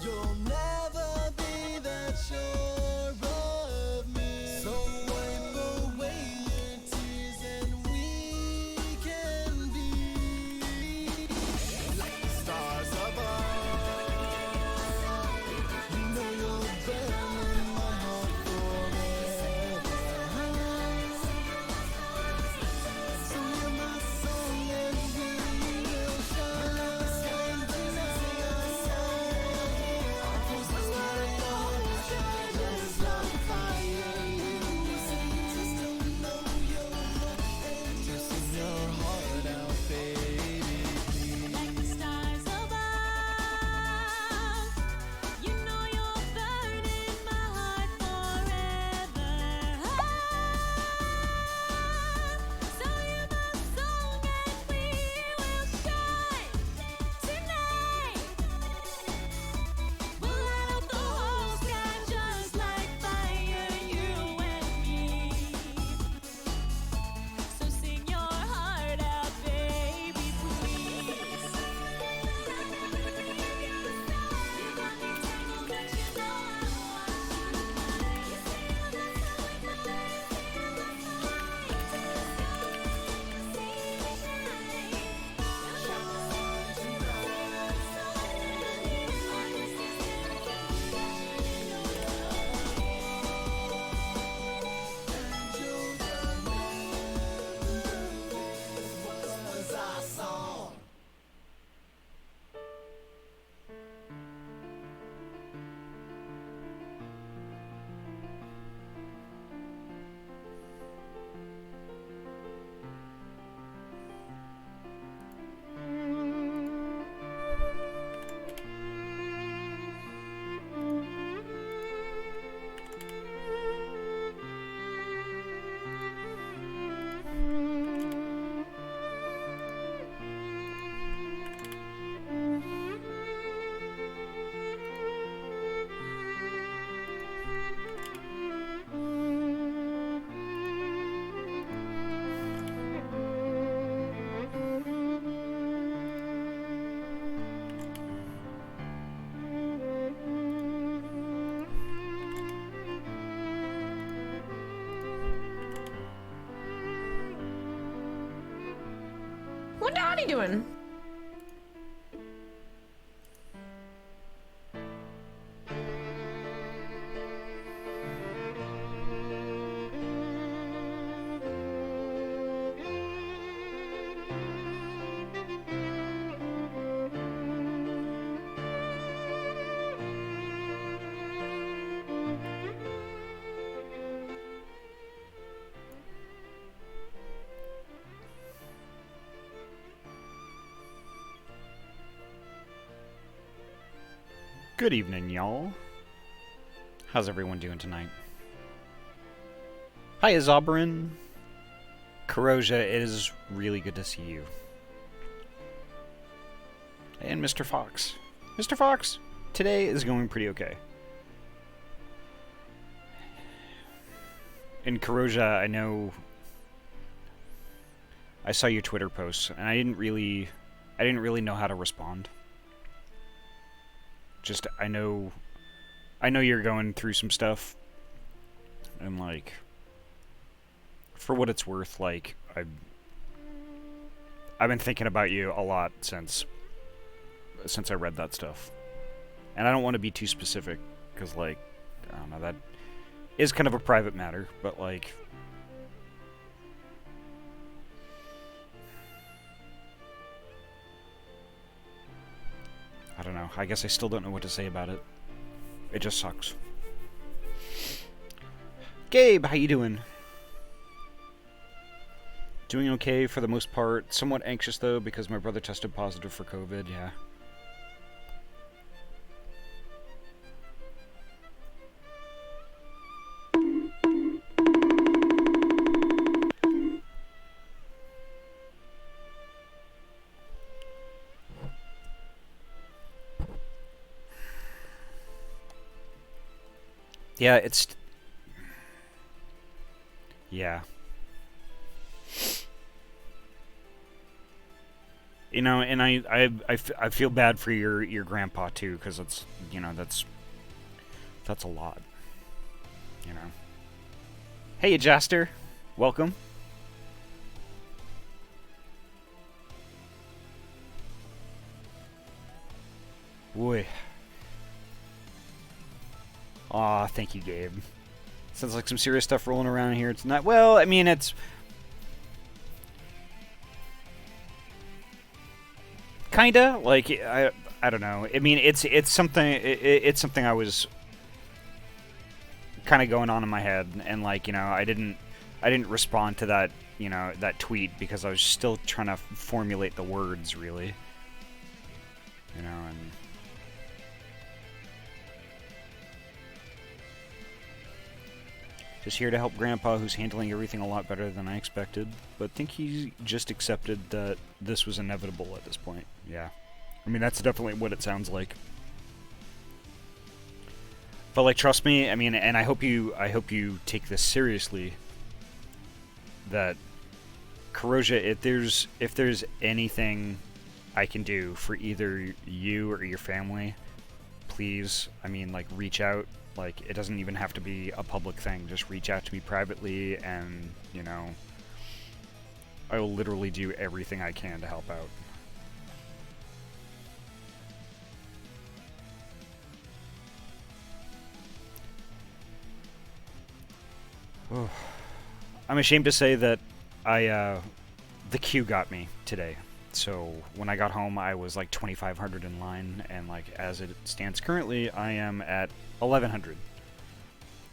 You'll never be that sure of me. So wipe away your tears and we can be like the stars above. You know you'll burn in my heart forever. So hear my song and we will shine tonight. What Donnie doing? Good evening, y'all. How's everyone doing tonight? Hi, Azobarin. Karoja, it is really good to see you. And Mr. Fox. Mr. Fox, today is going pretty okay. And Karoja, I know... I saw your Twitter posts, and I didn't really know how to respond. Just, I know you're going through some stuff, and, like, for what it's worth, like, I've been thinking about you a lot since I read that stuff. And I don't want to be too specific, because, like, I don't know, that is kind of a private matter, but, like... I don't know. I guess I still don't know what to say about it. It just sucks. Gabe, how you doing? Doing okay for the most part. Somewhat anxious, though, because my brother tested positive for COVID, yeah. Yeah, it's... Yeah. You know, and I feel bad for your grandpa too, because it's, you know, that's a lot. You know. Hey, Adjuster, welcome. Boy. Aw, thank you, Gabe. Sounds like some serious stuff rolling around here. It's not. Well, I mean, it's. Kinda like I don't know. I mean, it's something it's something I was kind of going on in my head, and like, you know, I didn't respond to that, you know, that tweet because I was still trying to formulate the words, really. You know, and just here to help Grandpa, who's handling everything a lot better than I expected, but think he just accepted that this was inevitable at this point. Yeah. I mean, that's definitely what it sounds like. But like, trust me, I mean, and I hope you take this seriously, that Corrosia, if there's anything I can do for either you or your family, please, I mean, like, reach out. Like, it doesn't even have to be a public thing. Just reach out to me privately, and, you know, I will literally do everything I can to help out. Oh. I'm ashamed to say that the queue got me today. So when I got home, I was like 2,500 in line, and like, as it stands currently, I am at 1,100.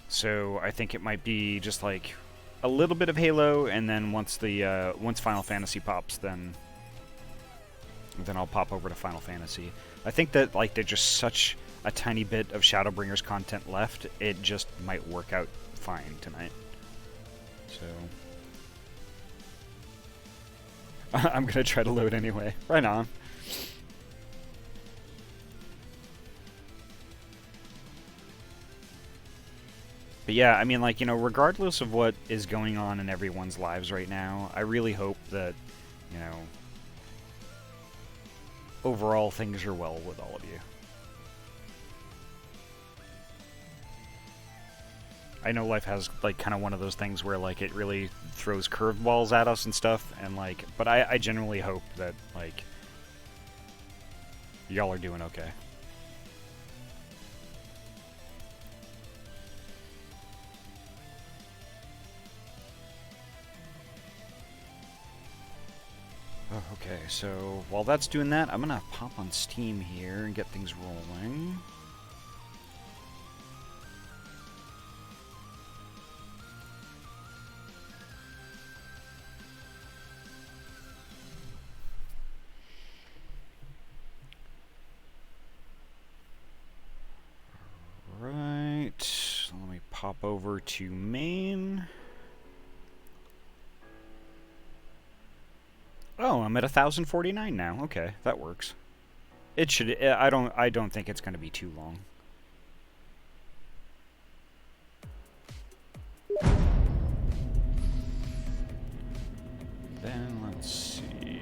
So I think it might be just like a little bit of Halo, and then once Final Fantasy pops, then I'll pop over to Final Fantasy. I think that like there's just such a tiny bit of Shadowbringers content left, it just might work out fine tonight. So I'm gonna try to load anyway. Right on. But yeah, I mean, like, you know, regardless of what is going on in everyone's lives right now, I really hope that, you know, overall things are well with all of you. I know life has, like, kind of one of those things where, like, it really throws curveballs at us and stuff, and, like, but I genuinely hope that, like, y'all are doing okay. Oh, okay, so while that's doing that, I'm gonna pop on Steam here and get things rolling. Right, let me pop over to main. Oh, I'm at 1,049 now. Okay, that works. It should. I don't think it's going to be too long. Then let's see.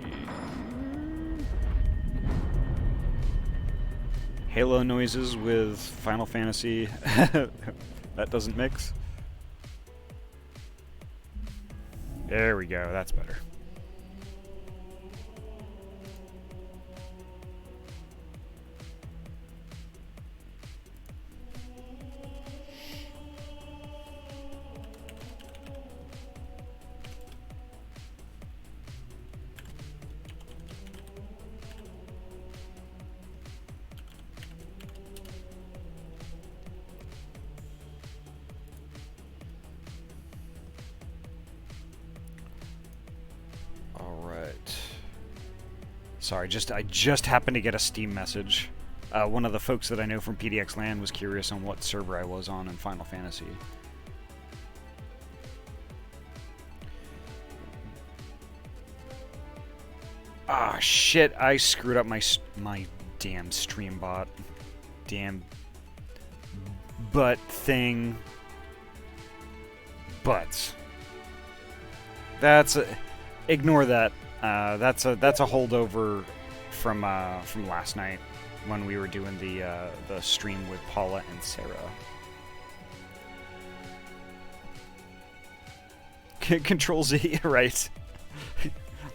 Halo noises with Final Fantasy. That doesn't mix. There we go. That's better. Sorry, I just happened to get a Steam message. One of the folks that I know from PDX Land was curious on what server I was on in Final Fantasy. Ah, shit! I screwed up my damn stream bot. Damn butt thing. Butts. That's ignore that. That's a holdover from last night when we were doing the stream with Paula and Sarah. Control Z, right?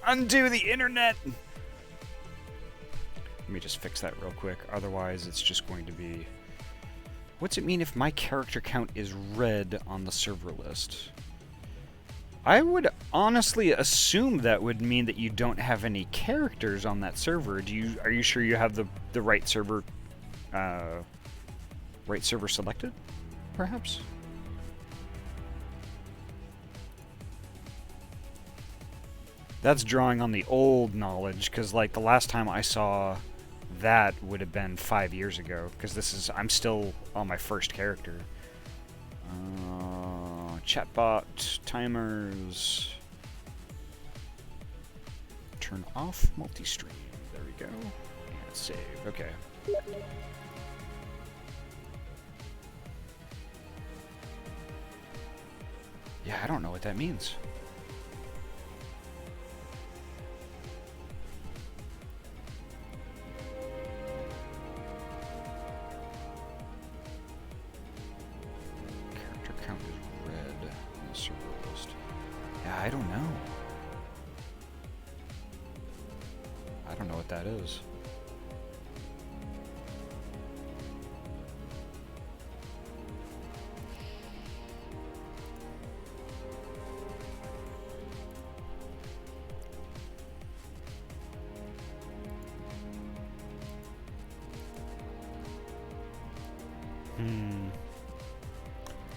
Undo the internet. Let me just fix that real quick. Otherwise, it's just going to be. What's it mean if my character count is red on the server list? I would honestly assume that would mean that you don't have any characters on that server. Are you sure you have the right server selected? Perhaps? That's drawing on the old knowledge, because like the last time I saw that would have been 5 years ago, because I'm still on my first character. Chatbot, timers, turn off multi-stream, there we go, and save, okay. Yeah, I don't know what that means. I don't know. I don't know what that is.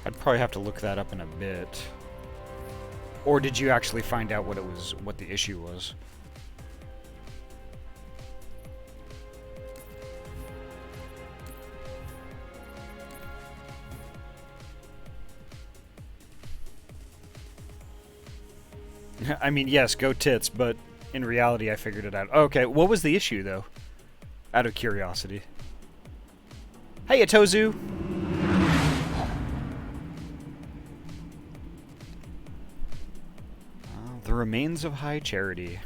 I'd probably have to look that up in a bit. Or did you actually find out what the issue was? I mean, yes, go tits, but in reality I figured it out. Okay, what was the issue though? Out of curiosity. Hey, Tozu! The remains of high charity.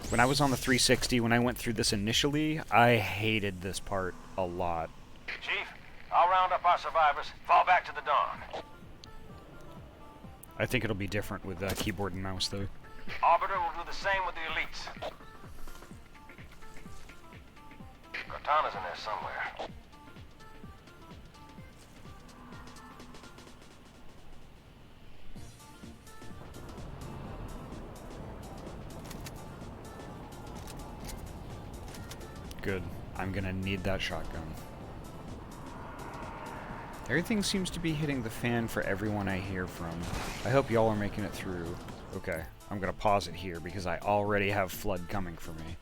When I was on the 360, when I went through this initially, I hated this part a lot. Chief, I'll round up our survivors, fall back to the dawn. I think it'll be different with keyboard and mouse, though. Arbiter will do the same with the elites. Cortana's in there somewhere. Good. I'm gonna need that shotgun. Everything seems to be hitting the fan for everyone I hear from. I hope y'all are making it through. Okay, I'm gonna pause it here because I already have flood coming for me.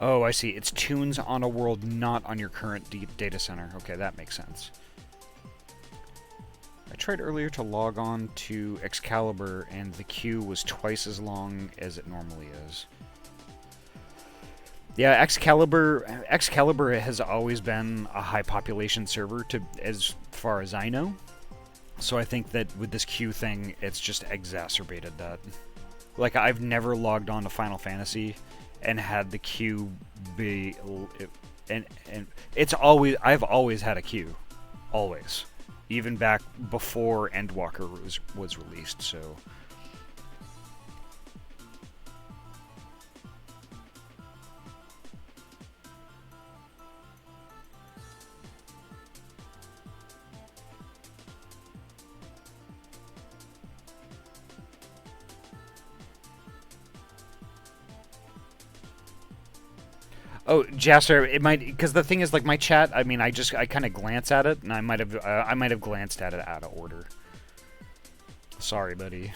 Oh, I see. It's tunes on a world not on your current data center. Okay, that makes sense. I tried earlier to log on to Excalibur, and the queue was twice as long as it normally is. Yeah, Excalibur has always been a high population server, as far as I know. So I think that with this queue thing, it's just exacerbated that. Like, I've never logged on to Final Fantasy and had the queue be... And it's always... I've always had a queue. Always. Even back before Endwalker was released, so... Oh, Jasper, it might, because the thing is, like, my chat, I mean, I kind of glance at it, and I might have glanced at it out of order. Sorry, buddy.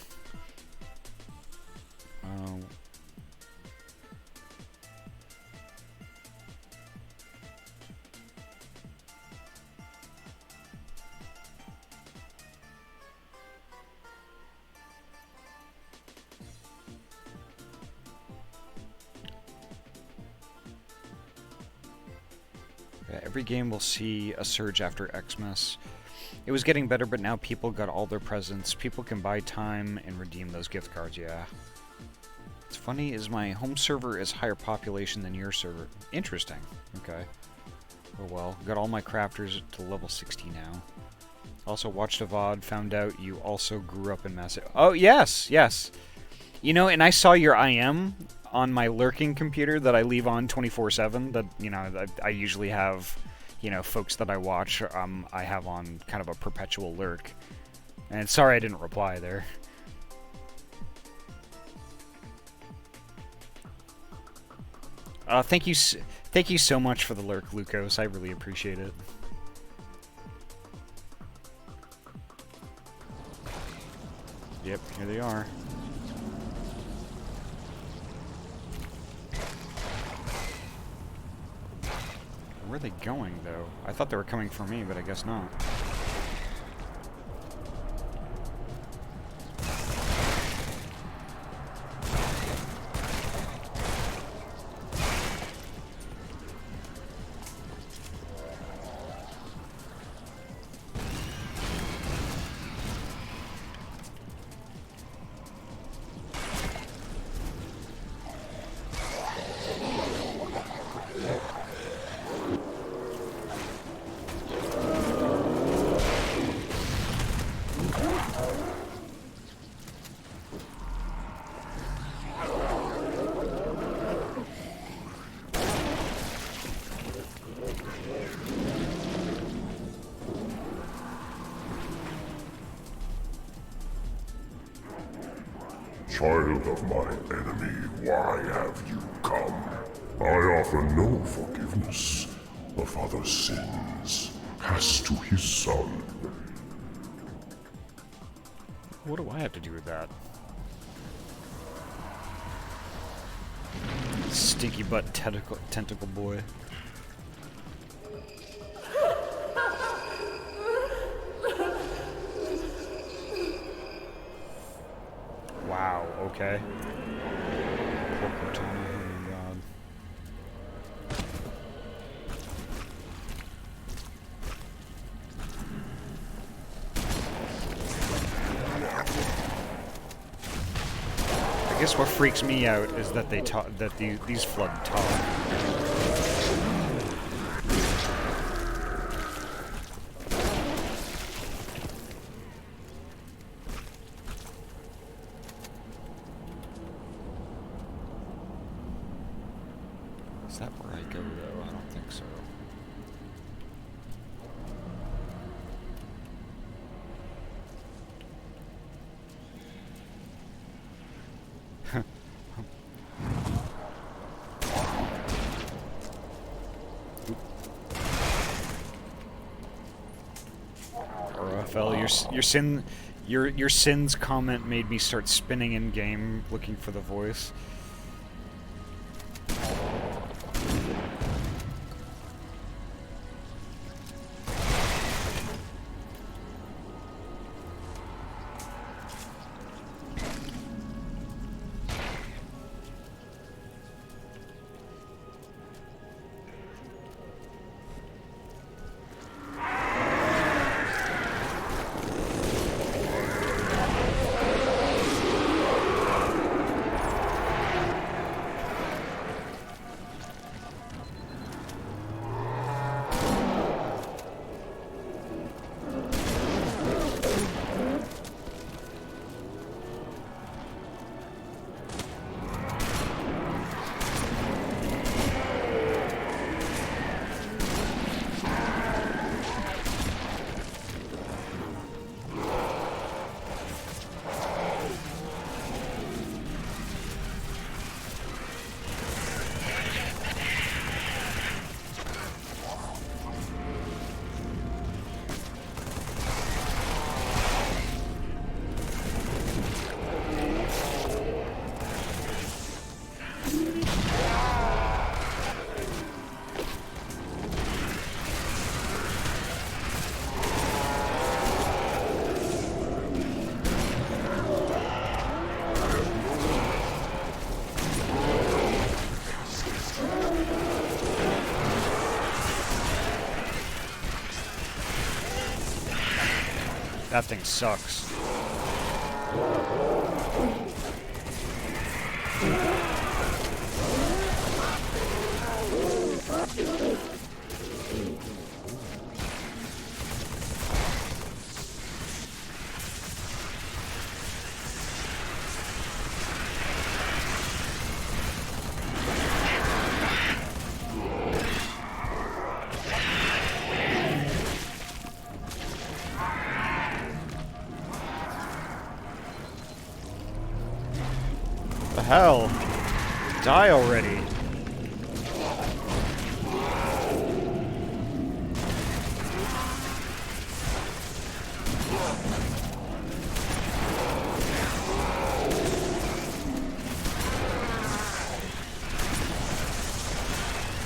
Yeah, every game will see a surge after Xmas. It was getting better, but now people got all their presents. People can buy time and redeem those gift cards, yeah. What's funny is my home server is higher population than your server. Interesting. Okay. Oh well. Got all my crafters to level 60 now. Also watched a VOD, found out you also grew up in Massive. Oh, yes, yes. You know, and I saw your IM on my lurking computer that I leave on 24/7. That, you know, I usually have, you know, folks that I watch, I have on kind of a perpetual lurk. And sorry I didn't reply there. Thank you so much for the lurk, Lucas. I really appreciate it. Yep, here they are. Where are they going, though? I thought they were coming for me, but I guess not. Child of my enemy, why have you come? I offer no forgiveness. A father's sins pass to his son. What do I have to do with that? Stinky butt tentacle boy. Wow, okay. Poor Cortana, oh my god. I guess what freaks me out is that these flood talk. Is that where I go, though? I don't think so. Raphael, your sins comment made me start spinning in game looking for the voice. That thing sucks. The hell? Die already.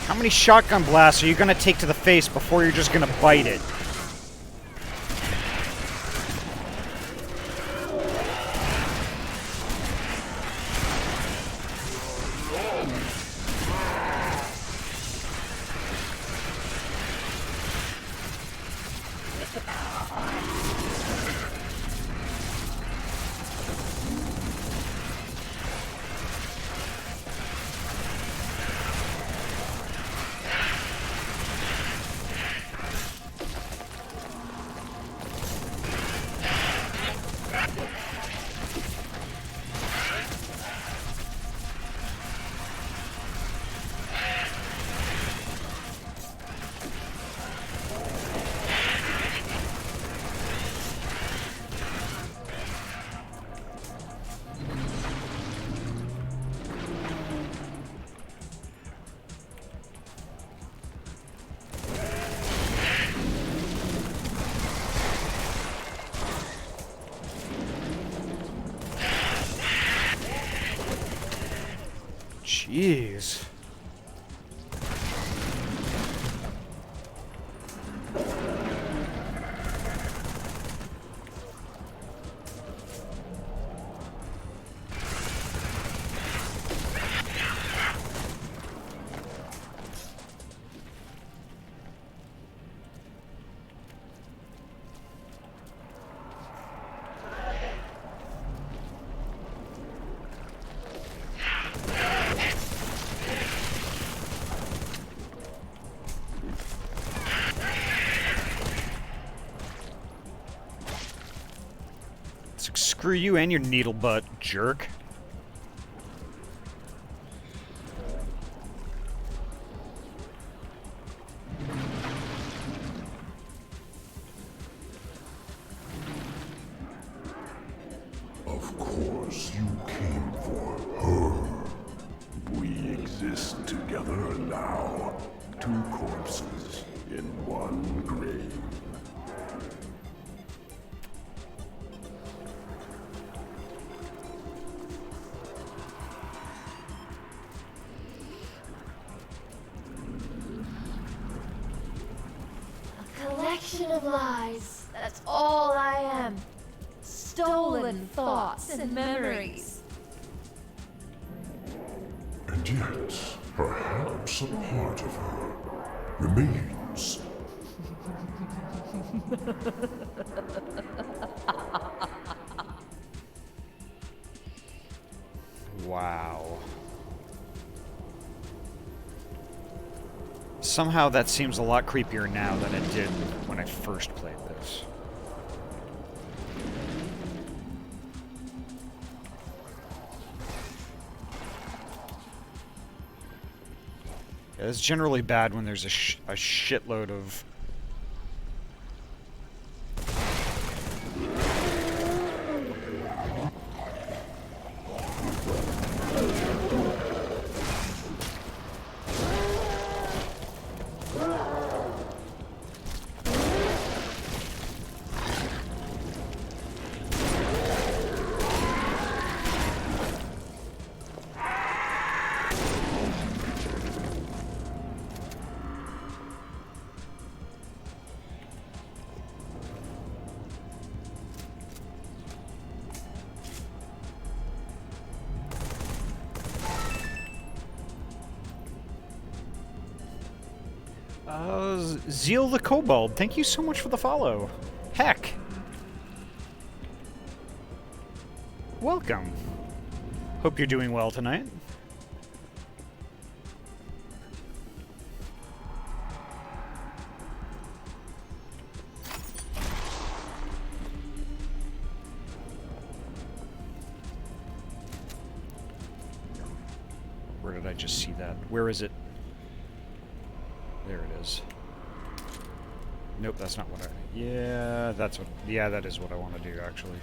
How many shotgun blasts are you gonna take to the face before you're just gonna bite it? Jeez. Screw you and your needle butt, jerk. Of course, you came for her. We exist together now. Two corpses in one grave. Collection of lies. That's all I am. Stolen thoughts and memories. And yet, perhaps a part of her remains. Wow. Somehow that seems a lot creepier now than it did when I first played this. Yeah, it's generally bad when there's a shitload of... Zeal the Kobold, thank you so much for the follow. Heck. Welcome. Hope you're doing well tonight. Where did I just see that? Where is it? There it is. Nope, that's not what I... Yeah, that's what... Yeah, that is what I want to do, actually.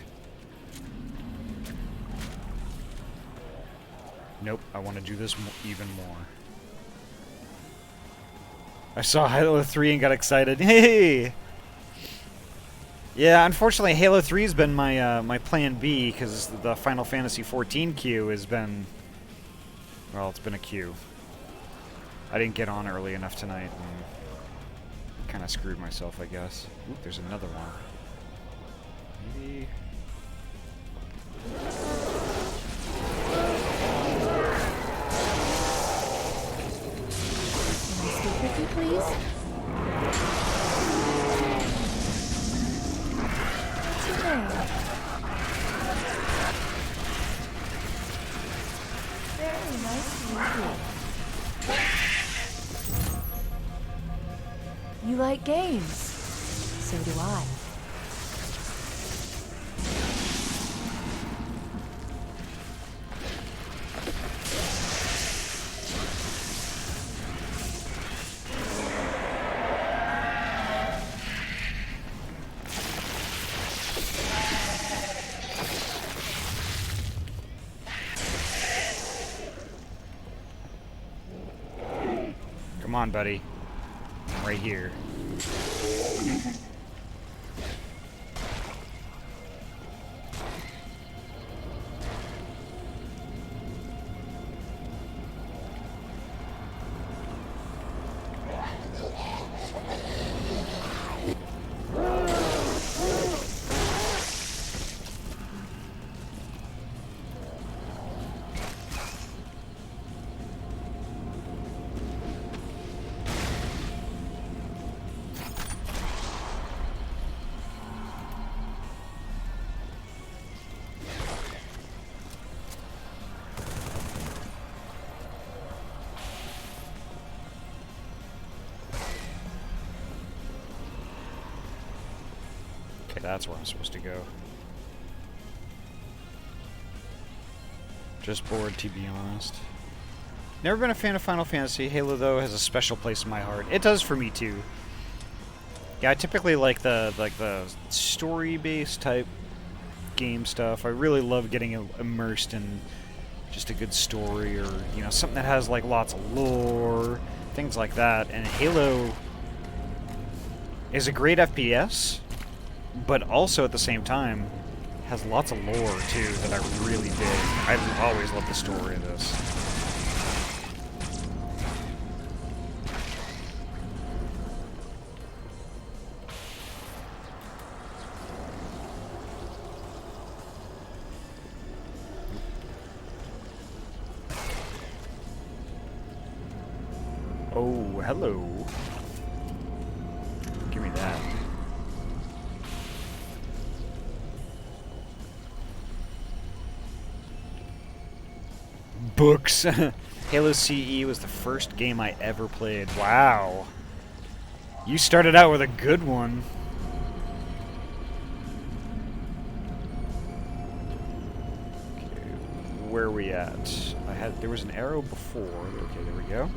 Nope, I want to do this even more. I saw Halo 3 and got excited. Hey! Yeah, unfortunately, Halo 3 has been my my plan B, because the Final Fantasy XIV queue has been... Well, it's been a queue. I didn't get on early enough tonight, and kind of screwed myself, I guess. Oop, there's another one. Maybe... Can I speak with you, please? What's your name? Very nice to meet you. You like games? So do I. Come on, buddy. I'm right here. Okay, that's where I'm supposed to go. Just bored, to be honest. Never been a fan of Final Fantasy. Halo, though, has a special place in my heart. It does for me, too. Yeah, I typically like the story-based type game stuff. I really love getting immersed in just a good story, or, you know, something that has, like, lots of lore, things like that. And Halo is a great FPS, but also at the same time has lots of lore too that I really dig. I always love the story of this. Oh, hello. Give me that. Books. Halo CE was the first game I ever played. Wow. You started out with a good one. Okay, where are we at? There was an arrow before. Okay, there we go.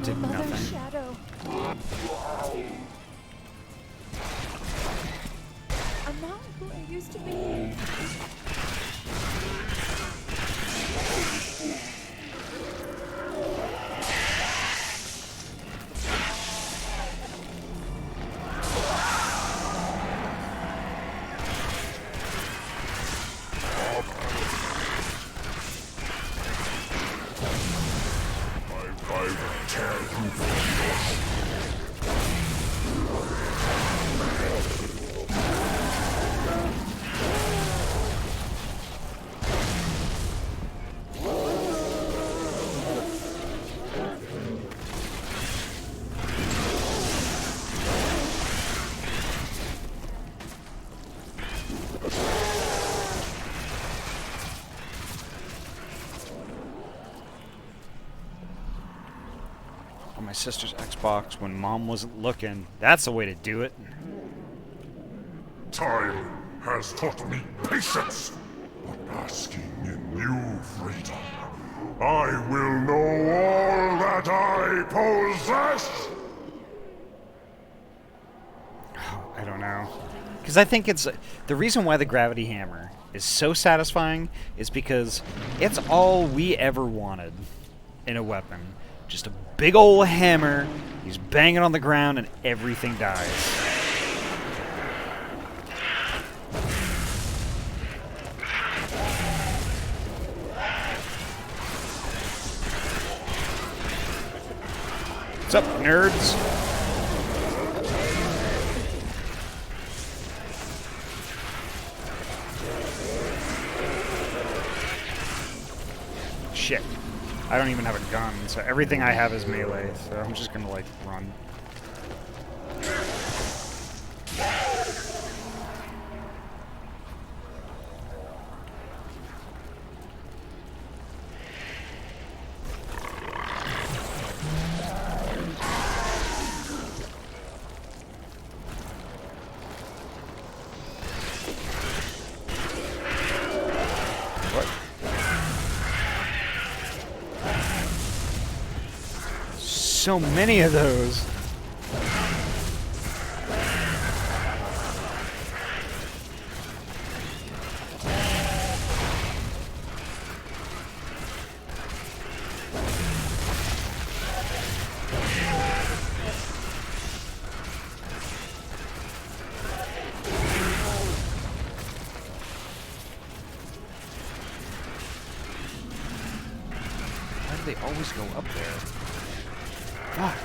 Did nothing. Shadow. I'm not who I used to be. tear you from your On my sister's Xbox when mom wasn't looking. That's the way to do it. time has taught me patience, but basking in new freedom, I will know all that I possess! I don't know. Because I think it's... The reason why the gravity hammer is so satisfying is because it's all we ever wanted in a weapon. Just a big old hammer, he's banging on the ground, and everything dies. What's up, nerds? Shit. I don't even have a gun, so everything I have is melee, so I'm just gonna, like, run. So many of those. Why do they always go up there? Fuck.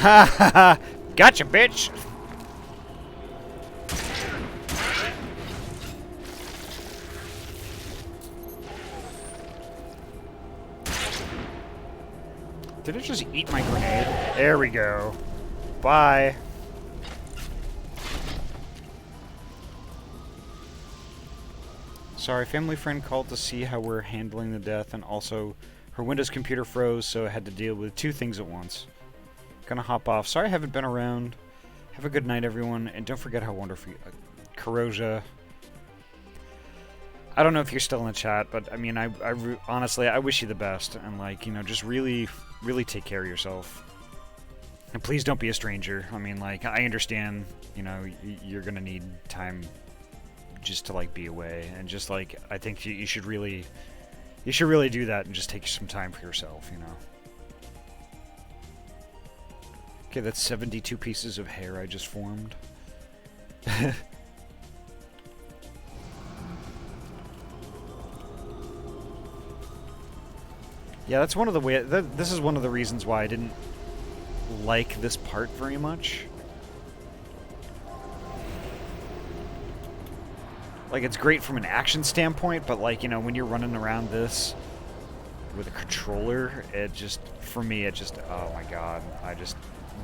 Ha ha ha! Gotcha, bitch! Did it just eat my grenade? There we go. Bye. Sorry, family friend called to see how we're handling the death, and also her Windows computer froze, so I had to deal with two things at once. Gonna hop off. Sorry I haven't been around. Have a good night, everyone, and don't forget how wonderful Corrosia. I don't know if you're still in the chat, but I mean, honestly, I wish you the best, and like, you know, just really take care of yourself. And please don't be a stranger. I mean, like, I understand, you know, you're gonna need time just to like be away, and just like, I think you should really do that and just take some time for yourself, you know. Okay, that's 72 pieces of hair I just formed. Yeah, that's one of the this is one of the reasons why I didn't like this part very much. Like, it's great from an action standpoint, but like, you know, when you're running around this with a controller, it just, for me, it just, oh my god, I just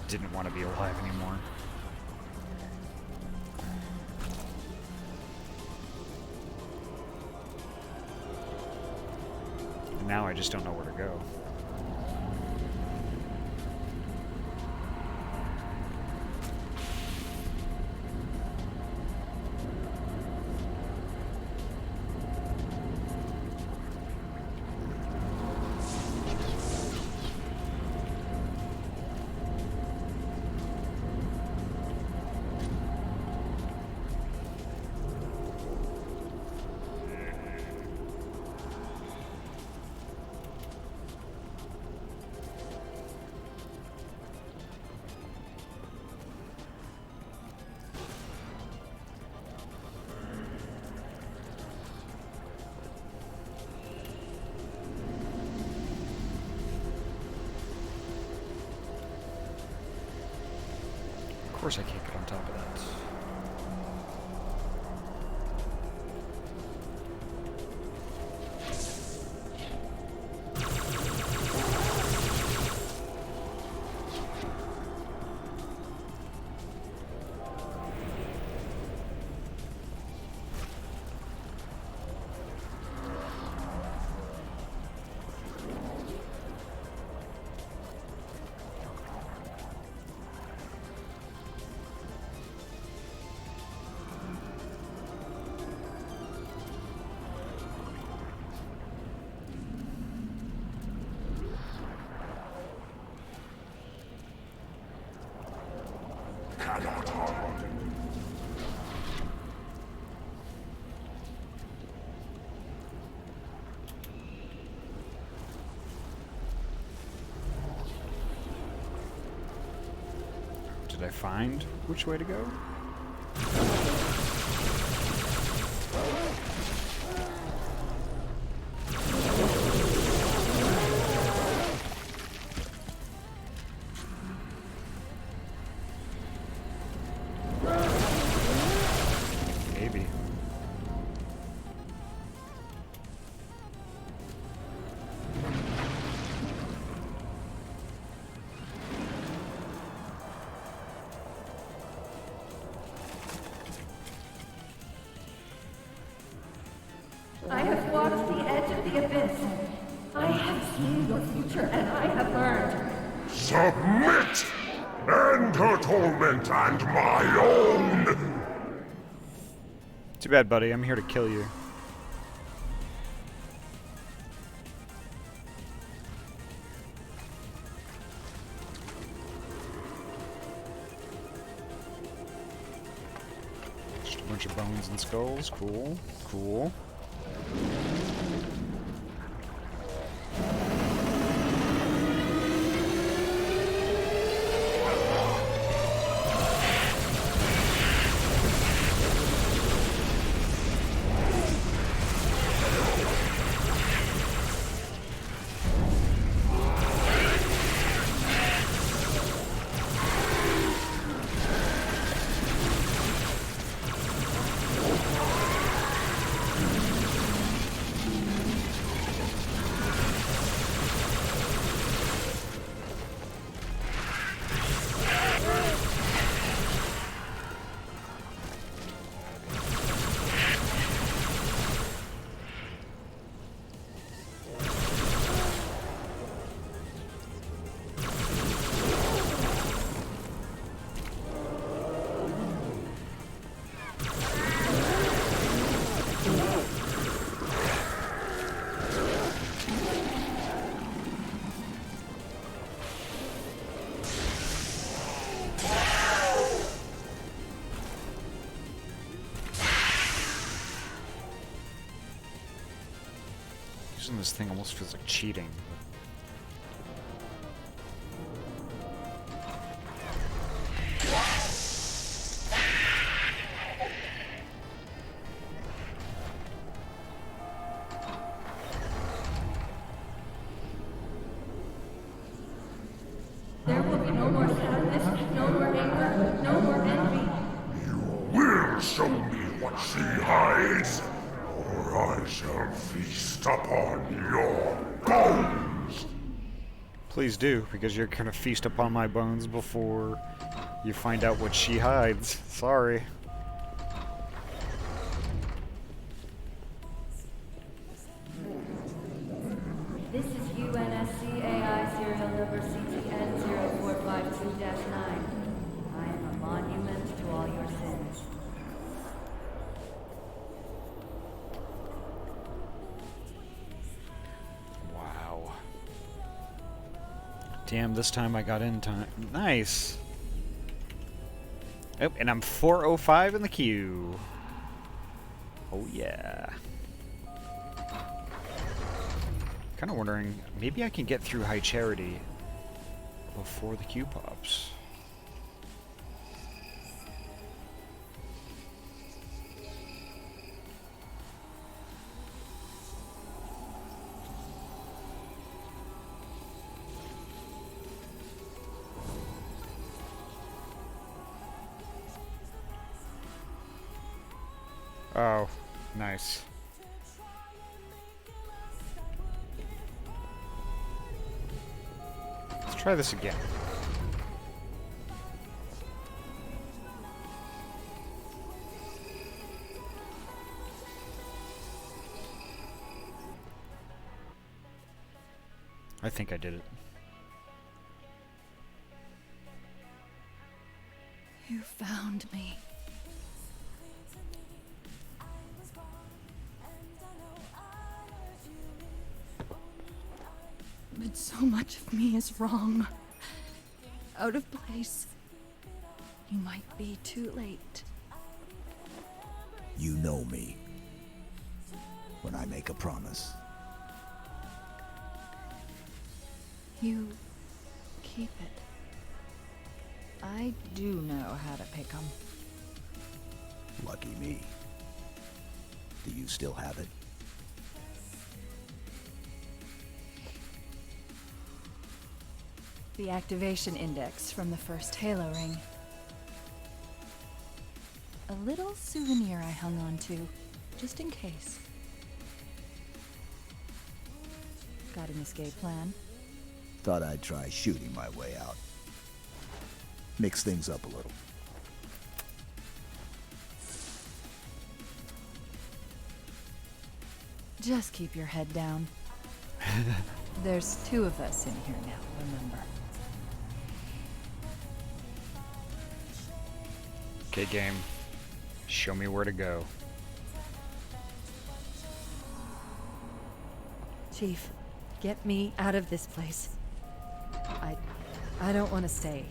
didn't want to be alive anymore. And now I just don't know where to go. Of course I can't get on top of that. Cannot harm. Did I find which way to go? Maybe. I have walked the edge of the abyss. I have seen your future, and I have learned. Submit! End her torment and my own! Too bad, buddy. I'm here to kill you. Just a bunch of bones and skulls. Cool. Cool. Using this thing almost feels like cheating. There will be no more sadness, no more anger, no more envy. Will show me what she hides, or I shall feast upon your bones! Please do, because you're gonna feast upon my bones before you find out what she hides. Sorry. This is UNSC AI serial number CTN 0452-9. I am a monument to all your sins. Wow. Damn, this time I got in time. Nice. Oh, and I'm 405 in the queue. Oh yeah. Kind of wondering, maybe I can get through High Charity before the queue pops. Oh, nice. Let's try this again. I think I did it. You found me. But so much of me is wrong. Out of place. You might be too late. You know me. When I make a promise, You keep it. I do know how to pick 'em. lucky me. Do you still have it? The activation index from the first Halo ring. A little souvenir I hung on to, just in case. Got an escape plan? Thought I'd try shooting my way out. Mix things up a little. Just keep your head down. There's 2 of us in here now, remember? Okay, game. Show me where to go. Chief, get me out of this place. I don't want to stay.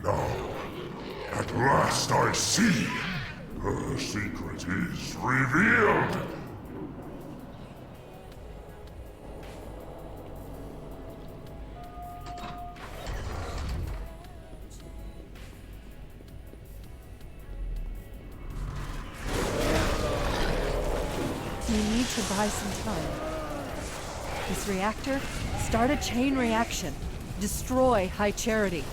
Now, at last I see. Her secret is revealed. You need to buy some time. This reactor, start a chain reaction. Destroy High Charity.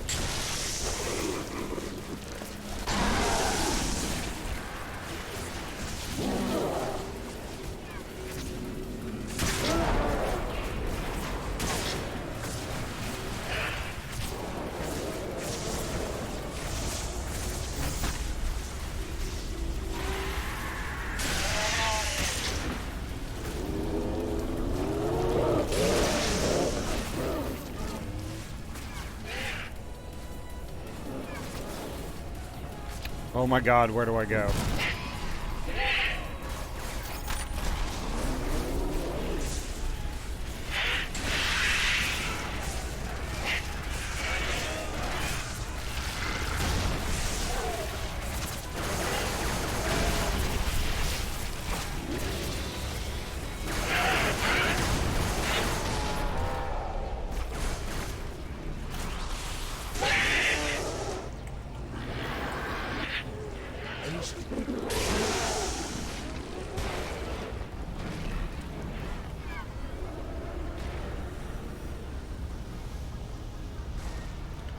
Oh my god, where do I go?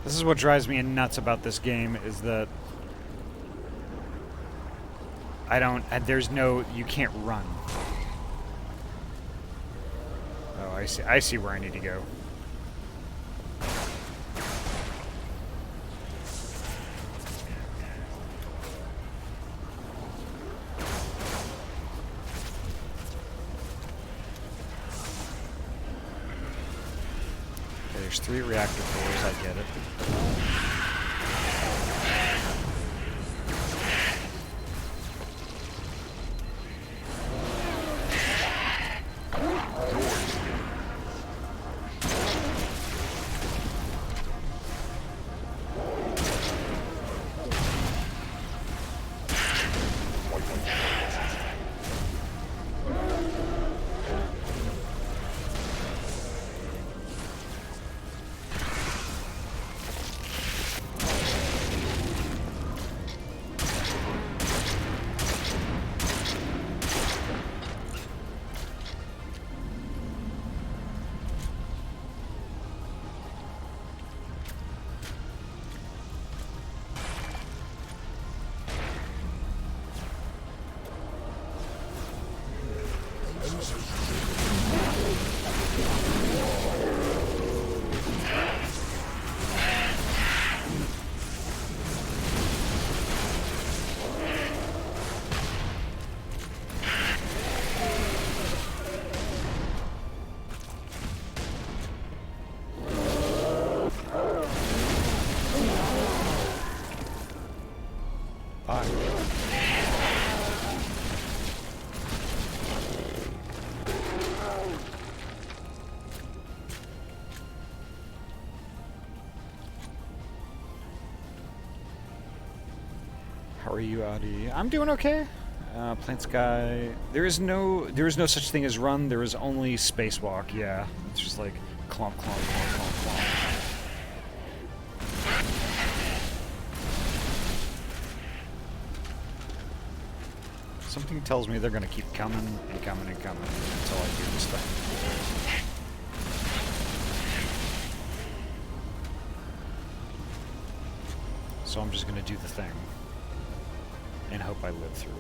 This is what drives me nuts about this game, is that there's no, you can't run. Oh, I see where I need to go. There's 3 reactor cores, I get it. are you, Adi? I'm doing okay. Plant Sky. There is no such thing as run. There is only spacewalk. Yeah, it's just like clomp, clomp, clomp, clomp, clomp. Something tells me they're gonna keep coming and coming and coming until I do this thing. So I'm just gonna do the thing and hope I live through it.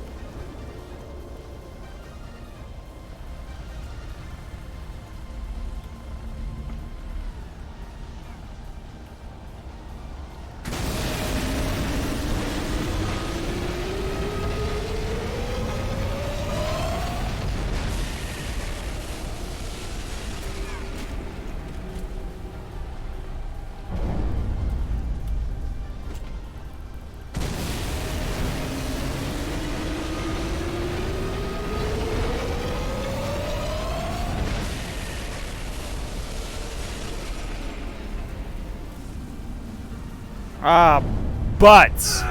Ah, butts!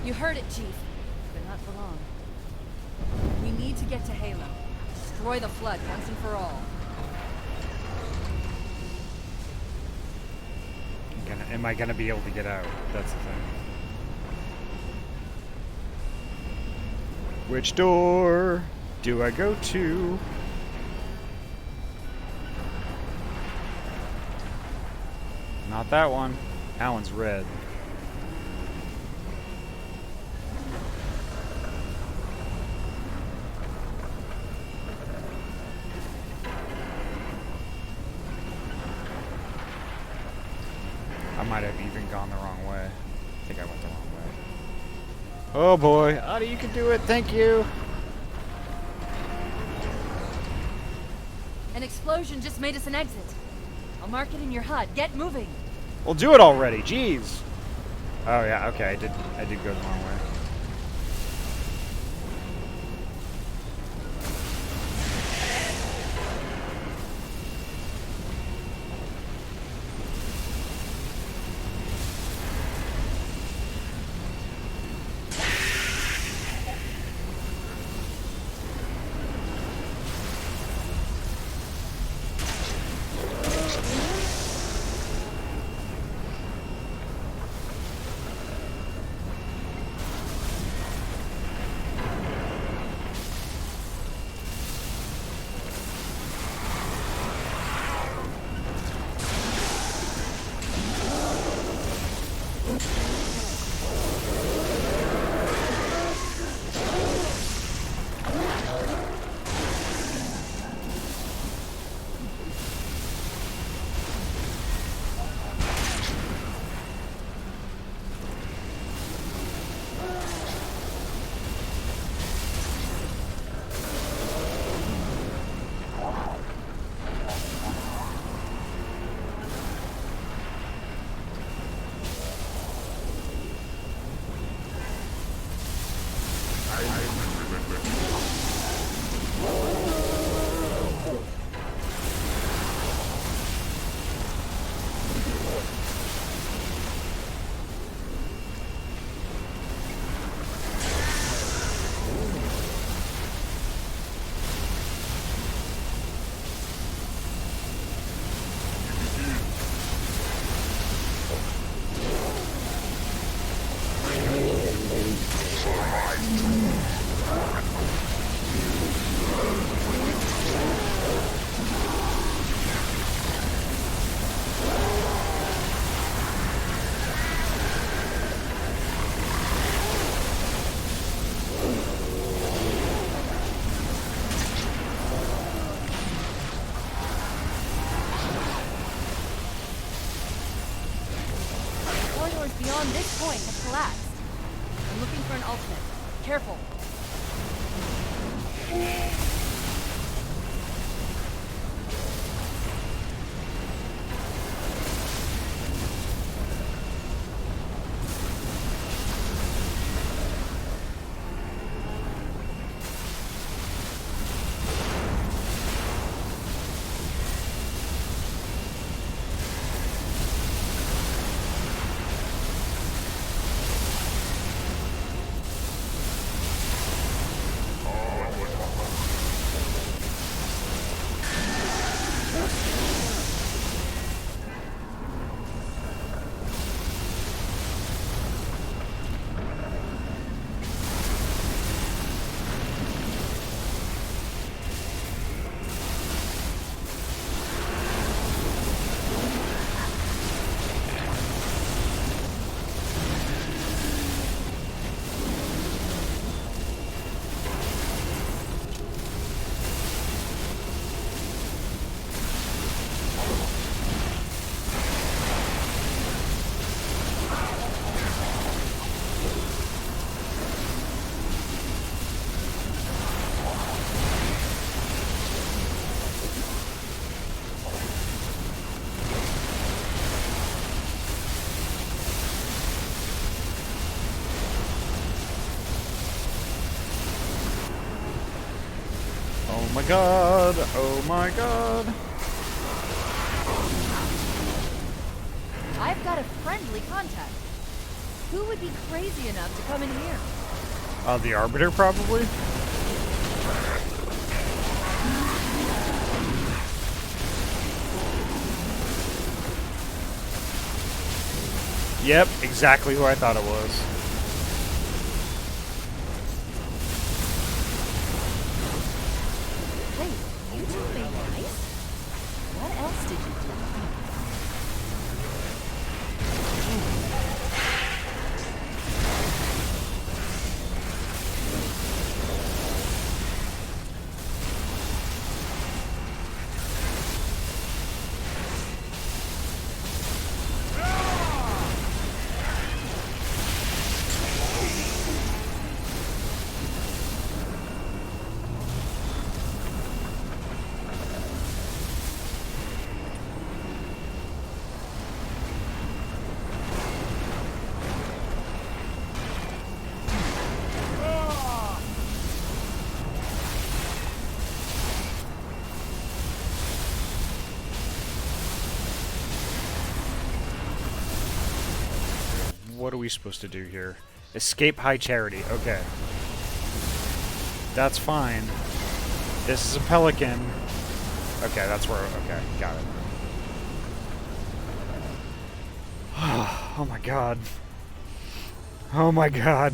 You heard it, Chief. But not for long. We need to get to Halo. Destroy the Flood once and for all. Am I gonna be able to get out? That's the thing. Which door do I go to? Not that one. That one's red. I might have even gone the wrong way. I think I went the wrong way. Oh boy. Adi, you can do it. Thank you. An explosion just made us an exit. I'll mark it in your HUD. Get moving. Well, do it already. Jeez. Oh yeah. Okay. I did go the wrong way. I'm looking for an ultimate. Careful. Oh my god, oh my god. I've got a friendly contact. Who would be crazy enough to come in here? The Arbiter, probably? Yep, exactly who I thought it was. Hey, you two made nice? What else did you do? What are we supposed to do here? Escape High Charity. Okay. That's fine. This is a pelican. Okay, that's where... Okay, got it. Oh my god. Oh my god.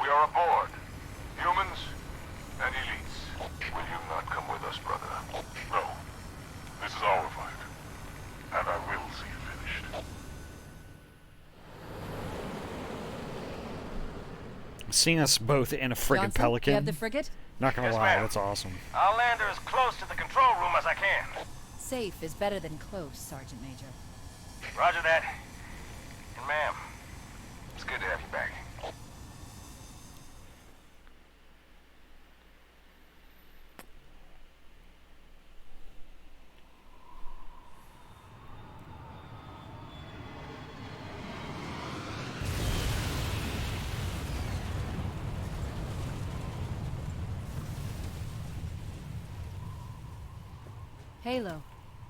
We are aboard. Humans and elites. Will you not come with us, brother? No. This is our fight. And I will see it finished. Seeing us both in a friggin' Johnson, pelican. you have the frigate? Not gonna Yes, lie, ma'am. that's awesome. I'll land her as close to the control room as I can. Safe is better than close, Sergeant Major. Roger that. And ma'am, it's good to have you back. Halo.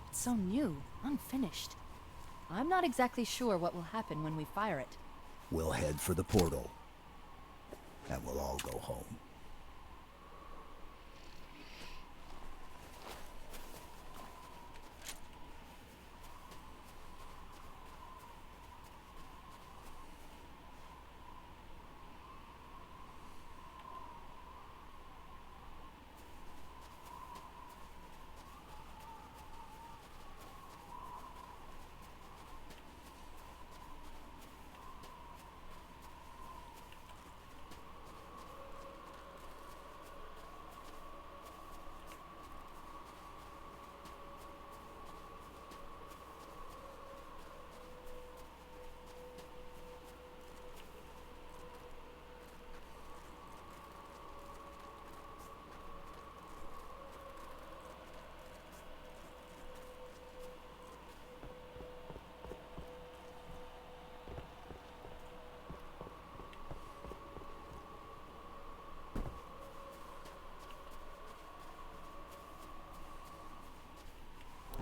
It's so new, unfinished. I'm not exactly sure what will happen when we fire it. We'll head for the portal. And we'll all go home.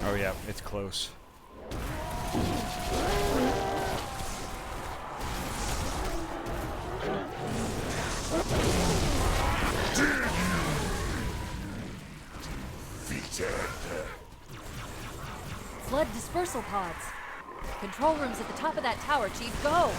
Oh yeah, it's close. Flood dispersal pods. Control room's at the top of that tower, Chief. Go!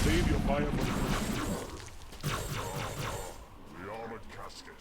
Save your fire for the armored casket.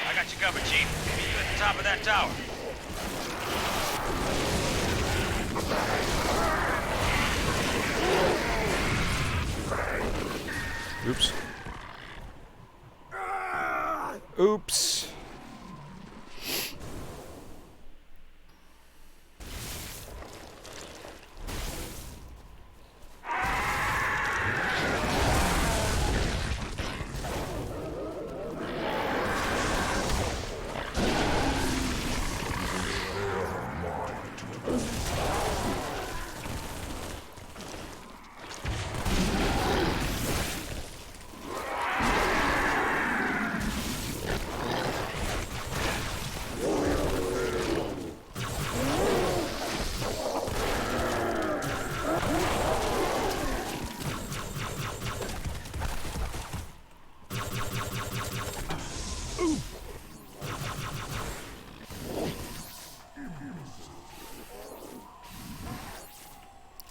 I got you covered, Chief. Meet you at the top of that tower. Oops. Oops.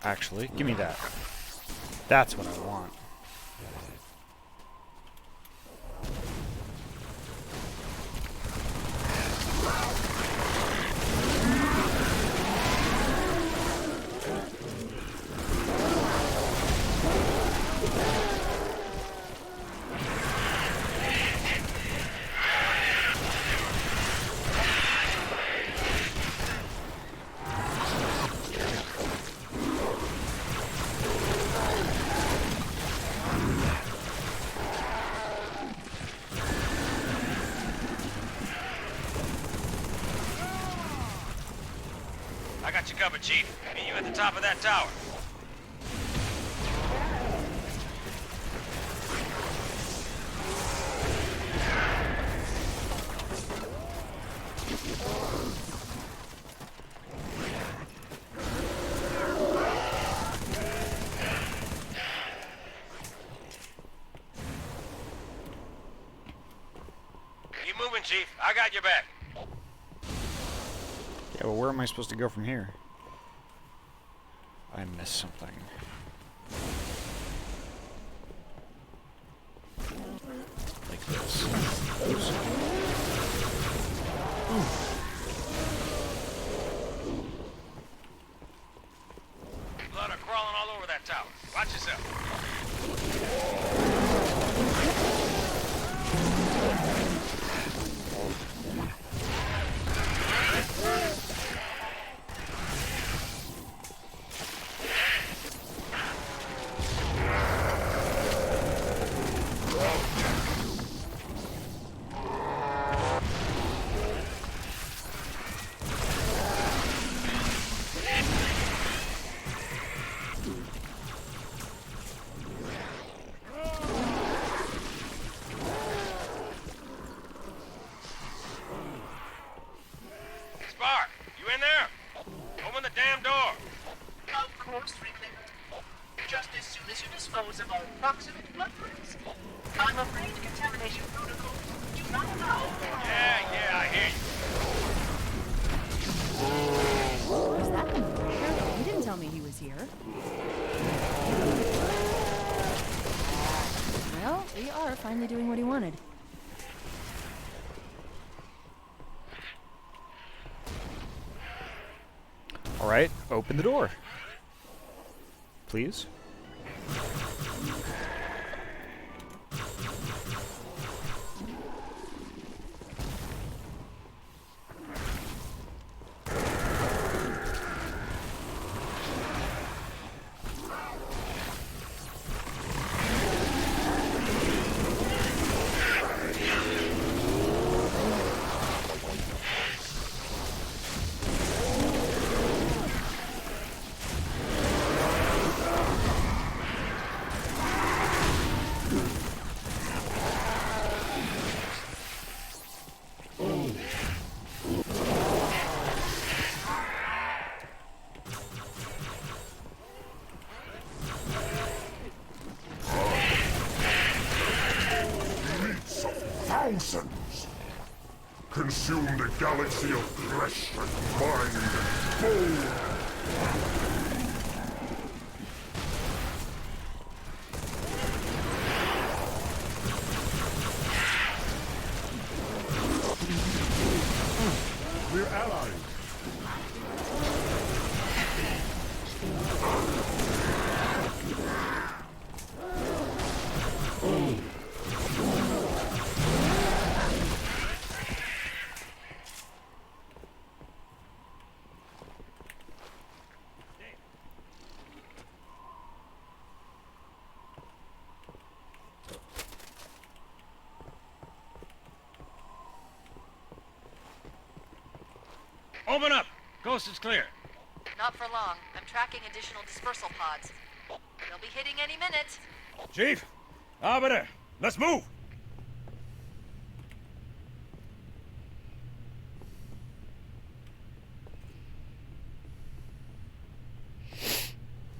Actually, give me that. That's what I want. I got you covered, Chief. Meet you at the top of that tower. Chief. I got your back. Yeah, well, where am I supposed to go from here? I missed something. Like this. Oops. Blood are crawling all over that tower. Watch yourself. Spark, you in there? Open the damn door. Of course, Ripley. Just as soon as you dispose of our proximate blood prints. I'm afraid contamination protocols do not allow for... Yeah, I hear you. Where's that coming from? He didn't tell me he was here. Well, we are finally doing what he wanted. Alright, open the door. Please. Thousands consume the galaxy of flesh and mind and bone. We're allies. Open up. Coast is clear. Not for long. I'm tracking additional dispersal pods. They'll be hitting any minute. Chief, Arbiter, let's move.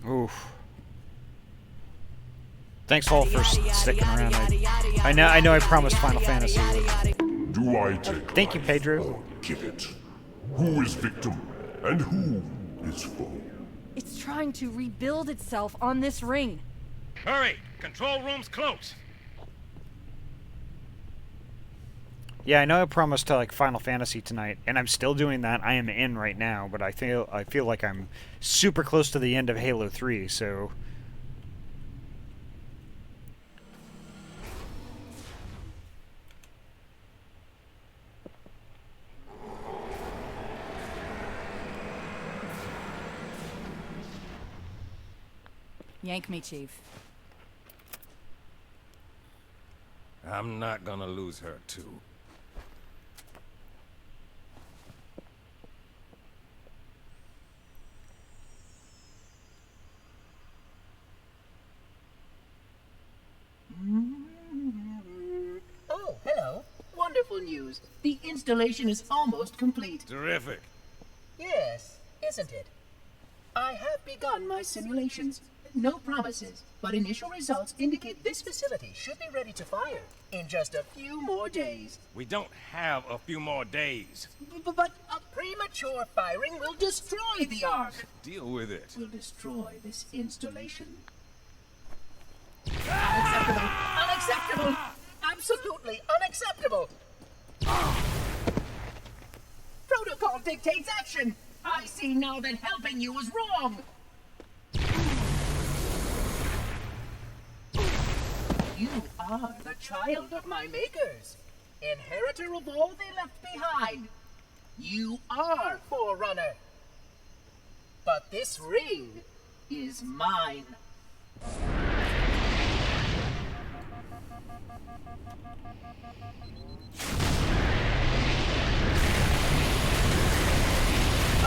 Oof. Thanks all for sticking around. I know I promised Final Fantasy. Do I take Thank you, life Pedro. or give it? Who is victim and who is foe? It's trying to rebuild itself on this ring. Hurry. Control room's close. Yeah, I know I promised to like Final Fantasy tonight, and I'm still doing that. I am in right now, but I feel like I'm super close to the end of Halo 3, so Yank me, Chief. I'm not gonna lose her, too. Oh, hello. Wonderful news. The installation is almost complete. Terrific. Yes, isn't it? I have begun my simulations. no promises, but initial results indicate this facility should be ready to fire in just a few more days. We don't have a few more days. But a premature firing will destroy the Ark. Deal with it. Will destroy this installation. Unacceptable! Unacceptable! Absolutely unacceptable! Protocol dictates action! I see now that helping you was wrong! You are the child of my makers, inheritor of all they left behind. You are Forerunner. But this ring is mine.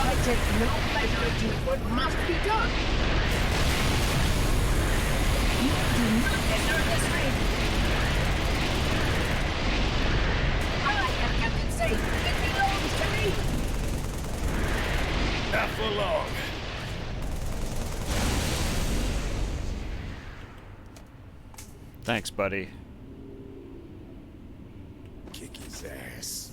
I take no pleasure in doing what must be done. You do not deserve this ring. I have kept it safe. It belongs to me. Not for long. Thanks, buddy. Kick his ass.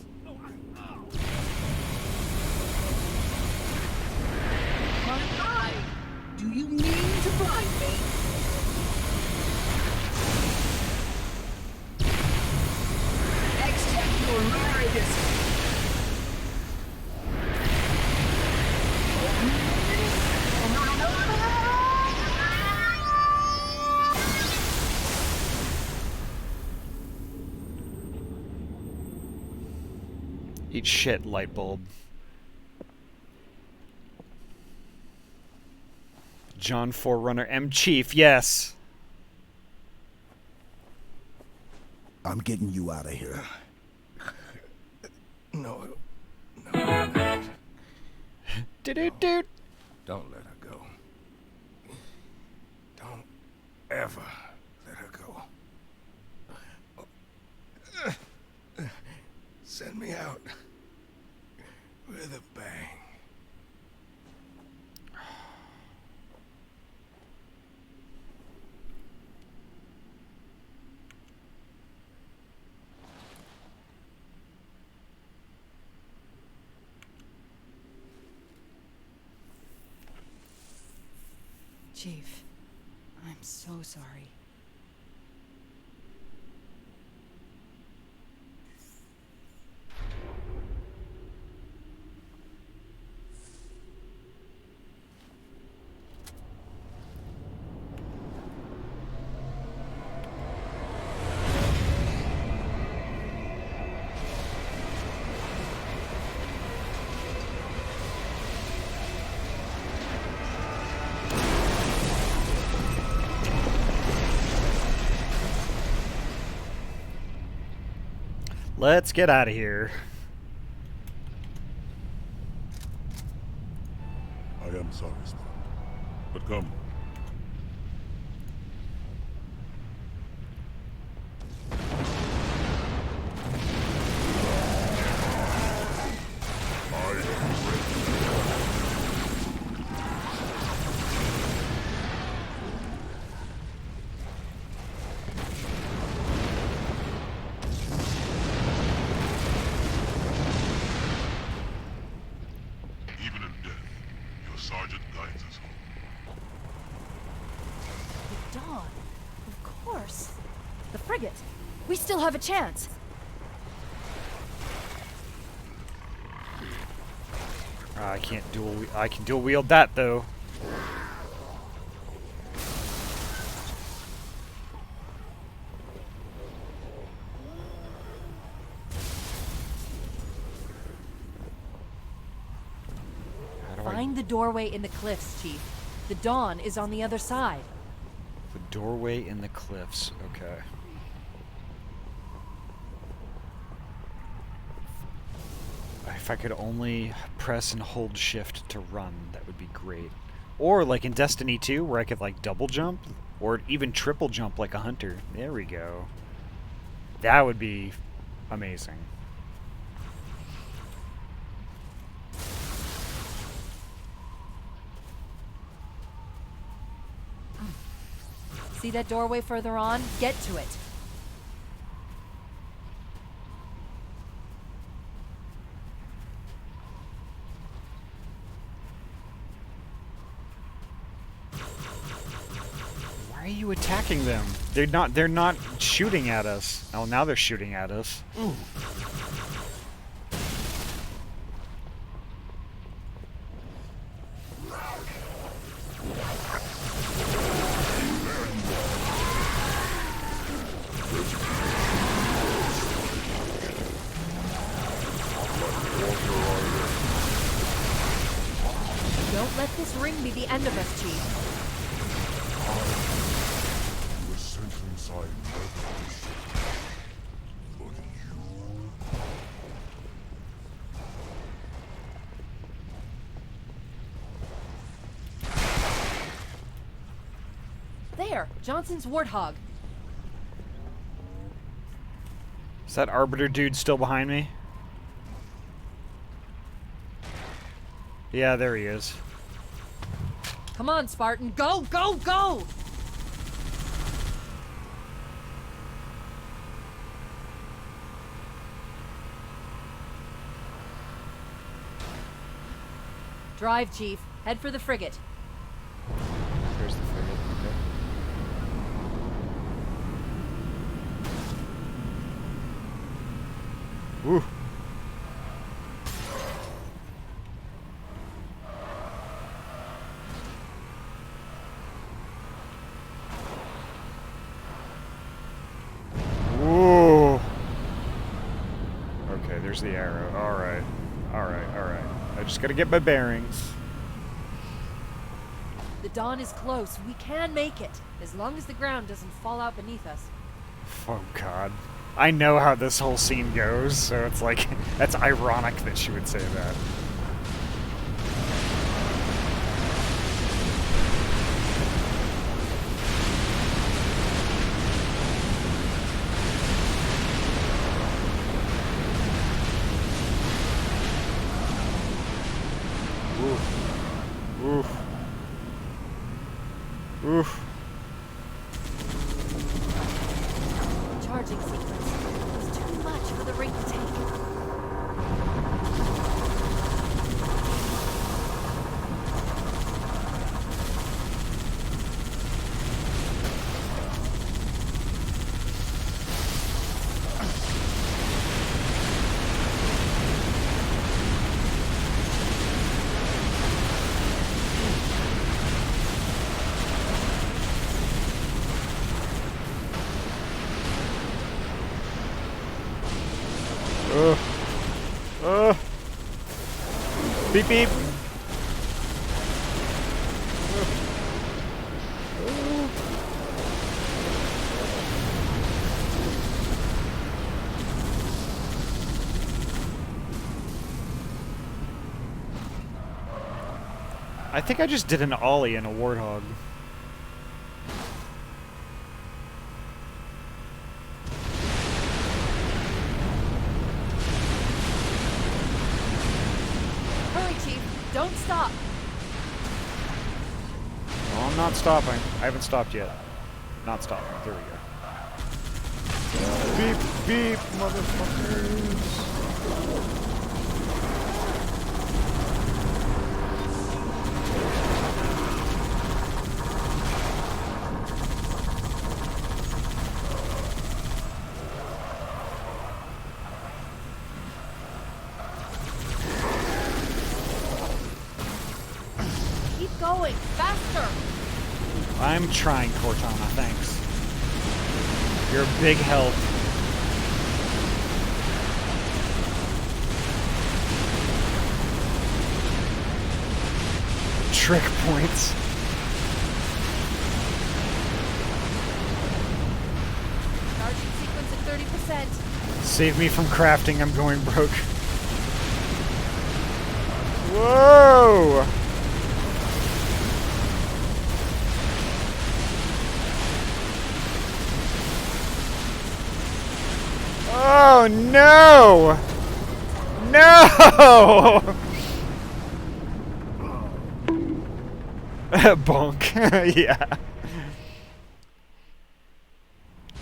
My eye! Do you mean to blind me? Accept your marriages! Eat shit, light bulb. John Forerunner M. Chief, yes. I'm getting you out of here. No, you're not. Do-do-do. Don't let her go. Don't ever let her go. Send me out with a bang. Chief, I'm so sorry. Let's get out of here. I am sorry, Spock. But come. Even in death, your sergeant guides us home. The Dawn. Of course. The frigate. We still have a chance. I can't dual. I can dual wield that though. Find the doorway in the cliffs, Chief. The Dawn is on the other side. The doorway in the cliffs. Okay. If I could only press and hold shift to run, that would be great. Or like in Destiny 2, where I could like double jump, or even triple jump like a hunter. There we go. That would be amazing. See that doorway further on? Get to it. Why are you attacking them? They're not shooting at us. Oh, now they're shooting at us. Ooh. Don't let this ring be the end of us, Chief. You were sent inside Murder's. But you... There! Johnson's Warthog. Is that Arbiter dude still behind me? Yeah, there he is. Come on, Spartan. Go, go, go! Drive, Chief. Head for the frigate. There's the frigate. Okay. Woo. Whoa. Okay, there's the arrow. Alright. Alright, alright. I just gotta get my bearings. The dawn is close. We can make it, as long as the ground doesn't fall out beneath us. Oh god. I know how this whole scene goes, so it's like, that's ironic that she would say that. Oof. Oof. Oof. Charging sequence. It's too much for the ring to take. Beep beep. I think I just did an ollie in a warthog. Don't stop. No, I'm not stopping. I haven't stopped yet. Not stopping. There we go. Beep, beep, motherfuckers. Going faster. I'm trying, Cortana, thanks. You're a big help. Trick points. Charging sequence at 30%. Save me from crafting, I'm going broke. Whoa! Oh no! No! Bonk. Yeah.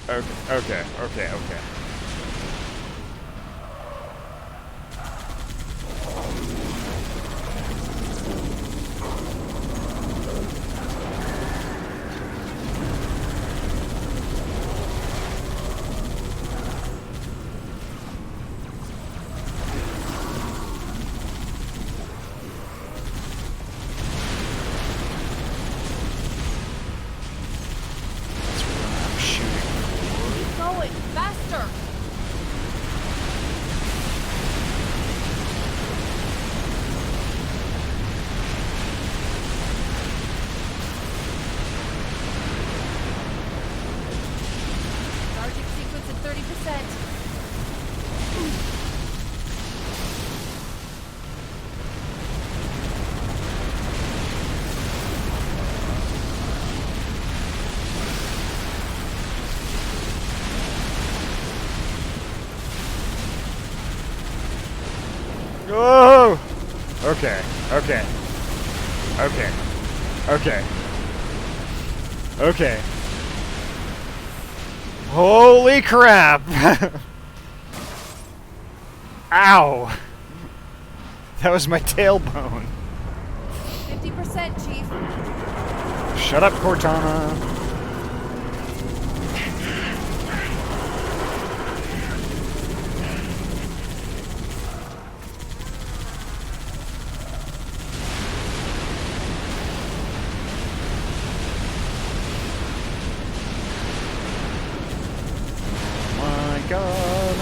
Okay. That's what I'm shooting. Keep going, faster! Charging sequence at 30%. Oh! Okay. Holy crap! Ow! That was my tailbone. 50%, Chief. Shut up, Cortana. My God.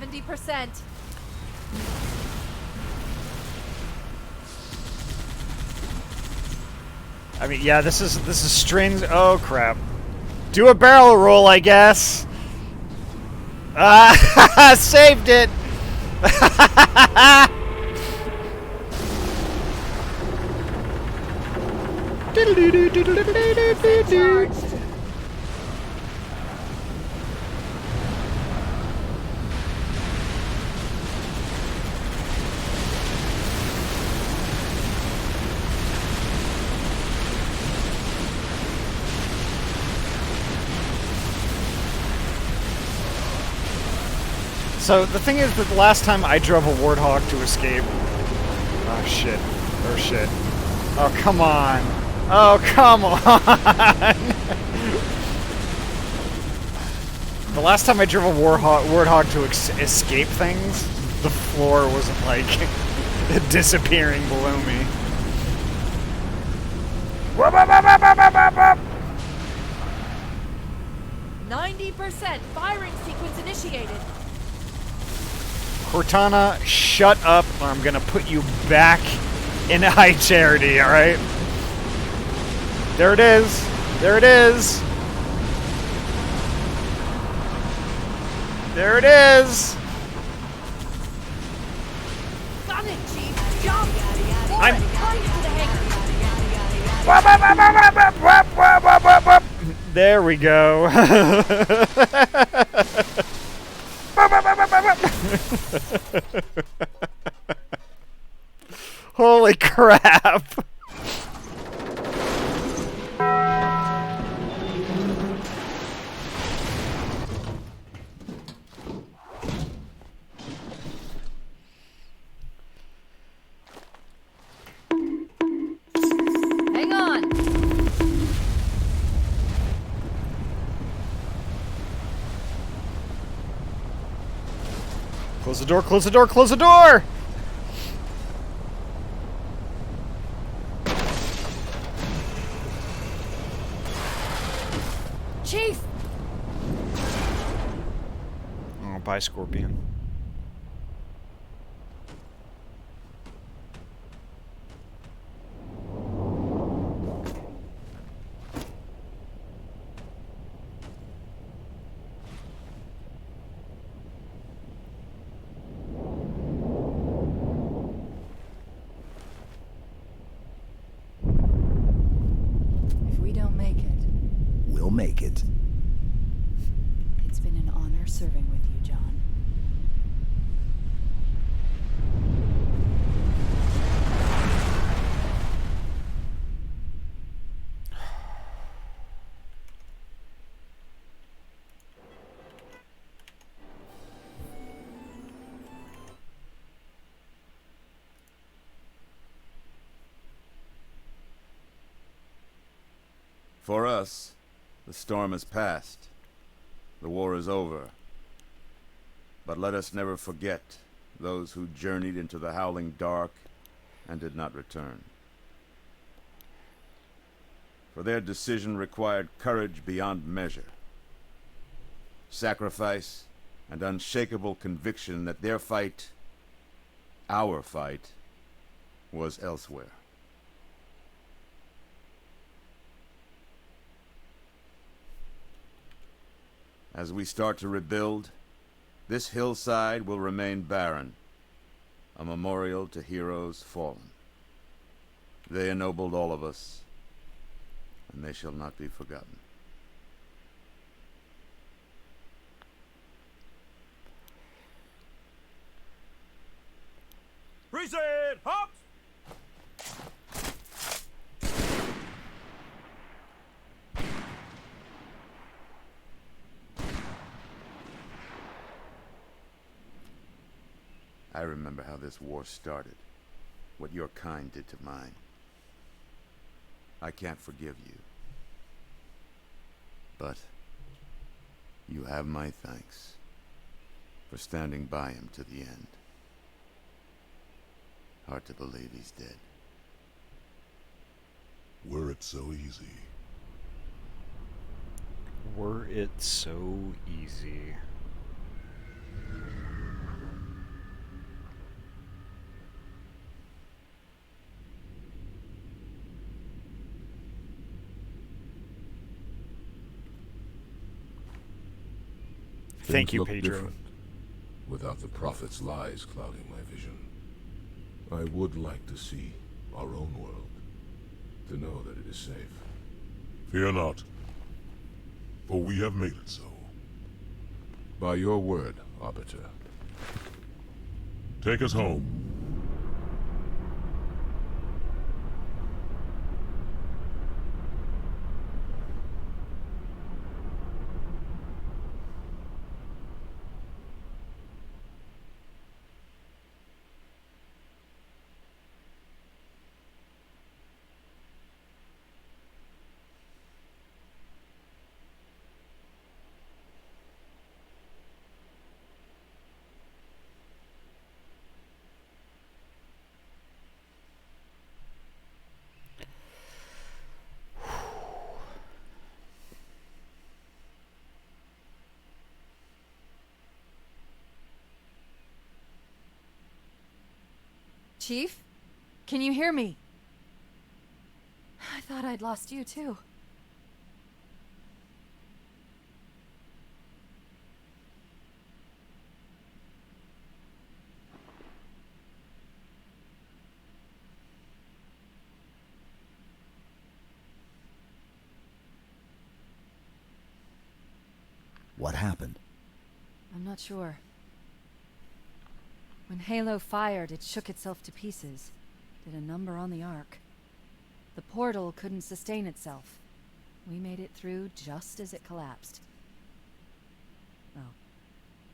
%70. I mean, yeah, this is strings. Oh crap! Do a barrel roll, I guess. Ah, saved it. Charged. So the thing is that the last time I drove a Warthog to escape. Oh shit! Oh shit! Oh come on! Oh come on! The last time I drove a Warthog to escape things, the floor wasn't like disappearing below me. 90%. Firing sequence initiated. Cortana, shut up, or I'm gonna put you back in high charity, alright? There it is! There it is! There it is! Got it, Chief. Jump! I'm- Climb to the hangar. There we go. Holy crap! Hang on. Close the door, close the door, close the door! Chief! Oh, bye, Scorpion. make it. It's been an honor serving with you, John. For us, the storm has passed. The war is over. But let us never forget those who journeyed into the howling dark and did not return. For their decision required courage beyond measure, sacrifice, and unshakable conviction that their fight, our fight, was elsewhere. As we start to rebuild, this hillside will remain barren, a memorial to heroes fallen. They ennobled all of us, and they shall not be forgotten. Reset! Hops! I remember how this war started, what your kind did to mine. I can't forgive you. But you have my thanks for standing by him to the end. Hard to believe he's dead. Were it so easy. Were it so easy. Thank Things you, look Pedro. different without the prophet's lies clouding my vision. I would like to see our own world, to know that it is safe. Fear not, for we have made it so. By your word, Arbiter. Take us home. Chief? Can you hear me? I thought I'd lost you too. What happened? I'm not sure. When Halo fired, it shook itself to pieces. Did a number on the Ark. The portal couldn't sustain itself. We made it through just as it collapsed. Well,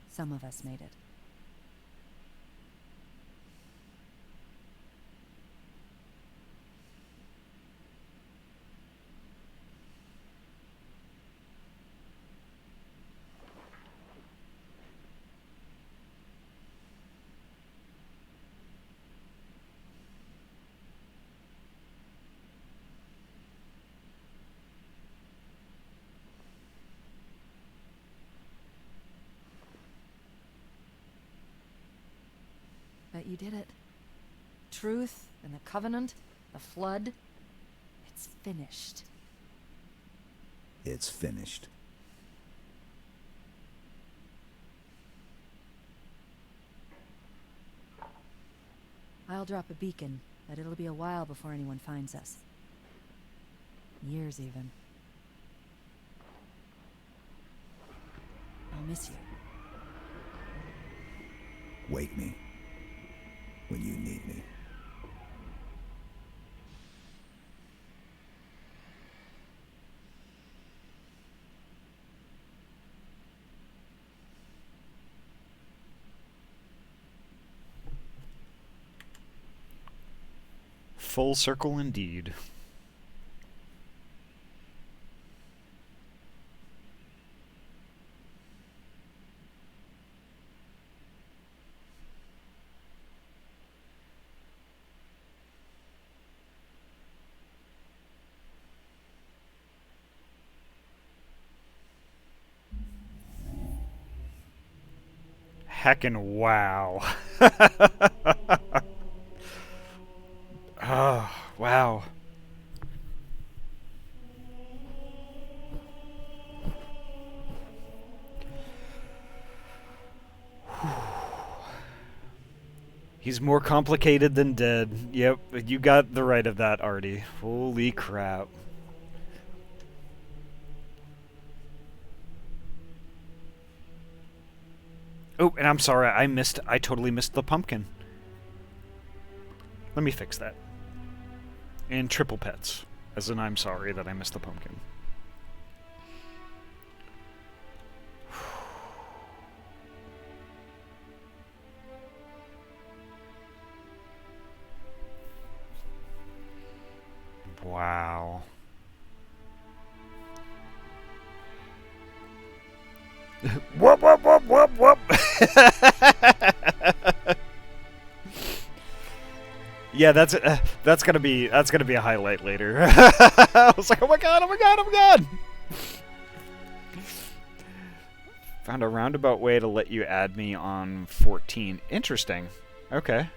some of us made it. But you did it. Truth and the Covenant, the Flood, it's finished. It's finished. I'll drop a beacon, but it'll be a while before anyone finds us. Years, even. I'll miss you. Wake me when you need me. Full circle indeed. Heckin' wow. Oh, wow. He's more complicated than dead. Yep, you got the right of that, Artie. Holy crap. Oh, and I'm sorry, I totally missed the pumpkin. Let me fix that. And triple pets, as in I'm sorry that I missed the pumpkin. Wow. Whoop, whoop, whoop, whoop, whoop. Yeah, that's gonna be a highlight later. I was like, oh my god, oh my god, oh my god. Found a roundabout way to let you add me on 14. Interesting. Okay.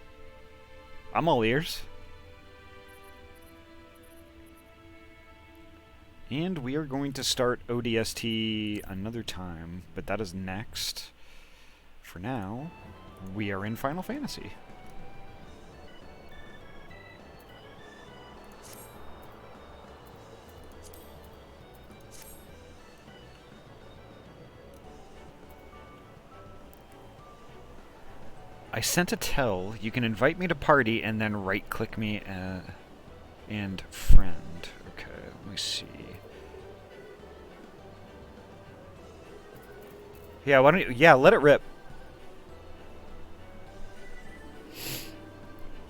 I'm all ears. And we are going to start ODST another time, but that is next. For now, we are in Final Fantasy. I sent a tell. You can invite me to party and then right-click me and friend. Okay, let me see. Yeah, why don't you... Yeah, let it rip.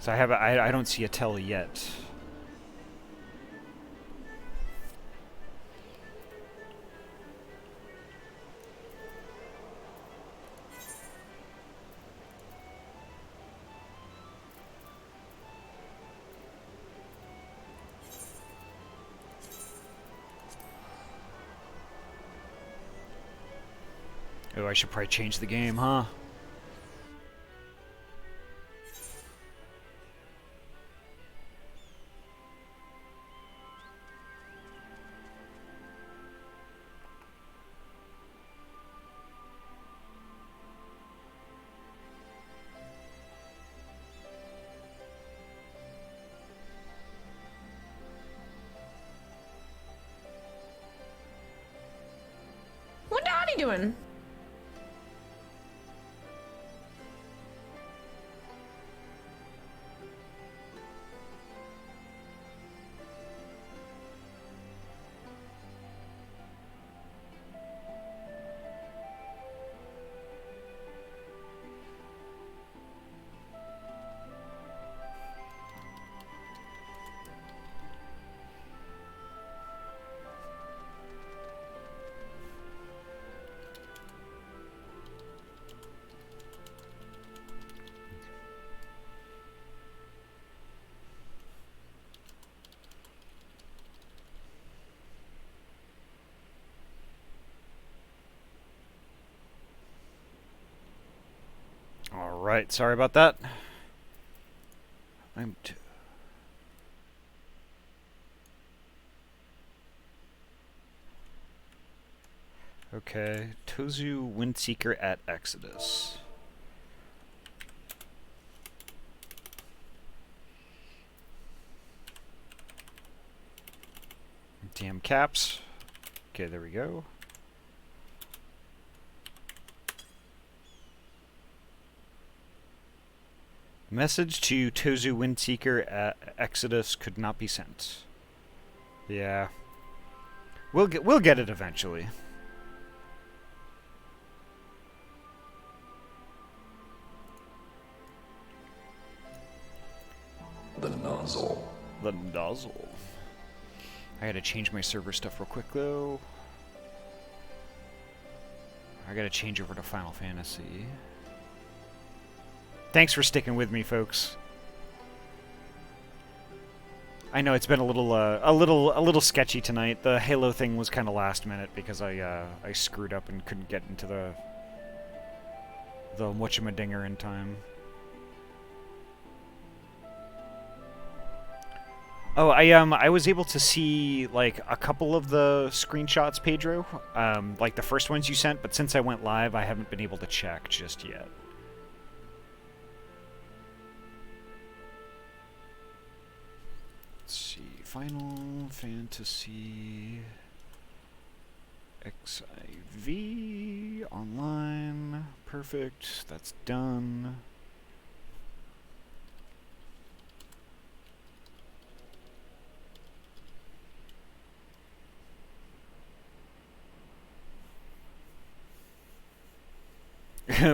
So I don't see a tell yet. Oh, I should probably change the game, huh? What Donnie doing? Alright, sorry about that. Okay, Tozu Windseeker at Exodus. Damn caps. Okay, there we go. Message to Tozu Windseeker at Exodus could not be sent. Yeah. We'll get it eventually. The nozzle. The nozzle. I gotta change my server stuff real quick though. I gotta change over to Final Fantasy. Thanks for sticking with me, folks. I know it's been a little sketchy tonight. The Halo thing was kind of last minute because I screwed up and couldn't get into the whatchamadinger in time. Oh, I was able to see like a couple of the screenshots, Pedro, like the first ones you sent, but since I went live, I haven't been able to check just yet. Let's see, Final Fantasy XIV online, perfect, that's done.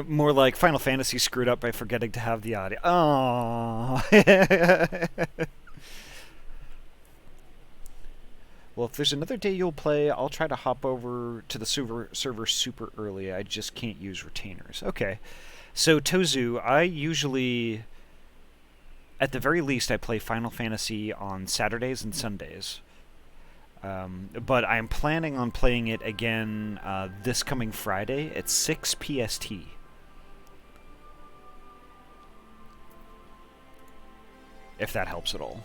More like Final Fantasy screwed up by forgetting to have the audio. Oh. Well, if there's another day you'll play, I'll try to hop over to the server super early. I just can't use retainers. Okay. So, Tozu, I usually, at the very least, I play Final Fantasy on Saturdays and Sundays. But I'm planning on playing it again this coming Friday at 6 PST. If that helps at all.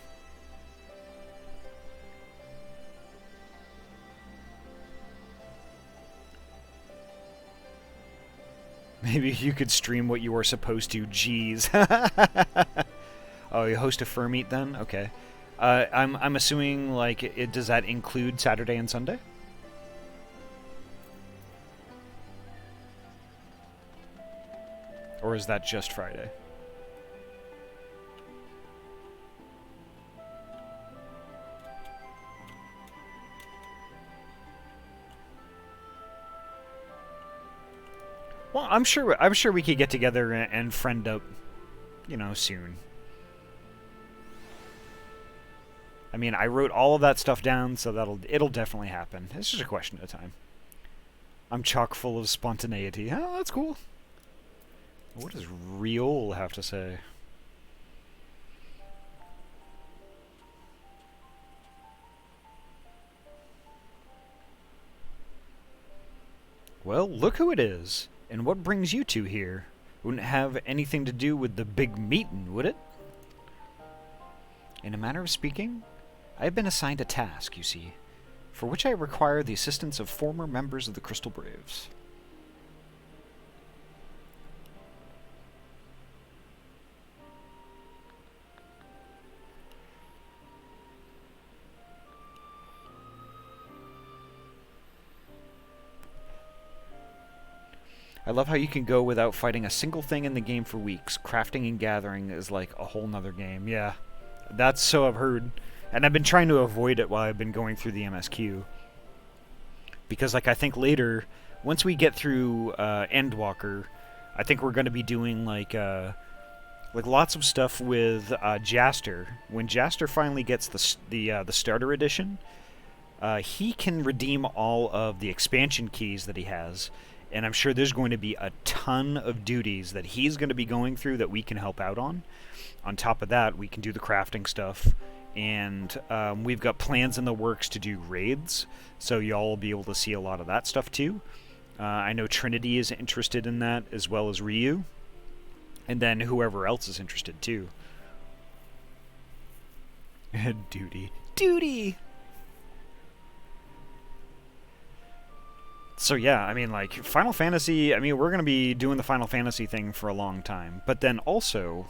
Maybe you could stream what you were supposed to. Jeez. Oh, you host a fur meet then? Okay. I'm assuming like does that include Saturday and Sunday? Or is that just Friday? Well, I'm sure we could get together and friend up, you know, soon. I mean, I wrote all of that stuff down, so it'll definitely happen. It's just a question of time. I'm chock full of spontaneity. Oh, that's cool. What does Riol have to say? Well, look who it is. And what brings you two here? Wouldn't have anything to do with the big meeting, would it? In a manner of speaking, I have been assigned a task, you see, for which I require the assistance of former members of the Crystal Braves. I love how you can go without fighting a single thing in the game for weeks. Crafting and gathering is like a whole nother game. Yeah, that's so I've heard. And I've been trying to avoid it while I've been going through the MSQ. Because like I think later, once we get through Endwalker, I think we're going to be doing like lots of stuff with Jaster. When Jaster finally gets the starter edition, he can redeem all of the expansion keys that he has. And I'm sure there's going to be a ton of duties that he's going to be going through that we can help out on. On top of that, we can do the crafting stuff. And we've got plans in the works to do raids. So y'all will be able to see a lot of that stuff too. I know Trinity is interested in that, as well as Ryu. And then whoever else is interested too. Duty. Duty! So yeah, I mean, like, Final Fantasy, I mean, we're going to be doing the Final Fantasy thing for a long time, but then also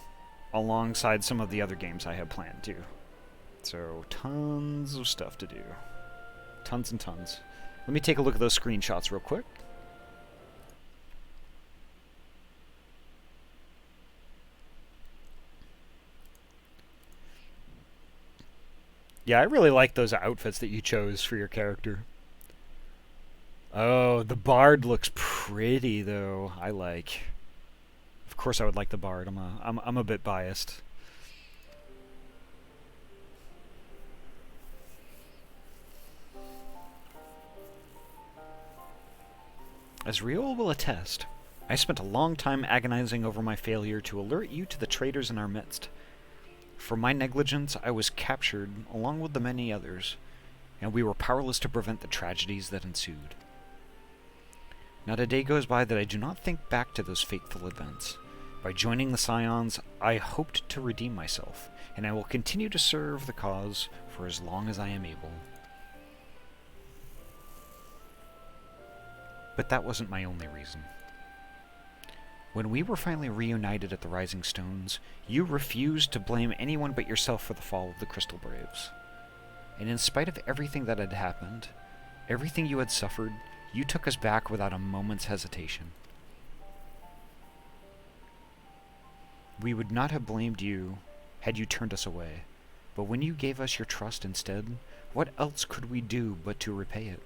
alongside some of the other games I have planned too. So, tons of stuff to do. Tons and tons. Let me take a look at those screenshots real quick. Yeah, I really like those outfits that you chose for your character. Oh, the bard looks pretty though. I like. Of course, I would like the bard. I'm a bit biased. As Riol will attest, I spent a long time agonizing over my failure to alert you to the traitors in our midst. For my negligence, I was captured, along with the many others, and we were powerless to prevent the tragedies that ensued. Not a day goes by that I do not think back to those fateful events. By joining the Scions, I hoped to redeem myself, and I will continue to serve the cause for as long as I am able. But that wasn't my only reason. When we were finally reunited at the Rising Stones, you refused to blame anyone but yourself for the fall of the Crystal Braves. And in spite of everything that had happened, everything you had suffered, you took us back without a moment's hesitation. We would not have blamed you had you turned us away, but when you gave us your trust instead, what else could we do but to repay it?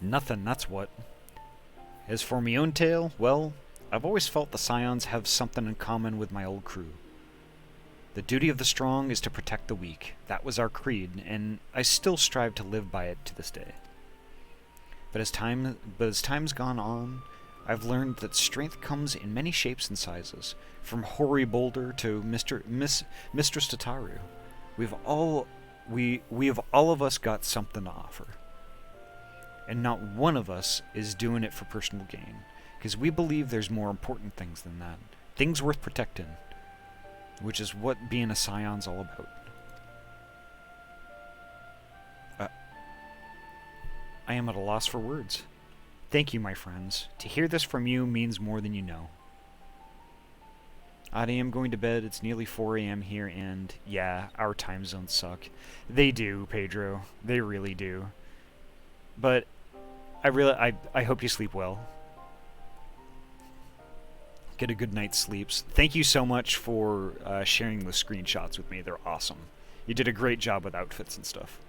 Nothing, that's what. As for me own tale, well, I've always felt the Scions have something in common with my old crew. The duty of the strong is to protect the weak. That was our creed, and I still strive to live by it to this day. But as time's gone on, I've learned that strength comes in many shapes and sizes, from hoary boulder to Mistress Tataru. We have all of us got something to offer. And not one of us is doing it for personal gain, because we believe there's more important things than that. Things worth protecting, which is what being a Scion's all about. I am at a loss for words. Thank you, my friends. To hear this from you means more than you know. I am going to bed. It's nearly 4 a.m. here, and yeah, our time zones suck. They do, Pedro. They really do. But I hope you sleep well. Get a good night's sleeps. Thank you so much for sharing the screenshots with me. They're awesome. You did a great job with outfits and stuff.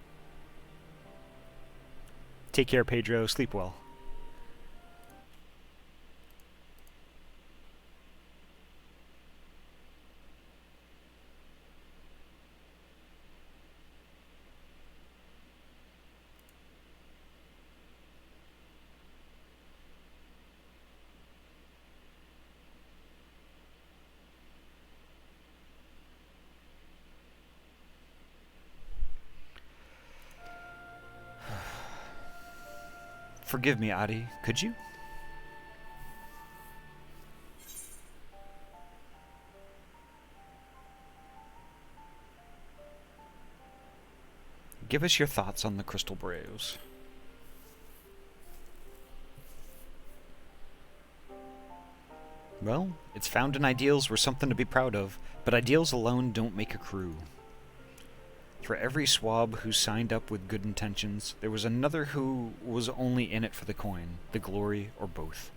Take care, Pedro. Sleep well. Forgive me, Ahty. Could you? Give us your thoughts on the Crystal Braves. Well, it's founding ideals were something to be proud of, but ideals alone don't make a crew. For every swab who signed up with good intentions, there was another who was only in it for the coin, the glory, or both.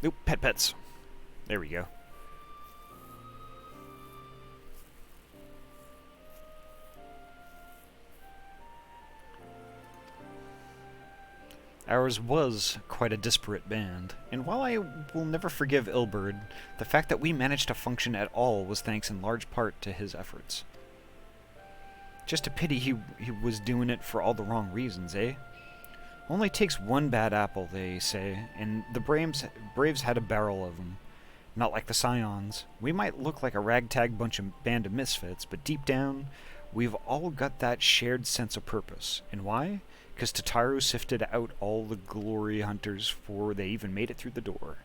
Nope, pets. There we go. Ours was quite a disparate band, and while I will never forgive Ilberd, the fact that we managed to function at all was thanks in large part to his efforts. Just a pity he was doing it for all the wrong reasons, eh? Only takes one bad apple, they say, and the Braves had a barrel of them. Not like the Scions. We might look like a ragtag band of misfits, but deep down, we've all got that shared sense of purpose. And why? Because Tataru sifted out all the glory hunters before they even made it through the door.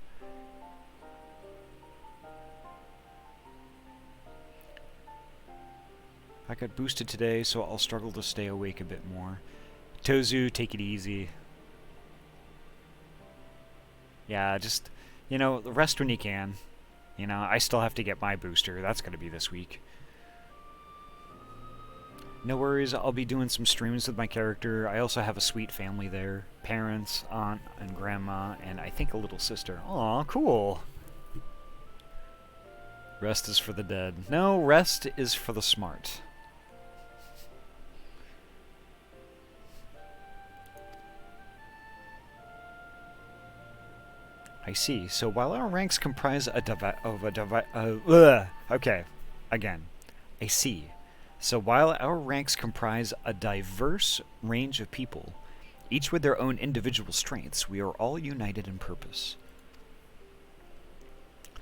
I got boosted today, so I'll struggle to stay awake a bit more. Tozu, take it easy. Yeah, just, rest when you can. I still have to get my booster. That's going to be this week. No worries, I'll be doing some streams with my character. I also have a sweet family there. Parents, aunt, and grandma, and I think a little sister. Aw, cool. Rest is for the dead. No, rest is for the smart. I see. So while our ranks comprise okay, again. I see. So while our ranks comprise a diverse range of people, each with their own individual strengths, we are all united in purpose.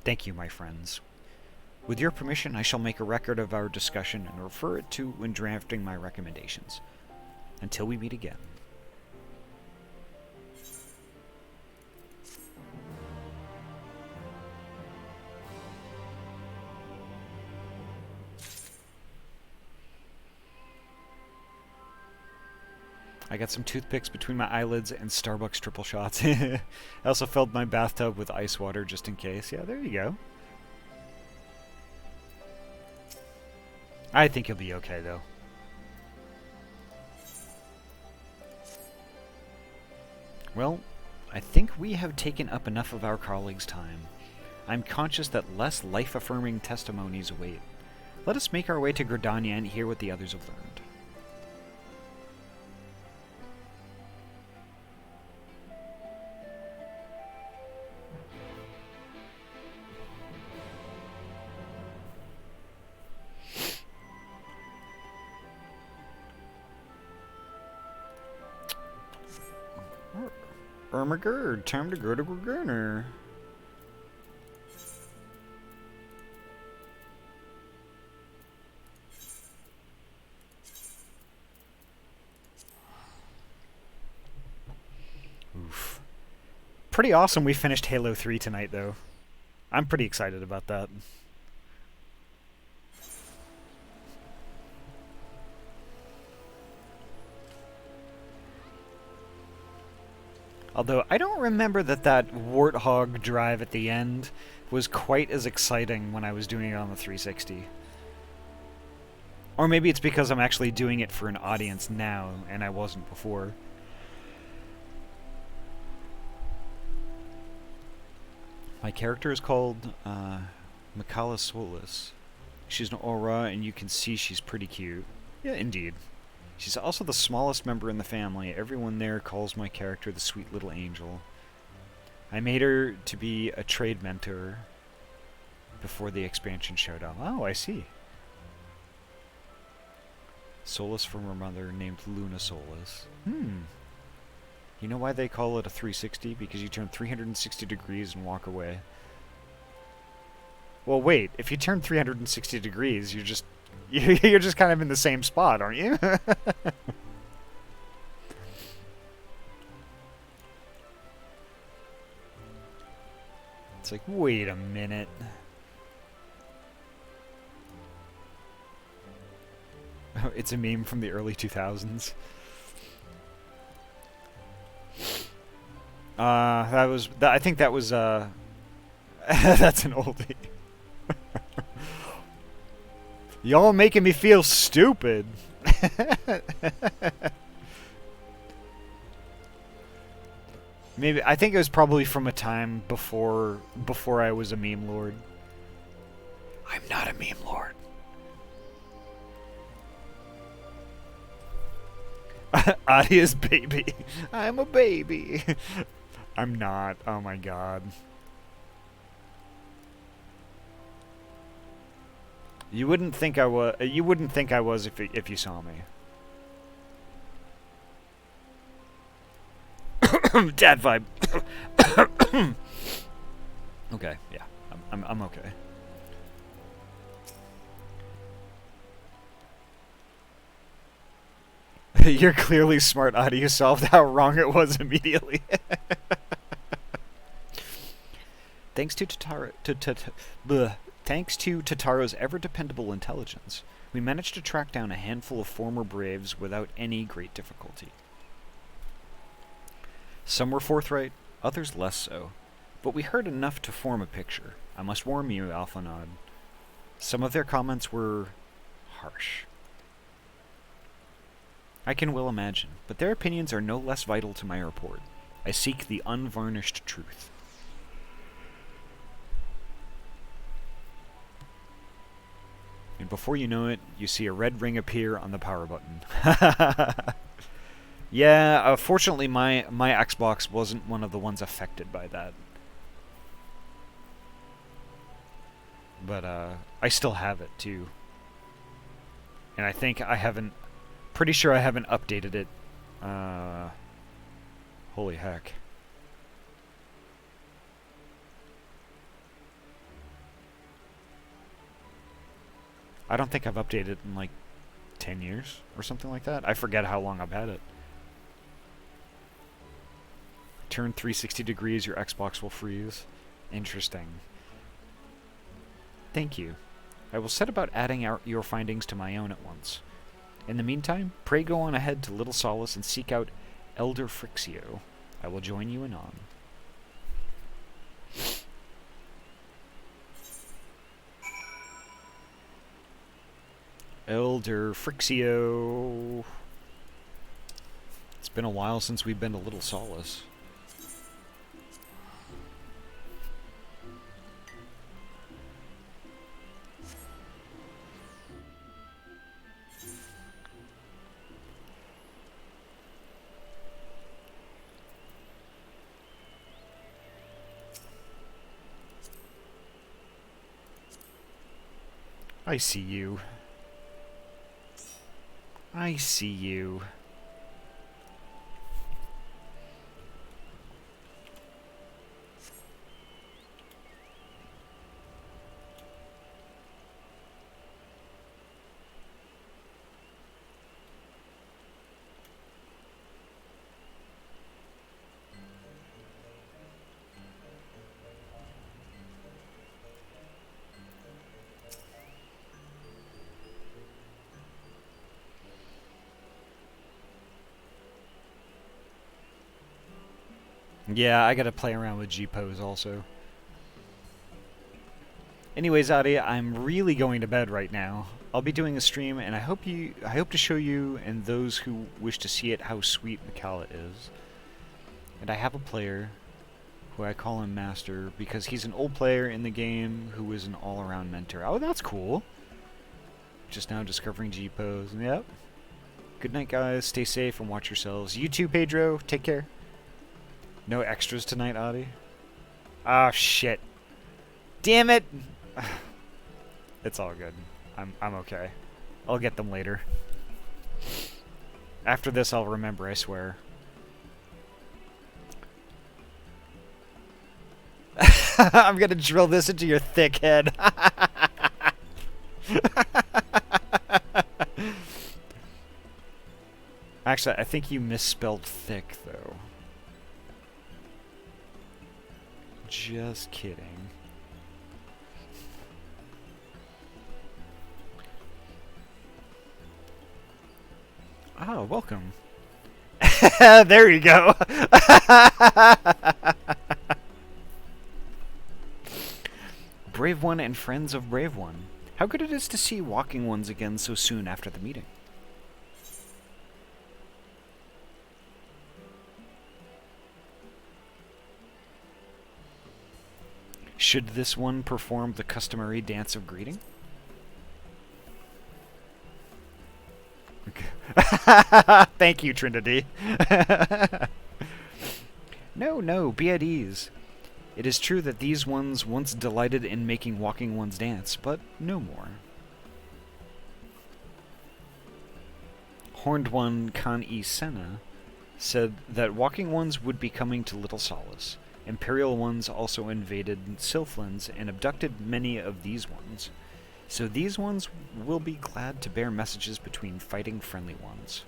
Thank you, my friends. With your permission, I shall make a record of our discussion and refer it to when drafting my recommendations. Until we meet again. I got some toothpicks between my eyelids and Starbucks triple shots. I also filled my bathtub with ice water just in case. Yeah, there you go. I think you'll be okay, though. Well, I think we have taken up enough of our colleagues' time. I'm conscious that less life-affirming testimonies await. Let us make our way to Gridania and hear what the others have learned. Ermagerd, time to go to Gurgurner. Oof. Pretty awesome we finished Halo 3 tonight, though. I'm pretty excited about that. Although, I don't remember that Warthog drive at the end was quite as exciting when I was doing it on the 360. Or maybe it's because I'm actually doing it for an audience now, and I wasn't before. My character is called, Mikala Solis. She's an aura, and you can see she's pretty cute. Yeah, indeed. She's also the smallest member in the family. Everyone there calls my character the sweet little angel. I made her to be a trade mentor before the expansion showed up. Oh, I see. Solis from her mother, named Luna Solis. You know why they call it a 360? Because you turn 360 degrees and walk away. Well, wait. If you turn 360 degrees, you're just kind of in the same spot, aren't you? It's like, wait a minute. Oh, it's a meme from the early 2000s. I think that was, that's an oldie. Y'all making me feel stupid. Maybe, I think it was probably from a time before I was a meme lord. I'm not a meme lord. Ahty's baby. I'm a baby. I'm not. Oh my god. You wouldn't think I was. You wouldn't think I was if you saw me. Dad vibe. Okay, yeah, I'm okay. You're clearly smart, Ahty. You solved how wrong it was immediately. Thanks to Thanks to Tataro's ever-dependable intelligence, we managed to track down a handful of former Braves without any great difficulty. Some were forthright, others less so, but we heard enough to form a picture. I must warn you, Alphanod. Some of their comments were harsh. I can well imagine, but their opinions are no less vital to my report. I seek the unvarnished truth. And before you know it, you see a red ring appear on the power button. Yeah, fortunately my Xbox wasn't one of the ones affected by that. But I still have it too. And I think I haven't, pretty sure I haven't updated it. Holy heck. I don't think I've updated it in like 10 years or something like that. I forget how long I've had it. Turn 360 degrees, your Xbox will freeze. Interesting. Thank you. I will set about adding your findings to my own at once. In the meantime, pray go on ahead to Little Solace and seek out Elder Frixio. I will join you anon. Elder Frixio. It's been a while since we've been to Little Solace. I see you. I see you. Yeah, I gotta play around with G-pose also. Anyways, Adi, I'm really going to bed right now. I'll be doing a stream, and I hope to show you and those who wish to see it how sweet Mikala is. And I have a player who I call him Master because he's an old player in the game who is an all-around mentor. Oh, that's cool. Just now discovering G-pose. Yep. Good night, guys. Stay safe and watch yourselves. You too, Pedro. Take care. No extras tonight, Adi? Ah, shit. Damn it! It's all good. I'm okay. I'll get them later. After this, I'll remember, I swear. I'm gonna drill this into your thick head. Actually, I think you misspelled thick, though. Just kidding. Oh, welcome. There you go. Brave One and friends of Brave One. How good it is to see walking ones again so soon after the meeting. Should this one perform the customary dance of greeting? Thank you, Trinity. No, be at ease. It is true that these ones once delighted in making walking ones dance, but no more. Horned One Kan-E Senna said that walking ones would be coming to Little Solace. Imperial ones also invaded Sylphlands and abducted many of these ones. So these ones will be glad to bear messages between fighting friendly ones.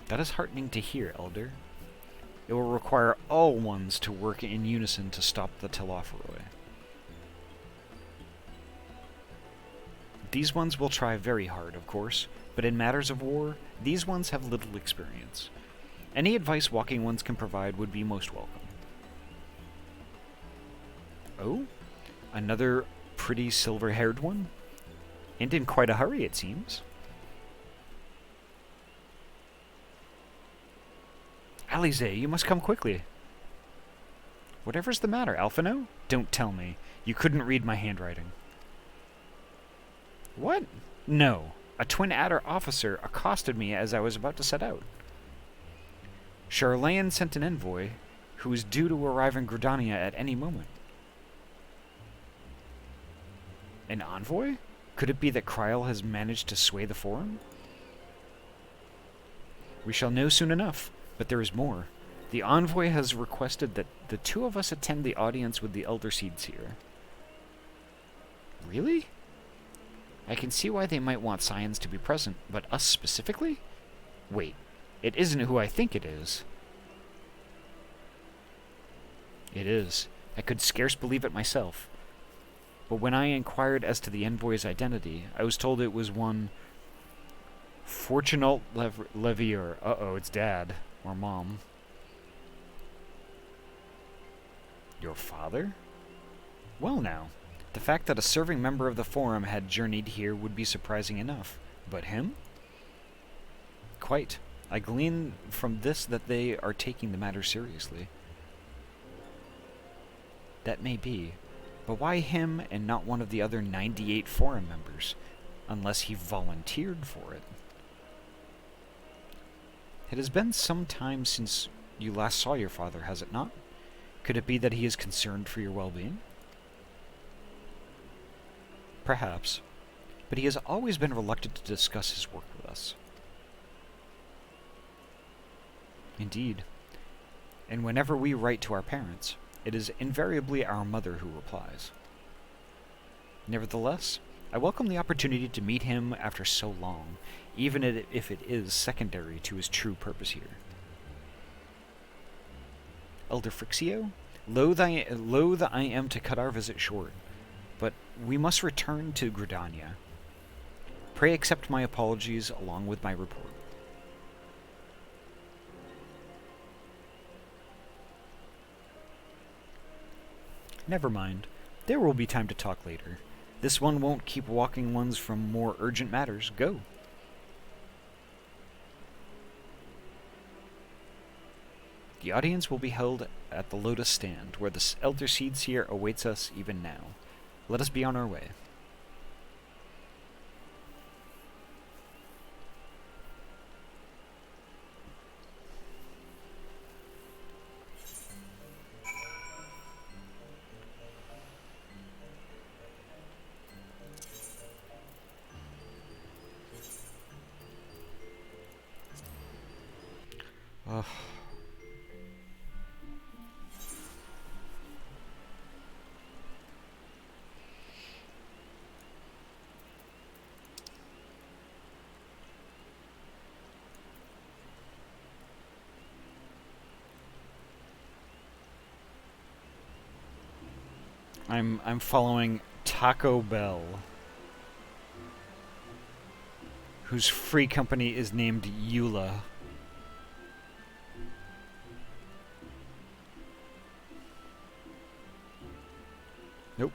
That is heartening to hear, Elder. It will require all ones to work in unison to stop the Telophoroi. These ones will try very hard, of course, but in matters of war, these ones have little experience. Any advice walking ones can provide would be most welcome. Oh? Another pretty silver-haired one? And in quite a hurry, it seems. Alize, you must come quickly. Whatever's the matter, Alphino? Don't tell me. You couldn't read my handwriting. What? No. A Twin Adder officer accosted me as I was about to set out. Charlayan sent an envoy who was due to arrive in Gridania at any moment. An envoy? Could it be that Kryl has managed to sway the Forum? We shall know soon enough, but there is more. The envoy has requested that the two of us attend the audience with the Elder Seeds here. Really? I can see why they might want Scions to be present, but us specifically? Wait, it isn't who I think it is. It is. I could scarce believe it myself. But when I inquired as to the envoy's identity, I was told it was one Fortunat Levier. Uh-oh, it's Dad. Or Mom. Your father? Well now, the fact that a serving member of the Forum had journeyed here would be surprising enough. But him? Quite. I glean from this that they are taking the matter seriously. That may be. But why him and not one of the other 98 Forum members? Unless he volunteered for it. It has been some time since you last saw your father, has it not? Could it be that he is concerned for your well-being? Perhaps. But he has always been reluctant to discuss his work with us. Indeed. And whenever we write to our parents, it is invariably our mother who replies. Nevertheless, I welcome the opportunity to meet him after so long, even if it is secondary to his true purpose here. Elder Frixio, loath I am to cut our visit short, but we must return to Gridania. Pray accept my apologies along with my report. Never mind. There will be time to talk later. This one won't keep walking ones from more urgent matters. Go. The audience will be held at the Lotus Stand, where the Elder Seedseer awaits us even now. Let us be on our way. Ugh. I'm following Taco Bell, whose free company is named Eula. Nope.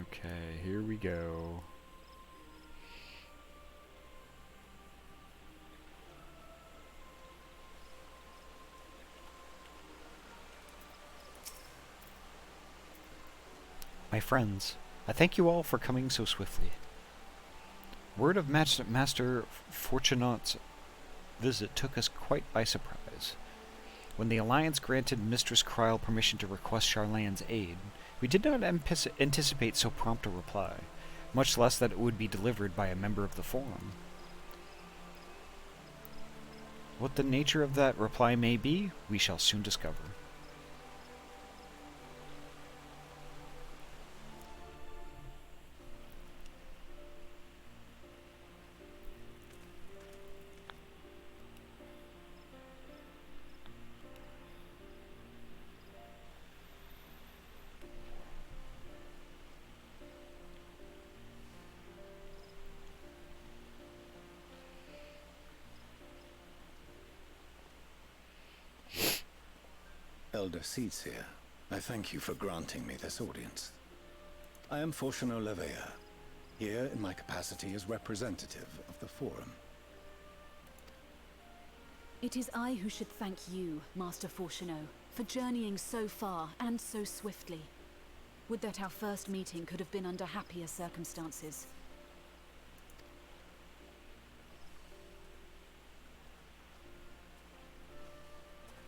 Okay, here we go. My friends, I thank you all for coming so swiftly. Word of Master Fortunat's visit took us quite by surprise. When the Alliance granted Mistress Kryl permission to request Charlayan's aid, we did not anticipate so prompt a reply, much less that it would be delivered by a member of the Forum. What the nature of that reply may be, we shall soon discover. Elder seats here, I thank you for granting me this audience. I am Fortuno Levea, here in my capacity as representative of the Forum. It is I who should thank you, Master Fortuno, for journeying so far and so swiftly. Would that our first meeting could have been under happier circumstances.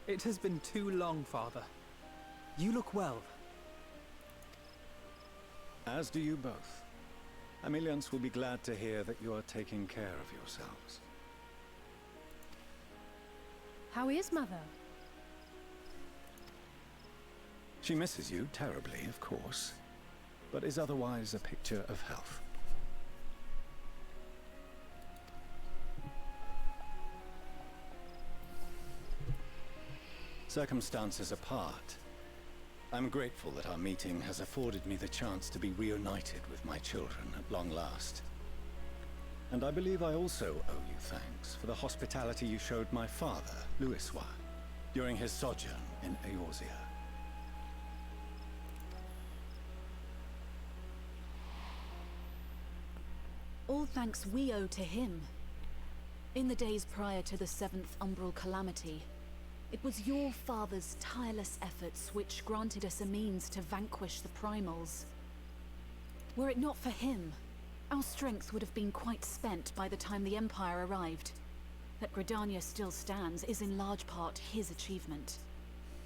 It has been too long, Father. You look well. As do you both. Ameliance will be glad to hear that you are taking care of yourselves. How is Mother? She misses you terribly, of course, but is otherwise a picture of health. Circumstances apart, I'm grateful that our meeting has afforded me the chance to be reunited with my children at long last. And I believe I also owe you thanks for the hospitality you showed my father, Louiswa, during his sojourn in Eorzea. All thanks we owe to him. In the days prior to the 7th Umbral Calamity, it was your father's tireless efforts which granted us a means to vanquish the Primals. Were it not for him, our strength would have been quite spent by the time the Empire arrived. That Gridania still stands is in large part his achievement.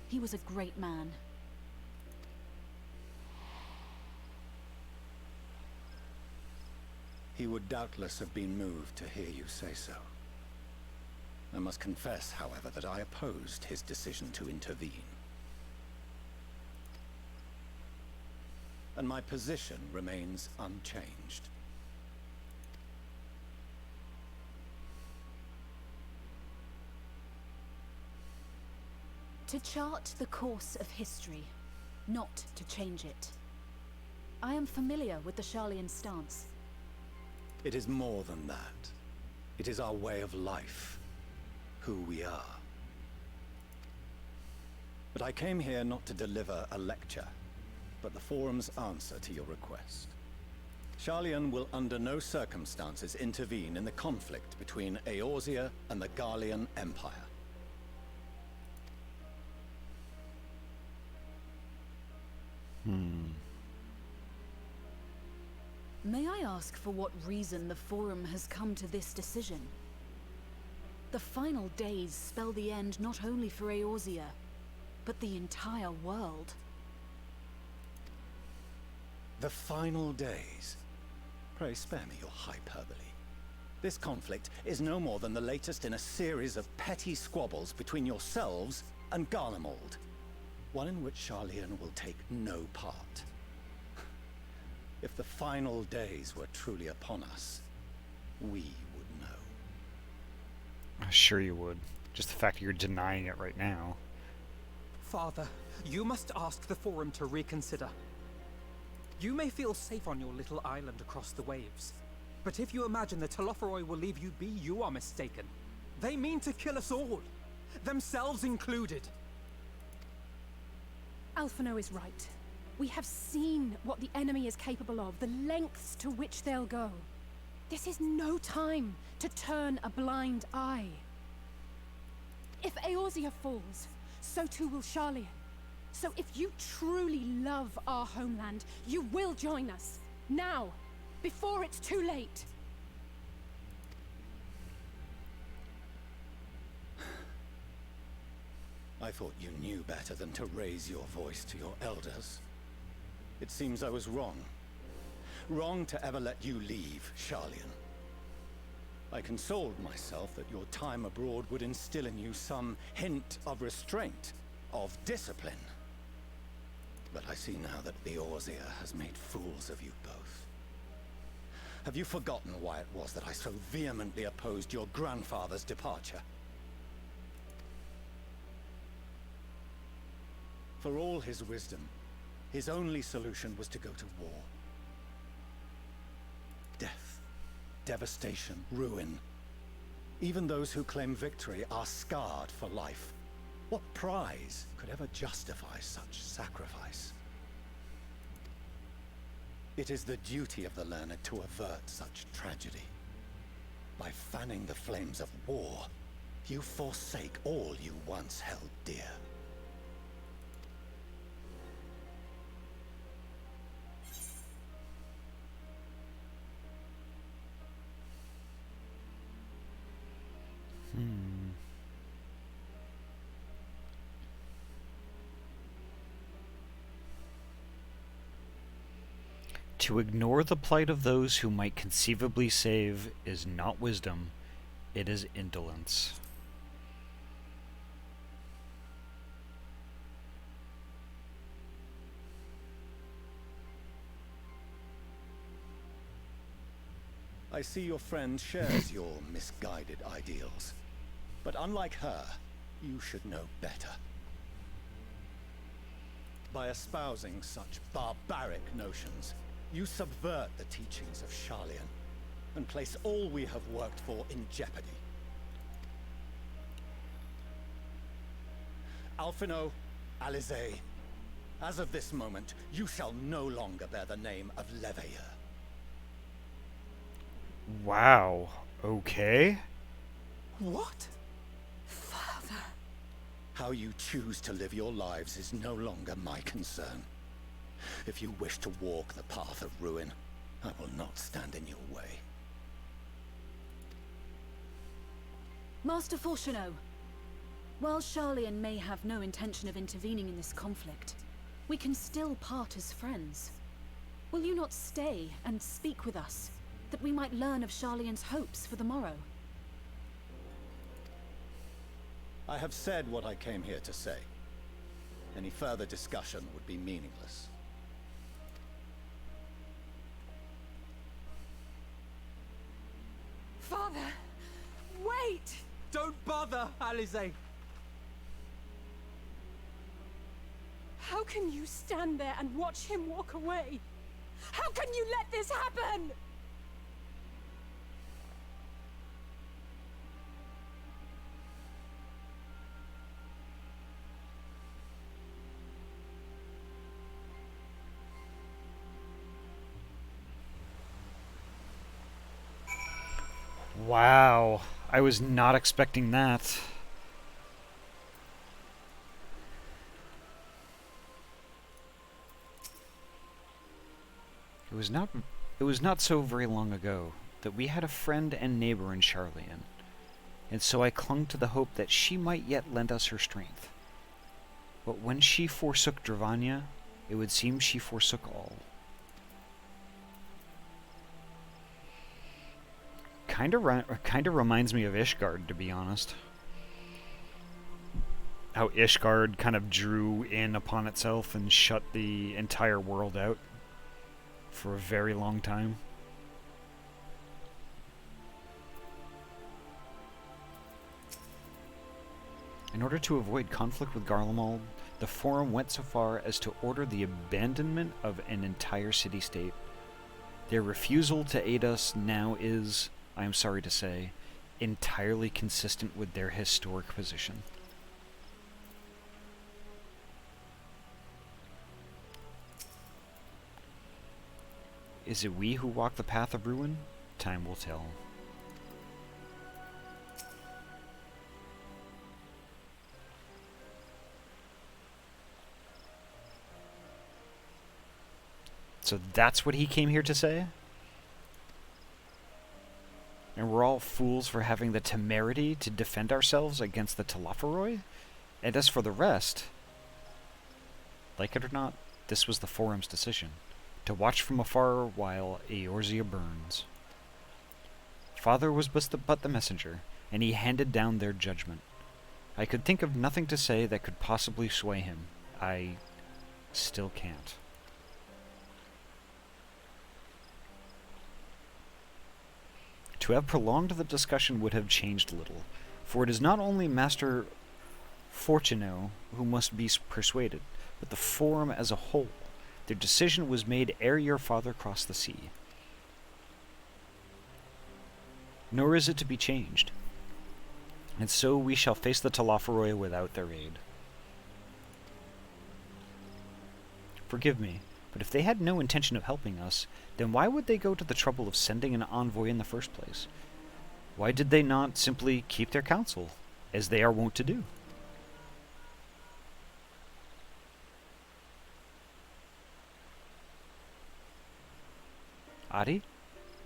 He was a great man. He would doubtless have been moved to hear you say so. I must confess, however, that I opposed his decision to intervene. And my position remains unchanged. To chart the course of history, not to change it. I am familiar with the Sharlayan stance. It is more than that. It is our way of life. Who we are. But I came here not to deliver a lecture, but the Forum's answer to your request. Sharlayan will under no circumstances intervene in the conflict between Eorzea and the Garlean Empire. May I ask for what reason the Forum has come to this decision? The final days spell the end not only for Eorzea, but the entire world. The final days? Pray spare me your hyperbole. This conflict is no more than the latest in a series of petty squabbles between yourselves and Garlemald. One in which Sharlayan will take no part. If the final days were truly upon us, we would know. Sure you would. Just the fact that you're denying it right now. Father, you must ask the Forum to reconsider. You may feel safe on your little island across the waves, but if you imagine the Telophoroi will leave you be, you are mistaken. They mean to kill us all, themselves included. Alphino is right. We have seen what the enemy is capable of, the lengths to which they'll go. This is no time to turn a blind eye. If Eorzea falls, so too will Sharlayan. So if you truly love our homeland, you will join us. Now, before it's too late. I thought you knew better than to raise your voice to your elders. It seems I was wrong. Wrong to ever let you leave, Sharlayan. I consoled myself that your time abroad would instill in you some hint of restraint, of discipline. But I see now that Eorzea has made fools of you both. Have you forgotten why it was that I so vehemently opposed your grandfather's departure? For all his wisdom, his only solution was to go to war. Death, devastation, ruin. Even those who claim victory are scarred for life. What prize could ever justify such sacrifice? It is the duty of the learned to avert such tragedy. By fanning the flames of war, you forsake all you once held dear. To ignore the plight of those who might conceivably save is not wisdom, it is indolence. I see your friend shares your misguided ideals. But unlike her, you should know better. By espousing such barbaric notions, you subvert the teachings of Sharlayan and place all we have worked for in jeopardy. Alphino, Alizé, as of this moment, you shall no longer bear the name of Leveilleur. Wow. Okay. What? Father. How you choose to live your lives is no longer my concern. If you wish to walk the path of ruin, I will not stand in your way. Master Fourcheneau, while Sharlayan may have no intention of intervening in this conflict, we can still part as friends. Will you not stay and speak with us, that we might learn of Sharlayan's hopes for the morrow? I have said what I came here to say. Any further discussion would be meaningless. Father, wait! Don't bother, Alizé. How can you stand there and watch him walk away? How can you let this happen? Wow. I was not expecting that. It was not so very long ago that we had a friend and neighbor in Sharlayan, and so I clung to the hope that she might yet lend us her strength. But when she forsook Dravanya, it would seem she forsook all. Kinda reminds me of Ishgard, to be honest. How Ishgard kind of drew in upon itself and shut the entire world out for a very long time. In order to avoid conflict with Garlemald, the Forum went so far as to order the abandonment of an entire city-state. Their refusal to aid us now is, I am sorry to say, entirely consistent with their historic position. Is it we who walk the path of ruin? Time will tell. So that's what he came here to say? And we're all fools for having the temerity to defend ourselves against the Telophoroi? And as for the rest, like it or not, this was the Forum's decision. To watch from afar while Eorzea burns. Father was but the messenger, and he handed down their judgment. I could think of nothing to say that could possibly sway him. I still can't. To have prolonged the discussion would have changed little, for it is not only Master Fourcheneau who must be persuaded, but the Forum as a whole. Their decision was made ere your father crossed the sea. Nor is it to be changed. And so we shall face the Telophoroi without their aid. Forgive me, but if they had no intention of helping us, then why would they go to the trouble of sending an envoy in the first place? Why did they not simply keep their counsel, as they are wont to do? Ahty?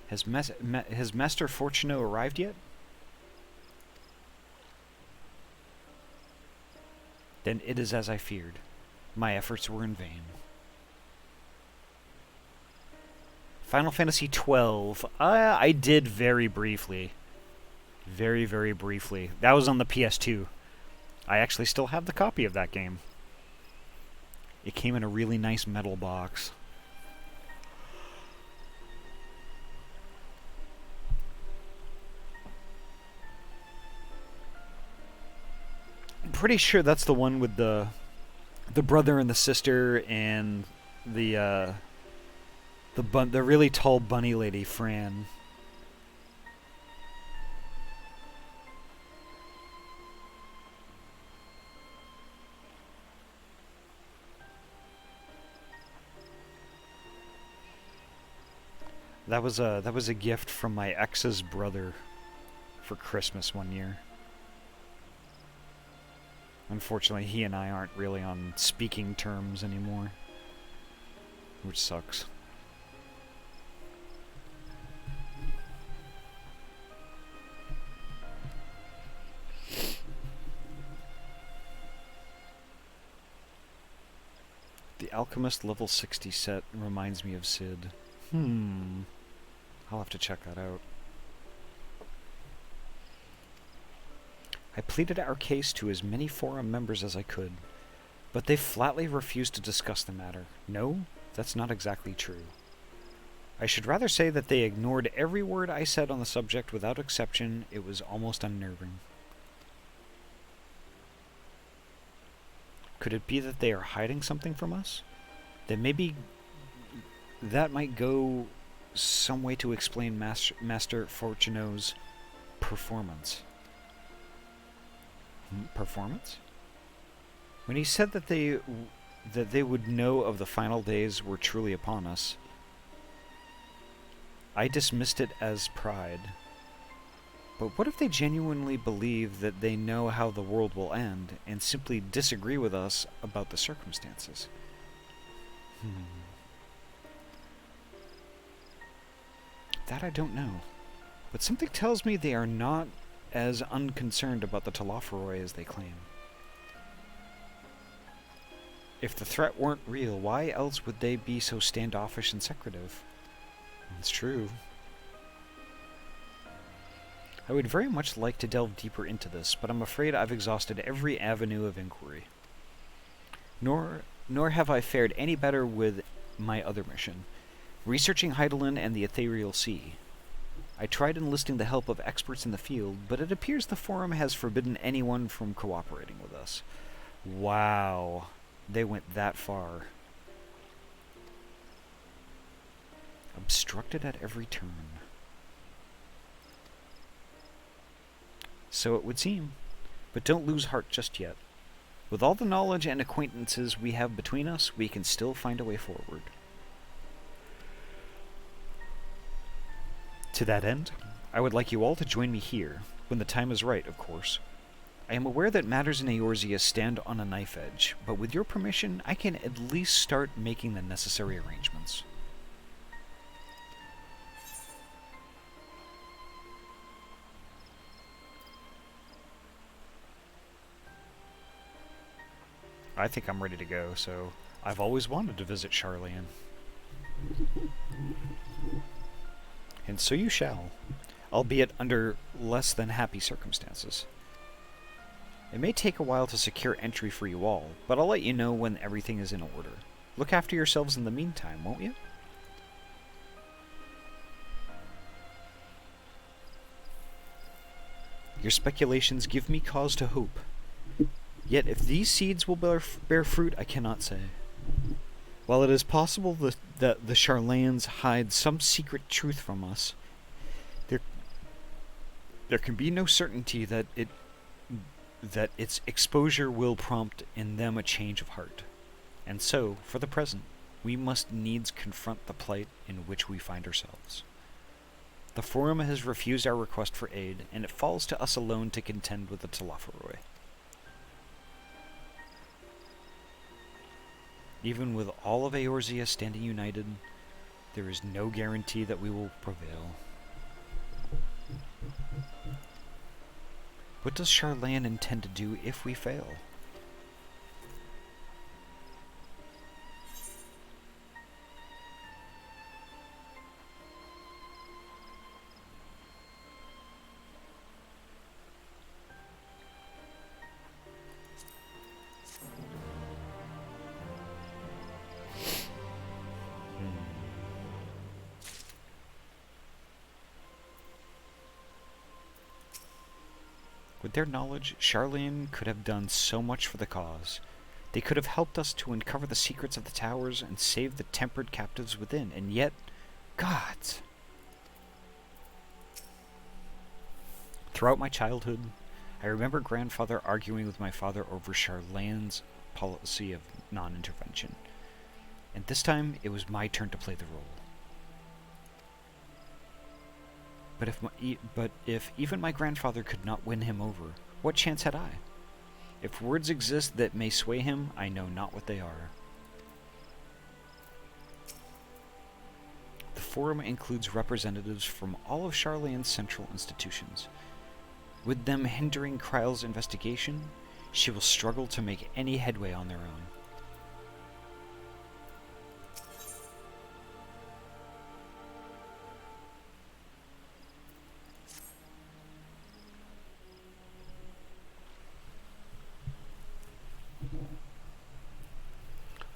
Has Master Fortuno arrived yet? Then it is as I feared. My efforts were in vain. Final Fantasy XII. I did very briefly. Very, very briefly. That was on the PS2. I actually still have the copy of that game. It came in a really nice metal box. I'm pretty sure that's the one with the brother and the sister and the really tall bunny lady, Fran. That was a gift from my ex's brother for Christmas one year. Unfortunately, he and I aren't really on speaking terms anymore, which sucks. The Alchemist level 60 set reminds me of Sid. I'll have to check that out. I pleaded our case to as many forum members as I could, but they flatly refused to discuss the matter. No, that's not exactly true. I should rather say that they ignored every word I said on the subject without exception. It was almost unnerving. Could it be that they are hiding something from us? Then maybe that might go some way to explain Master Fortuno's performance. Performance? When he said that they would know of the final days were truly upon us, I dismissed it as pride. But what if they genuinely believe that they know how the world will end and simply disagree with us about the circumstances? That I don't know. But something tells me they are not as unconcerned about the Telophoroi as they claim. If the threat weren't real, why else would they be so standoffish and secretive? It's true. I would very much like to delve deeper into this, but I'm afraid I've exhausted every avenue of inquiry. Nor have I fared any better with my other mission, researching Heidelin and the Ethereal Sea. I tried enlisting the help of experts in the field, but it appears the Forum has forbidden anyone from cooperating with us. Wow, they went that far. Obstructed at every turn. So it would seem, but don't lose heart just yet. With all the knowledge and acquaintances we have between us, we can still find a way forward. To that end, I would like you all to join me here, when the time is right, of course. I am aware that matters in Eorzea stand on a knife edge, but with your permission, I can at least start making the necessary arrangements. I think I'm ready to go, so I've always wanted to visit Charlian. And so you shall, albeit under less than happy circumstances. It may take a while to secure entry for you all, but I'll let you know when everything is in order. Look after yourselves in the meantime, won't you? Your speculations give me cause to hope. Yet if these seeds will bear fruit, I cannot say. While it is possible that the Charlayans hide some secret truth from us, there can be no certainty that it that its exposure will prompt in them a change of heart. And so, for the present, we must needs confront the plight in which we find ourselves. The Forum has refused our request for aid, and it falls to us alone to contend with the Telophoroi. Even with all of Eorzea standing united, there is no guarantee that we will prevail. What does Charlan intend to do if we fail? With their knowledge, Charlene could have done so much for the cause. They could have helped us to uncover the secrets of the towers and save the tempered captives within, and yet, gods! Throughout my childhood, I remember grandfather arguing with my father over Charlene's policy of non-intervention. And this time, it was my turn to play the role. But if even my grandfather could not win him over, what chance had I? If words exist that may sway him, I know not what they are. The Forum includes representatives from all of Charlane's central institutions. With them hindering Kryle's investigation, she will struggle to make any headway on their own.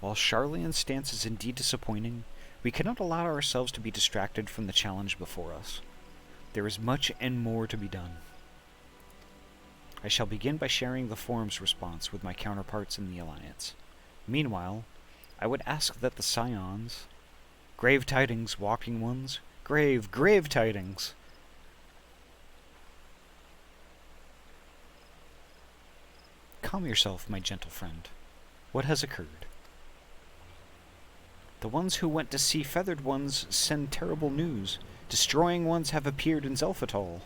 While Charlane's stance is indeed disappointing, we cannot allow ourselves to be distracted from the challenge before us. There is much and more to be done. I shall begin by sharing the Forum's response with my counterparts in the Alliance. Meanwhile, I would ask that the Scions... Grave tidings, walking ones. Grave tidings! Calm yourself, my gentle friend. What has occurred? The ones who went to see feathered ones send terrible news. Destroying ones have appeared in Zelphatal.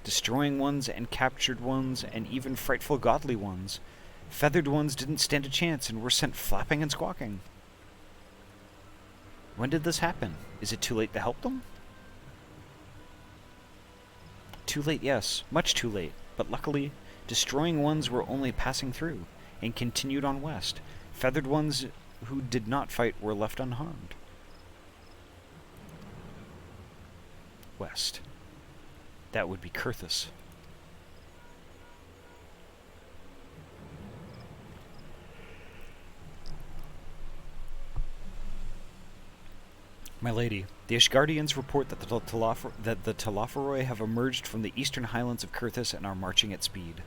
Destroying ones and captured ones and even frightful godly ones. Feathered ones didn't stand a chance and were sent flapping and squawking. When did this happen? Is it too late to help them? Too late, yes. Much too late. But luckily, destroying ones were only passing through, and continued on west. Feathered ones who did not fight were left unharmed. West. That would be Kurthus. My lady, the Ashgardians report that the Telophoroi have emerged from the eastern highlands of Kurthus and are marching at speed.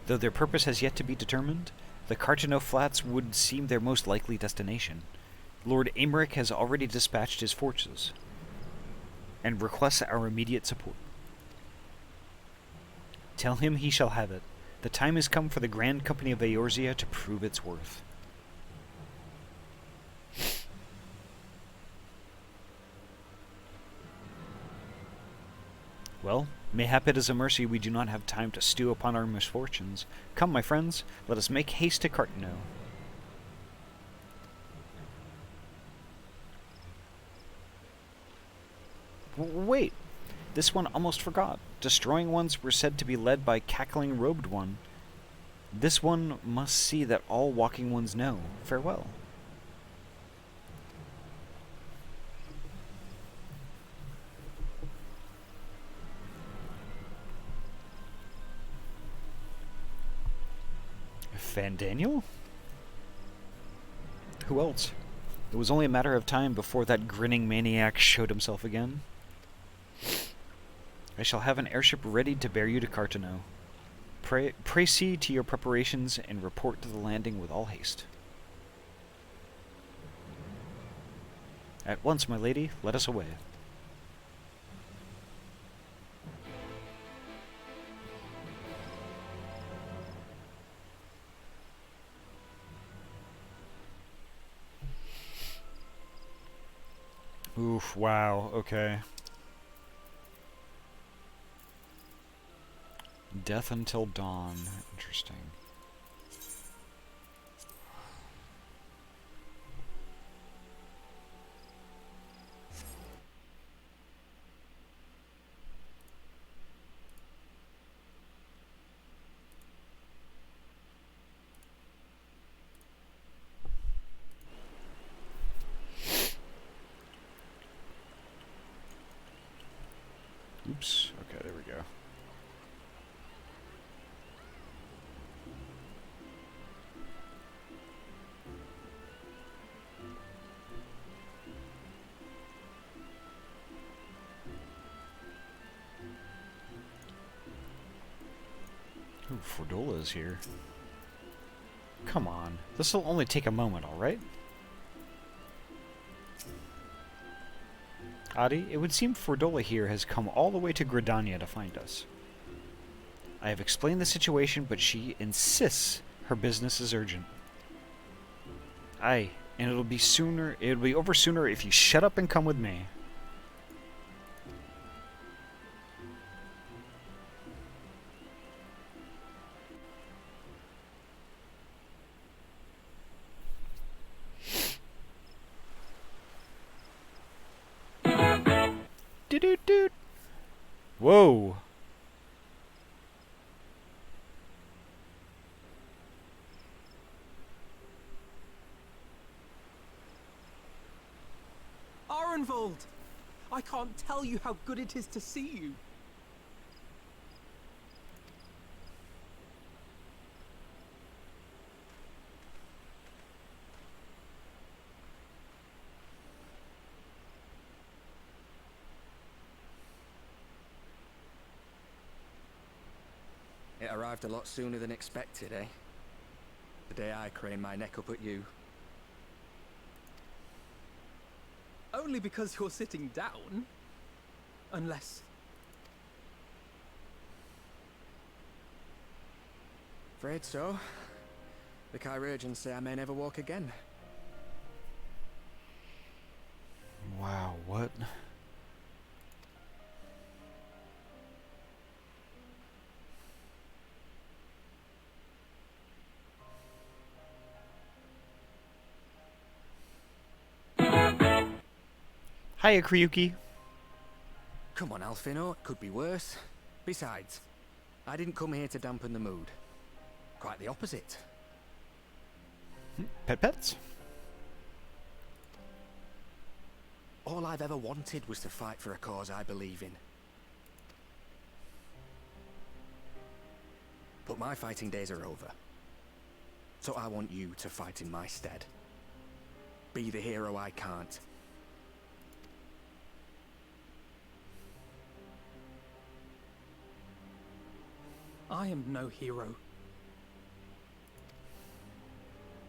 Though their purpose has yet to be determined, the Cartano Flats would seem their most likely destination. Lord Aymeric has already dispatched his forces, and requests our immediate support. Tell him he shall have it. The time has come for the Grand Company of Eorzea to prove its worth. Well, mayhap it is a mercy we do not have time to stew upon our misfortunes. Come, my friends, let us make haste to Cartano. Wait, this one almost forgot. Destroying ones were said to be led by cackling robed one. This one must see that all walking ones know. Farewell. Daniel? Who else? It was only a matter of time before that grinning maniac showed himself again. I shall have an airship ready to bear you to Cartano. Pray see to your preparations and report to the landing with all haste. At once, my lady, let us away. Oof, wow, okay. Death until dawn. Interesting. Oops. Okay, there we go. Ooh, Fordola's here. Come on. This'll only take a moment, alright? Ahty, it would seem Fordola here has come all the way to Gridania to find us. I have explained the situation, but she insists her business is urgent. Aye, and it'll be over sooner if you shut up and come with me. Doot. Whoa. Arenvold! I can't tell you how good it is to see you. It arrived a lot sooner than expected, eh? The day I craned my neck up at you. Only because you're sitting down. Unless... Afraid so. The chirurgeons say I may never walk again. Wow, what? Hiya, Kryuki. Come on, Alfino, it could be worse. Besides, I didn't come here to dampen the mood. Quite the opposite. Pets? All I've ever wanted was to fight for a cause I believe in. But my fighting days are over. So I want you to fight in my stead. Be the hero I can't. I am no hero.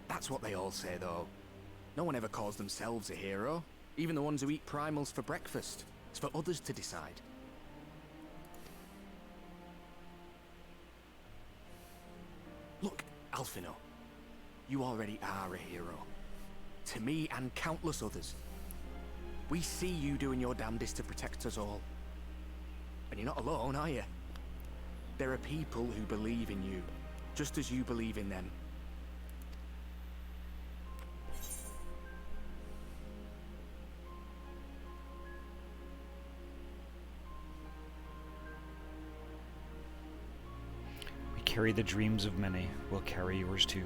That's what they all say, though. No one ever calls themselves a hero. Even the ones who eat primals for breakfast. It's for others to decide. Look, Alfino. You already are a hero. To me and countless others. We see you doing your damnedest to protect us all. And you're not alone, are you? There are people who believe in you, just as you believe in them. We carry the dreams of many. We'll carry yours too.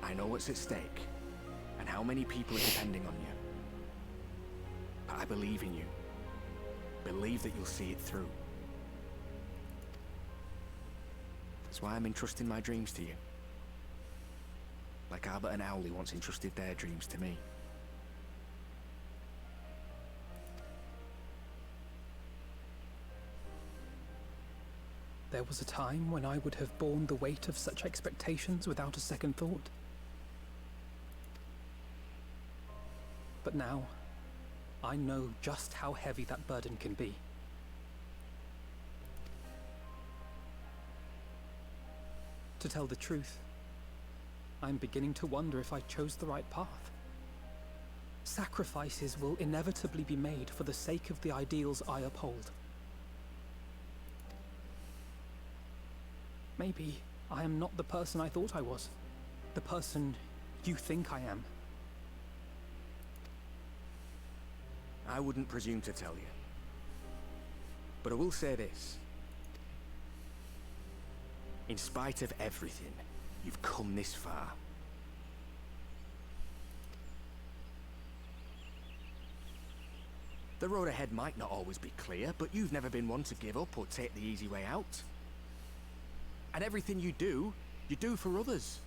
I know what's at stake, and how many people are depending on you. But I believe in you. Believe that you'll see it through. That's why I'm entrusting my dreams to you. Like Albert and Owley once entrusted their dreams to me. there was a time when I would have borne the weight of such expectations without a second thought. But now, I know just how heavy that burden can be. To tell the truth, I'm beginning to wonder if I chose the right path. Sacrifices will inevitably be made for the sake of the ideals I uphold. Maybe I am not the person I thought I was. The person you think I am. I wouldn't presume to tell you. But I will say this. In spite of everything, you've come this far. The road ahead might not always be clear, but you've never been one to give up or take the easy way out. And everything you do for others.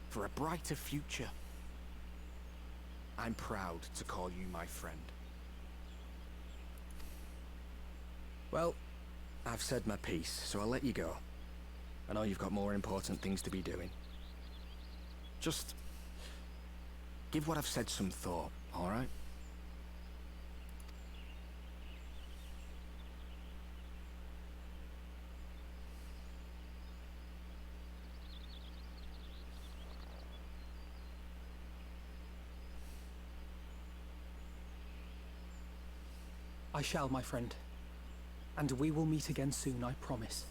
For a brighter future. I'm proud to call you my friend. Well, I've said my piece, so I'll let you go. I know you've got more important things to be doing. Just give what I've said some thought, all right? I shall, my friend. And we will meet again soon, I promise.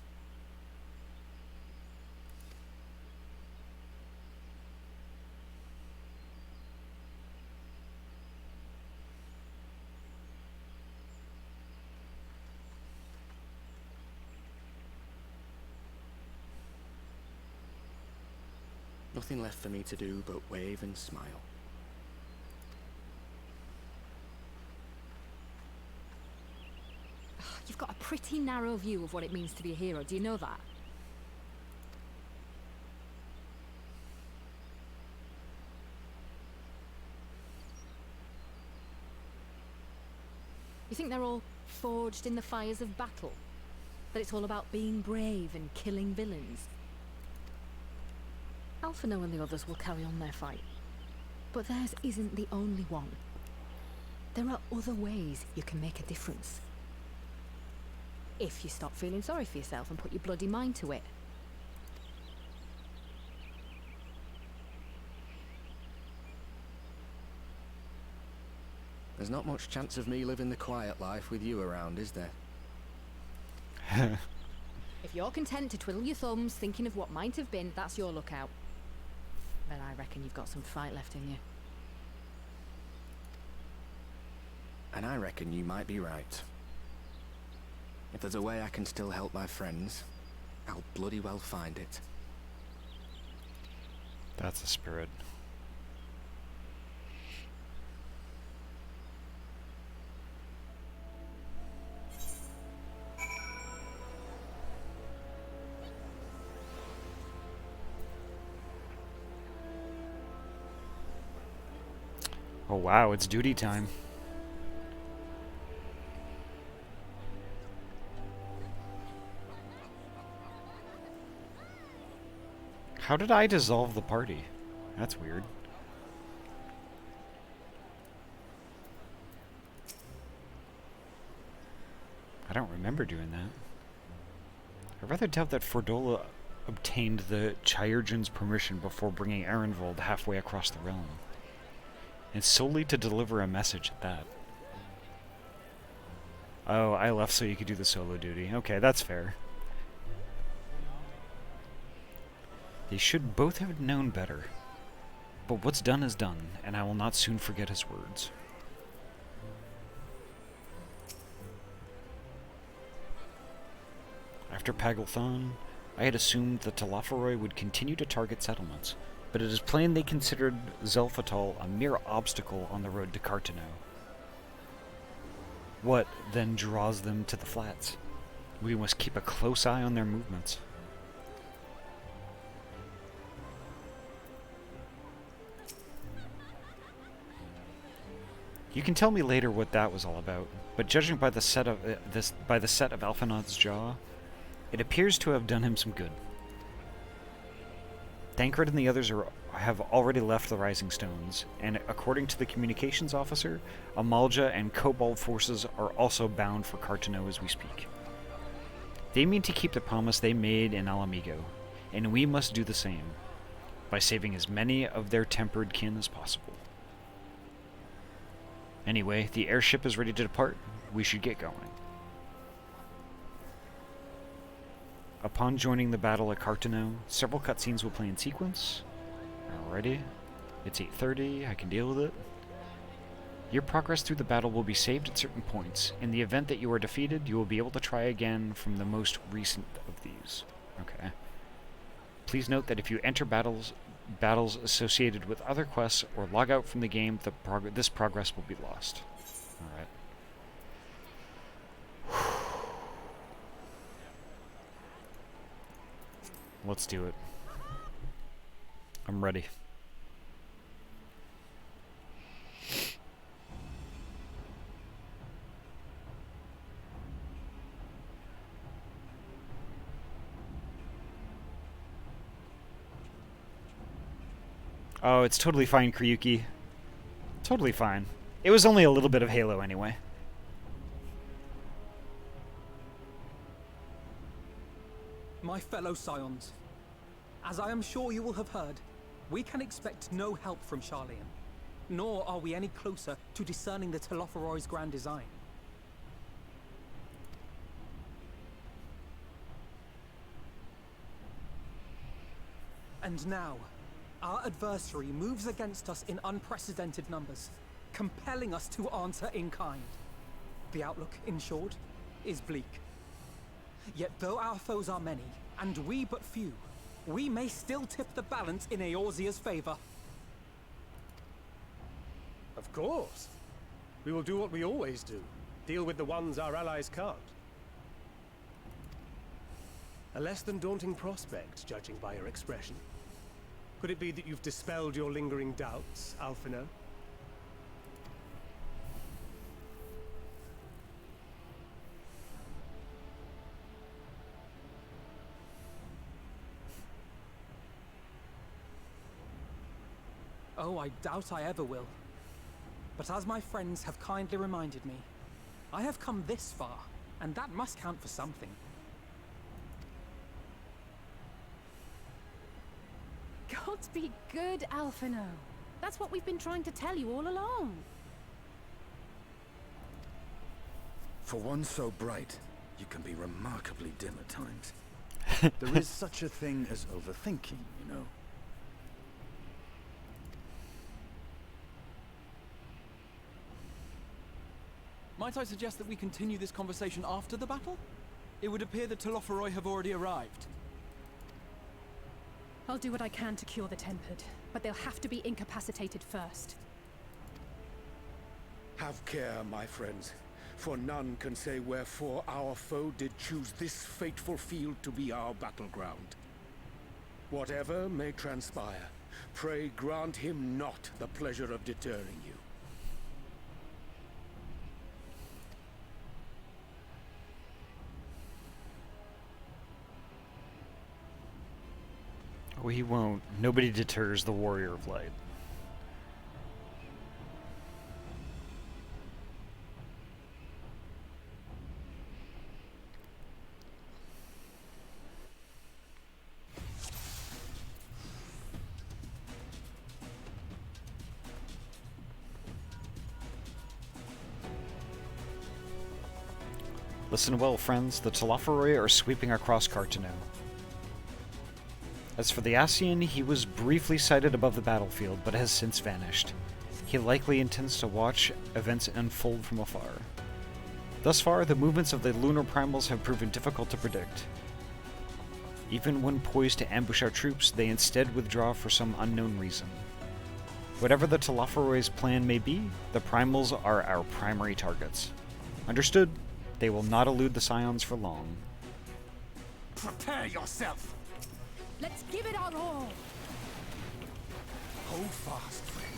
Nothing left for me to do but wave and smile. You've got a pretty narrow view of what it means to be a hero, do you know that? You think they're all forged in the fires of battle? That it's all about being brave and killing villains? Alphino and the others will carry on their fight. But theirs isn't the only one. There are other ways you can make a difference. If you stop feeling sorry for yourself and put your bloody mind to it. There's not much chance of me living the quiet life with you around, is there? If you're content to twiddle your thumbs thinking of what might have been, that's your lookout. But I reckon you've got some fight left in you. And I reckon you might be right. If there's a way I can still help my friends, I'll bloody well find it. That's a spirit. Oh wow, it's duty time. How did I dissolve the party? That's weird. I don't remember doing that. I rather doubt that Fordola obtained the Chirurgeon's permission before bringing Arenvold halfway across the realm. And solely to deliver a message at that. Oh, I left so you could do the solo duty. Okay, that's fair. They should both have known better. But what's done is done, and I will not soon forget his words. After Pagalthon, I had assumed that Telophoroi would continue to target settlements, but it is plain they considered Zelphatal a mere obstacle on the road to Cartano. What, then, draws them to the flats? We must keep a close eye on their movements. You can tell me later what that was all about, but judging by the set of Alphanod's jaw, It appears to have done him some good. Thancred and the others have already left the Rising Stones, and according to the communications officer, Amalja and Kobold forces are also bound for Cartano as we speak. They mean to keep the promise they made in Alamigo, and we must do the same, by saving as many of their tempered kin as possible. Anyway, the airship is ready to depart. We should get going. Upon joining the battle at Cartano, several cutscenes will play in sequence. Alrighty. It's 8:30, I can deal with it. Your progress through the battle will be saved at certain points. In the event that you are defeated, you will be able to try again from the most recent of these. Okay. Please note that if you enter battles associated with other quests or log out from the game, this progress will be lost. Alright. Let's do it. I'm ready. Oh, it's totally fine, Kryuki. Totally fine. It was only a little bit of Halo anyway. My fellow Scions, as I am sure you will have heard, we can expect no help from Sharlayan, nor are we any closer to discerning the Telophoroi's grand design. And now, our adversary moves against us in unprecedented numbers, compelling us to answer in kind. The outlook, in short, is bleak. Yet though our foes are many, and we but few, we may still tip the balance in Eorzea's favor. Of course. We will do what we always do. Deal with the ones our allies can't. A less than daunting prospect, judging by your expression. Could it be that you've dispelled your lingering doubts, Alphino? Oh, I doubt I ever will. But as my friends have kindly reminded me, I have come this far, and that must count for something. God be good, Alphino. That's what we've been trying to tell you all along. For one so bright, you can be remarkably dim at times. There is such a thing as overthinking, you know. Might I suggest that we continue this conversation after the battle? It would appear that Telophoroi have already arrived. I'll do what I can to cure the Tempered, but they'll have to be incapacitated first. Have care, my friends, for none can say wherefore our foe did choose this fateful field to be our battleground. Whatever may transpire, pray grant him not the pleasure of deterring you. Oh, he won't. Nobody deters the Warrior of Light. Listen well, friends. The Telophoroi are sweeping across Cartano. As for the Ascian, he was briefly sighted above the battlefield, but has since vanished. He likely intends to watch events unfold from afar. Thus far, the movements of the lunar primals have proven difficult to predict. Even when poised to ambush our troops, they instead withdraw for some unknown reason. Whatever the Telophoroi's plan may be, the primals are our primary targets. Understood? They will not elude the Scions for long. Prepare yourself! Let's give it our all! Hold fast, friend.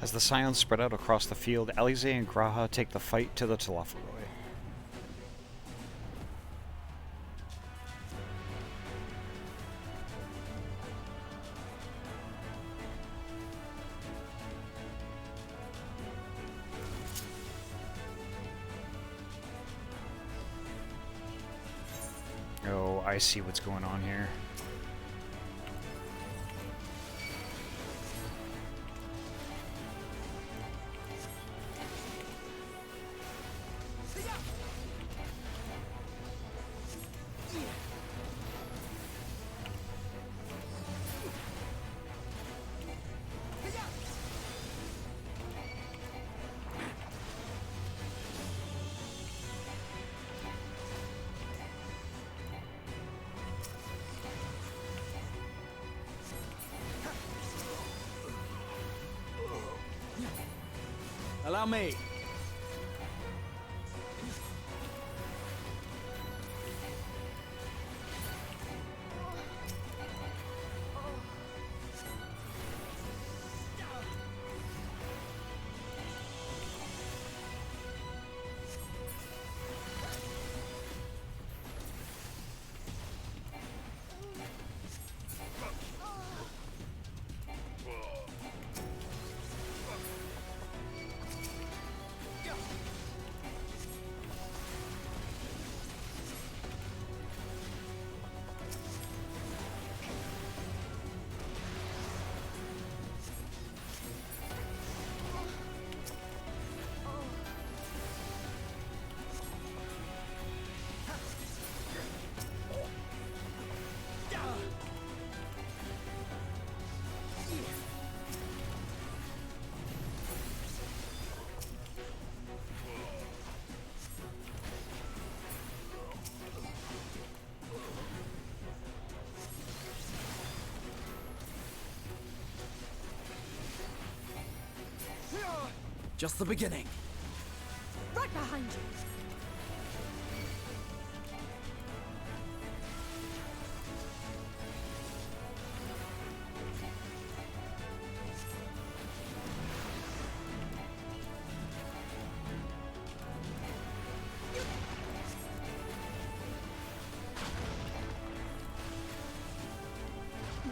As the scions spread out across the field, Alize and Graha take the fight to the Telophoroi. Oh, I see what's going on here. Allow me. Just the beginning. Right behind you.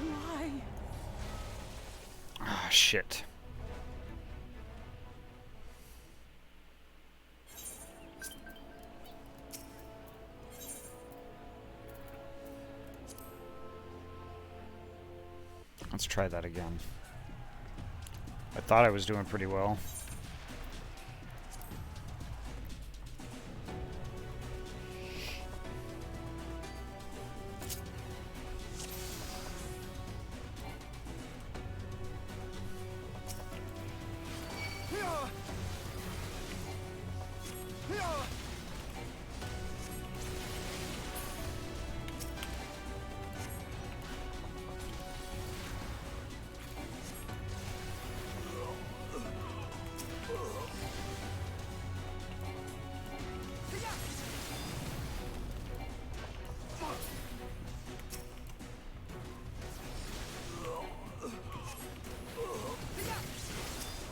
Why? Ah, shit. Let's try that again. I thought I was doing pretty well.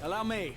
Allow me.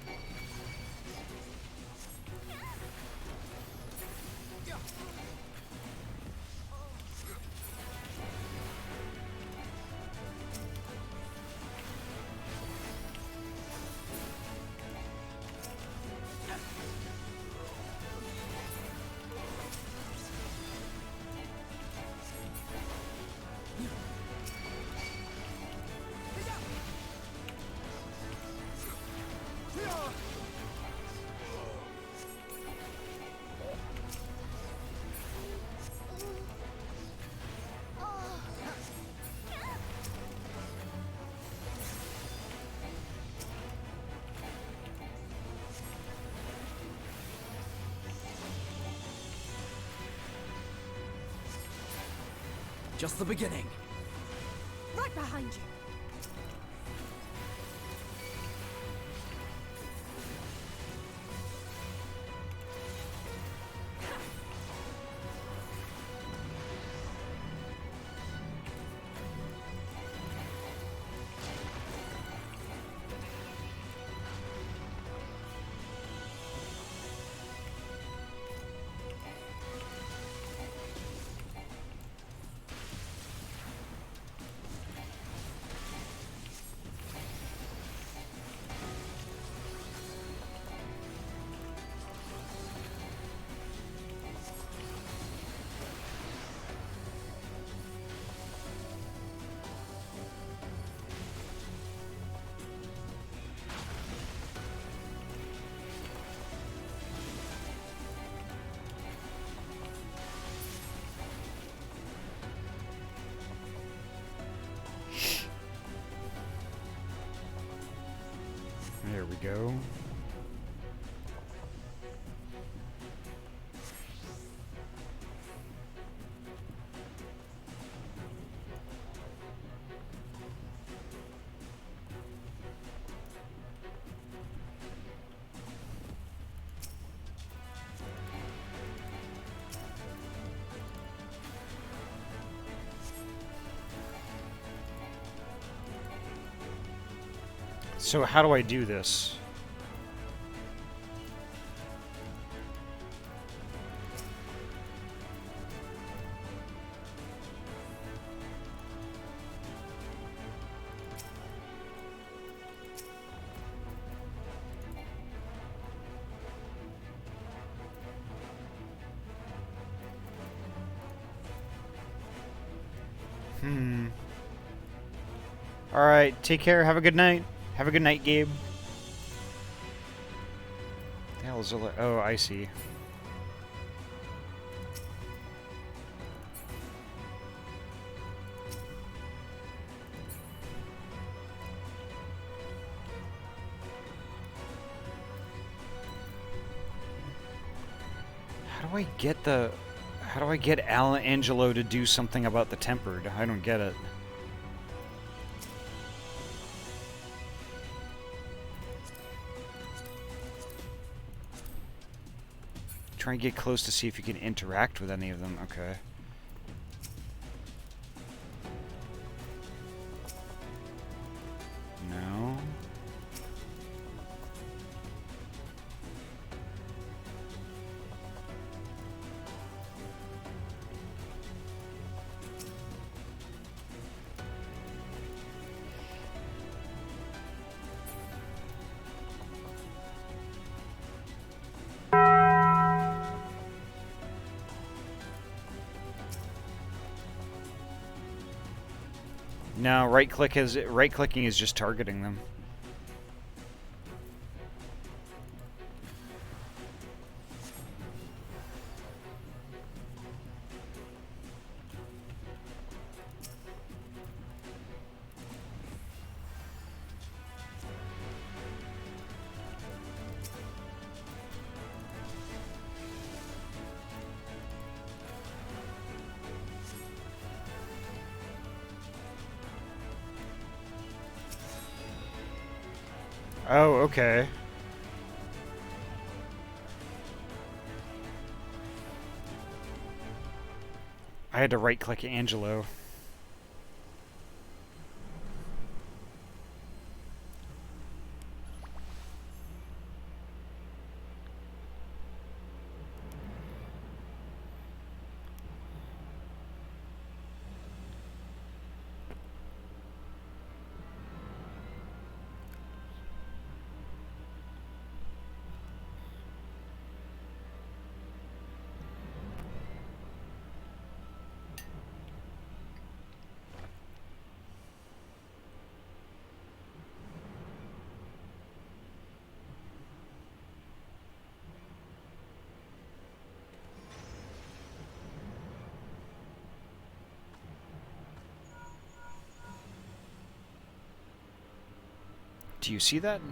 Just the beginning. Right behind you. go. So how do I do this? Alright, take care, have a good night. Have a good night, Gabe. The hell is it? Oh, I see. How do I get Angelo to do something about the tempered? I don't get it. Try and get close to see if you can interact with any of them. Okay. No. No, right-clicking is just targeting them. Oh, okay. I had to right-click Angelo. Do you see that?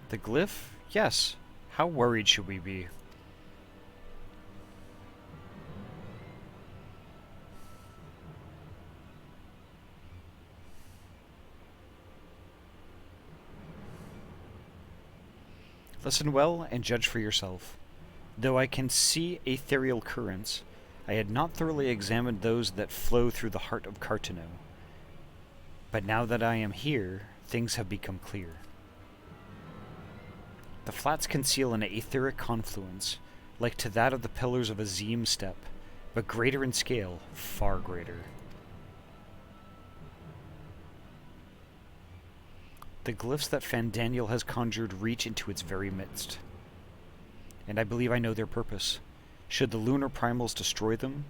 The glyph? Yes. How worried should we be? Listen well and judge for yourself. Though I can see ethereal currents, I had not thoroughly examined those that flow through the heart of Cartano. But now that I am here, things have become clear. The flats conceal an etheric confluence, like to that of the pillars of a Zeem step, but greater in scale, far greater. The glyphs that Fandaniel has conjured reach into its very midst. And I believe I know their purpose. Should the lunar primals destroy them,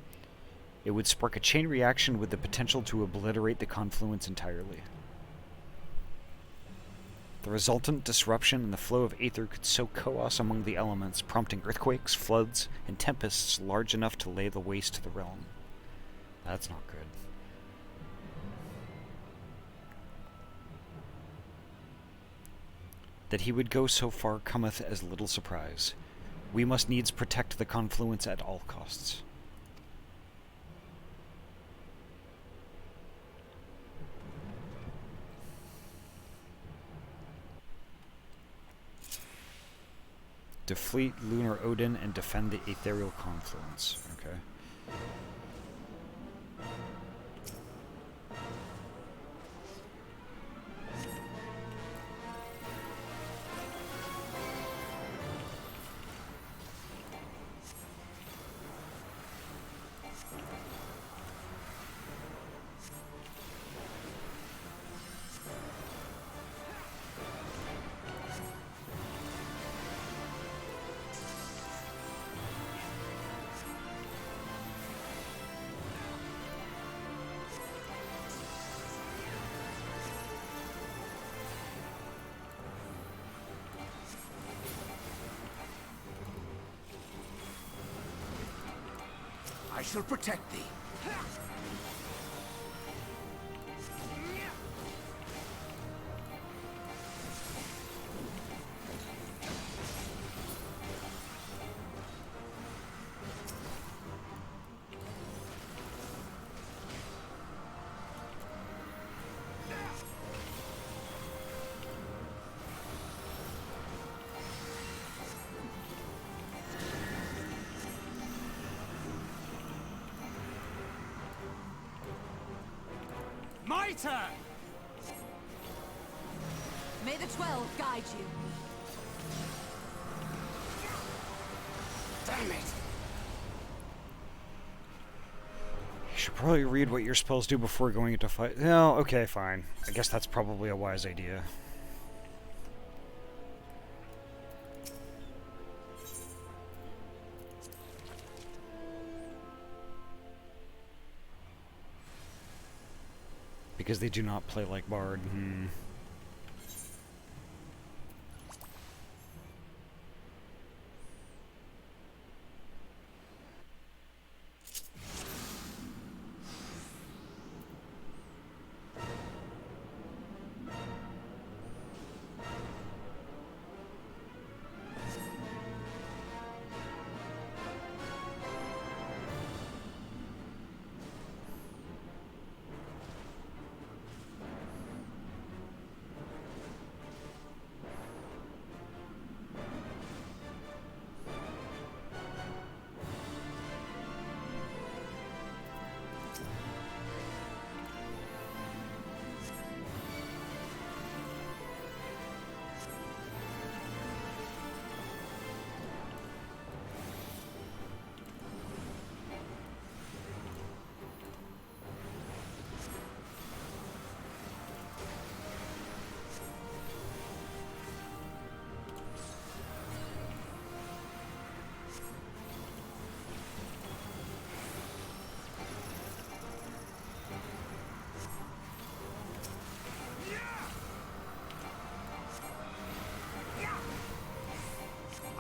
it would spark a chain reaction with the potential to obliterate the confluence entirely. The resultant disruption in the flow of aether could sow chaos among the elements, prompting earthquakes, floods, and tempests large enough to lay the waste to the realm. That's not good. That he would go so far cometh as little surprise. We must needs protect the confluence at all costs. Defeat Lunar Odin and defend the ethereal confluence. Okay. I shall protect thee. My turn! May the 12 guide you. Damn it! You should probably read what your spells do before going into fight. No, okay, fine. I guess that's probably a wise idea. Because they do not play like Bard.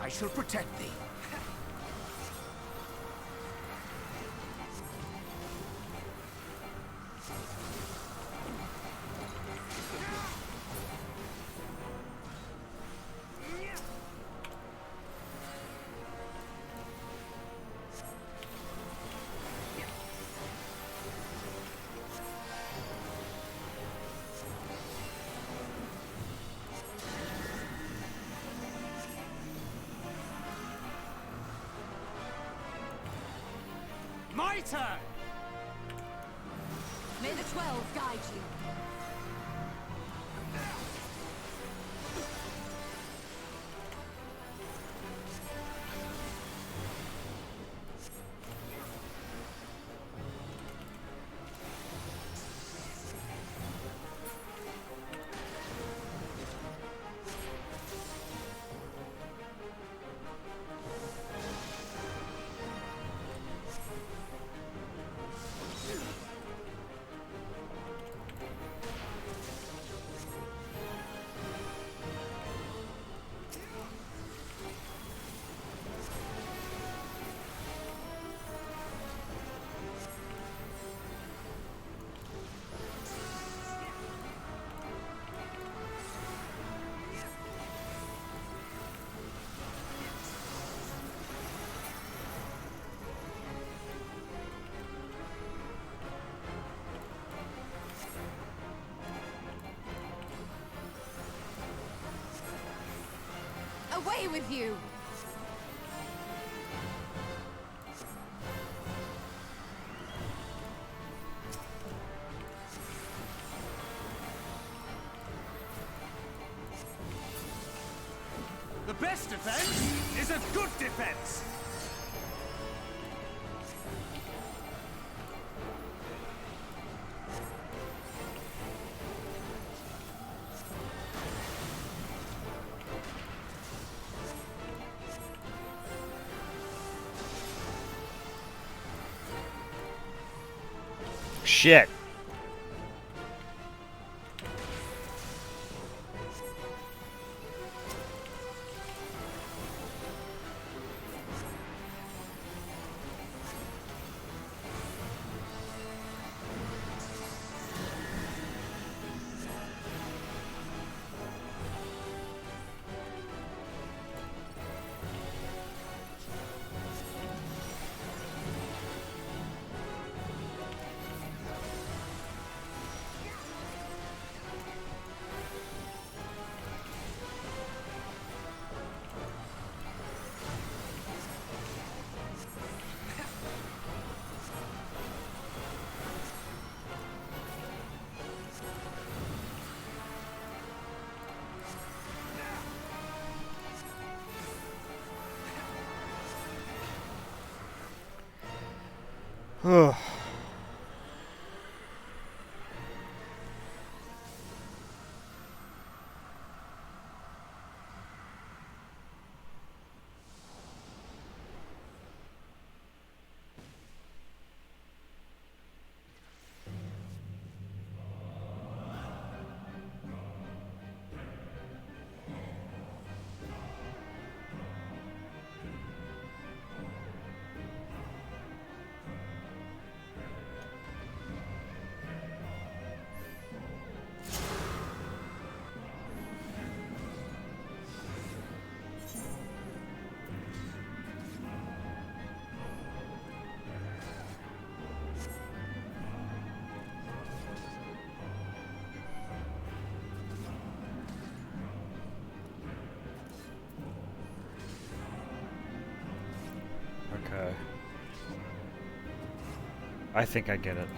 I shall protect thee. My turn! May the 12 guide you. away with you! The best defense is a good defense! Shit. Ugh. Okay. I think I get it.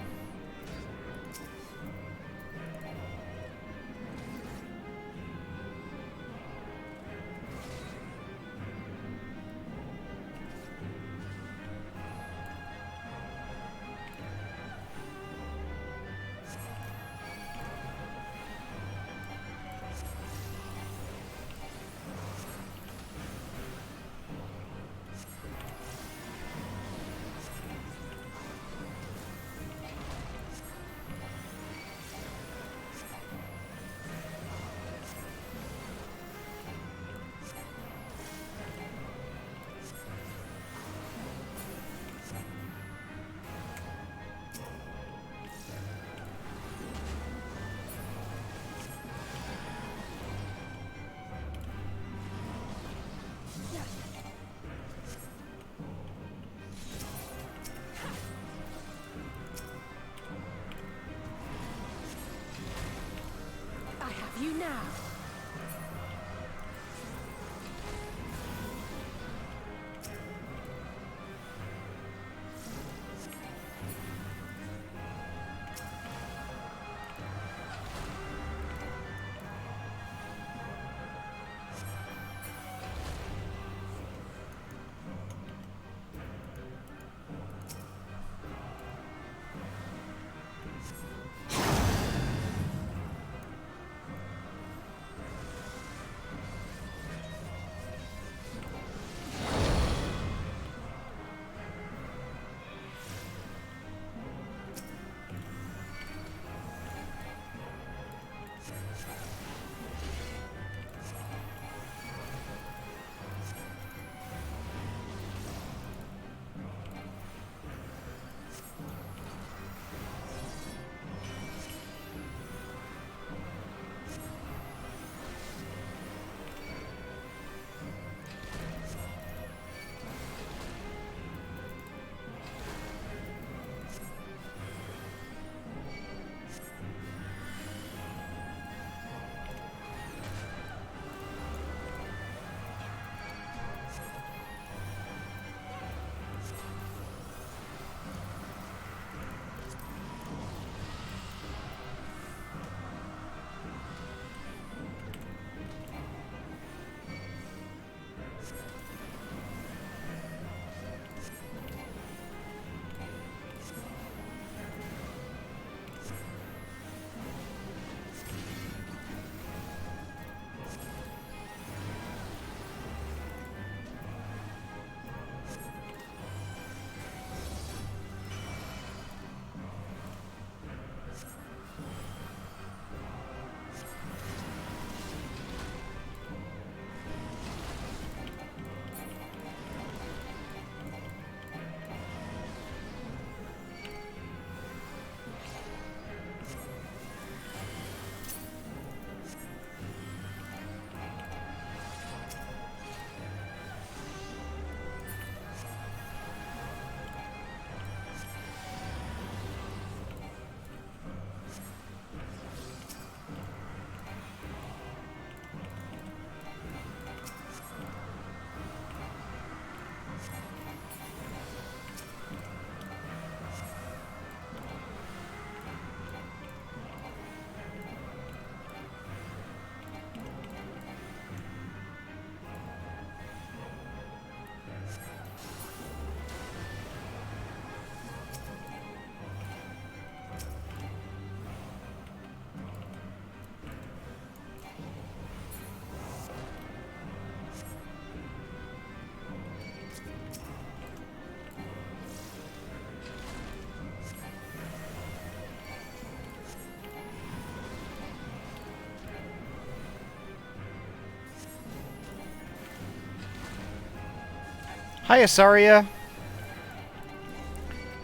Hi, Asaria.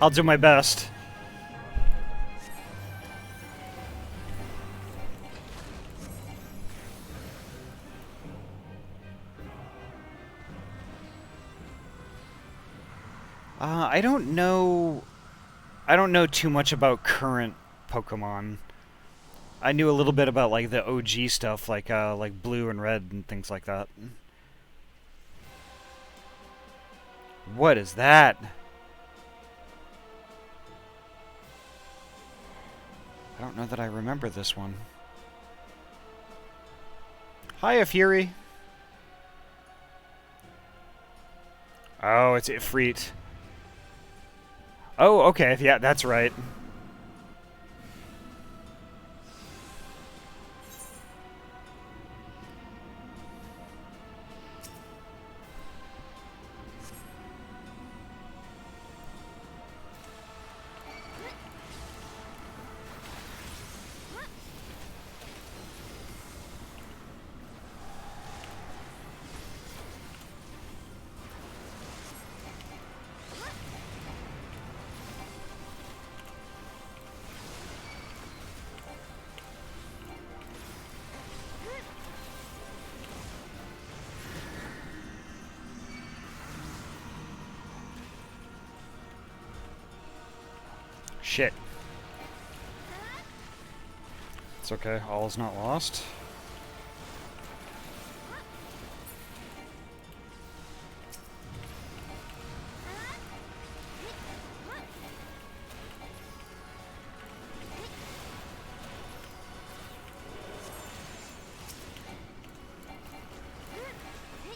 I'll do my best. I don't know. I don't know too much about current Pokemon. I knew a little bit about like the OG stuff, like Blue and Red and things like that. What is that? I don't know that I remember this one. Hiya, Fury. Oh, it's Ifrit. Oh, okay. Yeah, that's right. Shit. It's okay. All is not lost.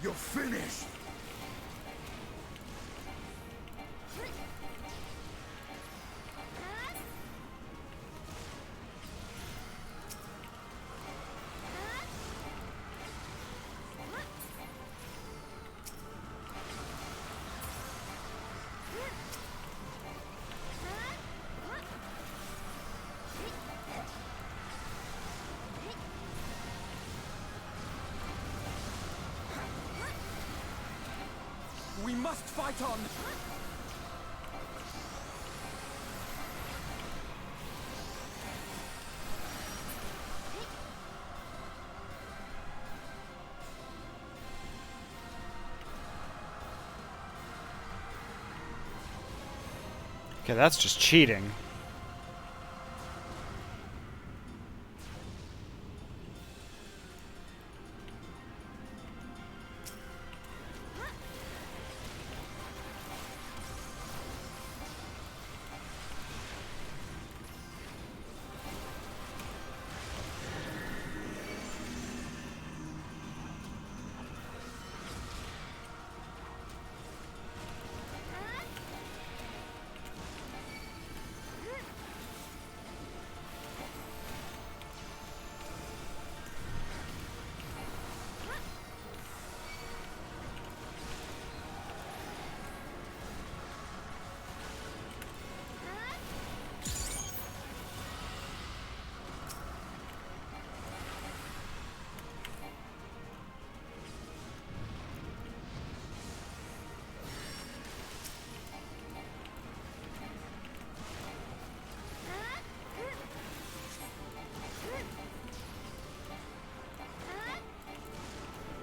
You're finished! We must fight on! Okay, that's just cheating.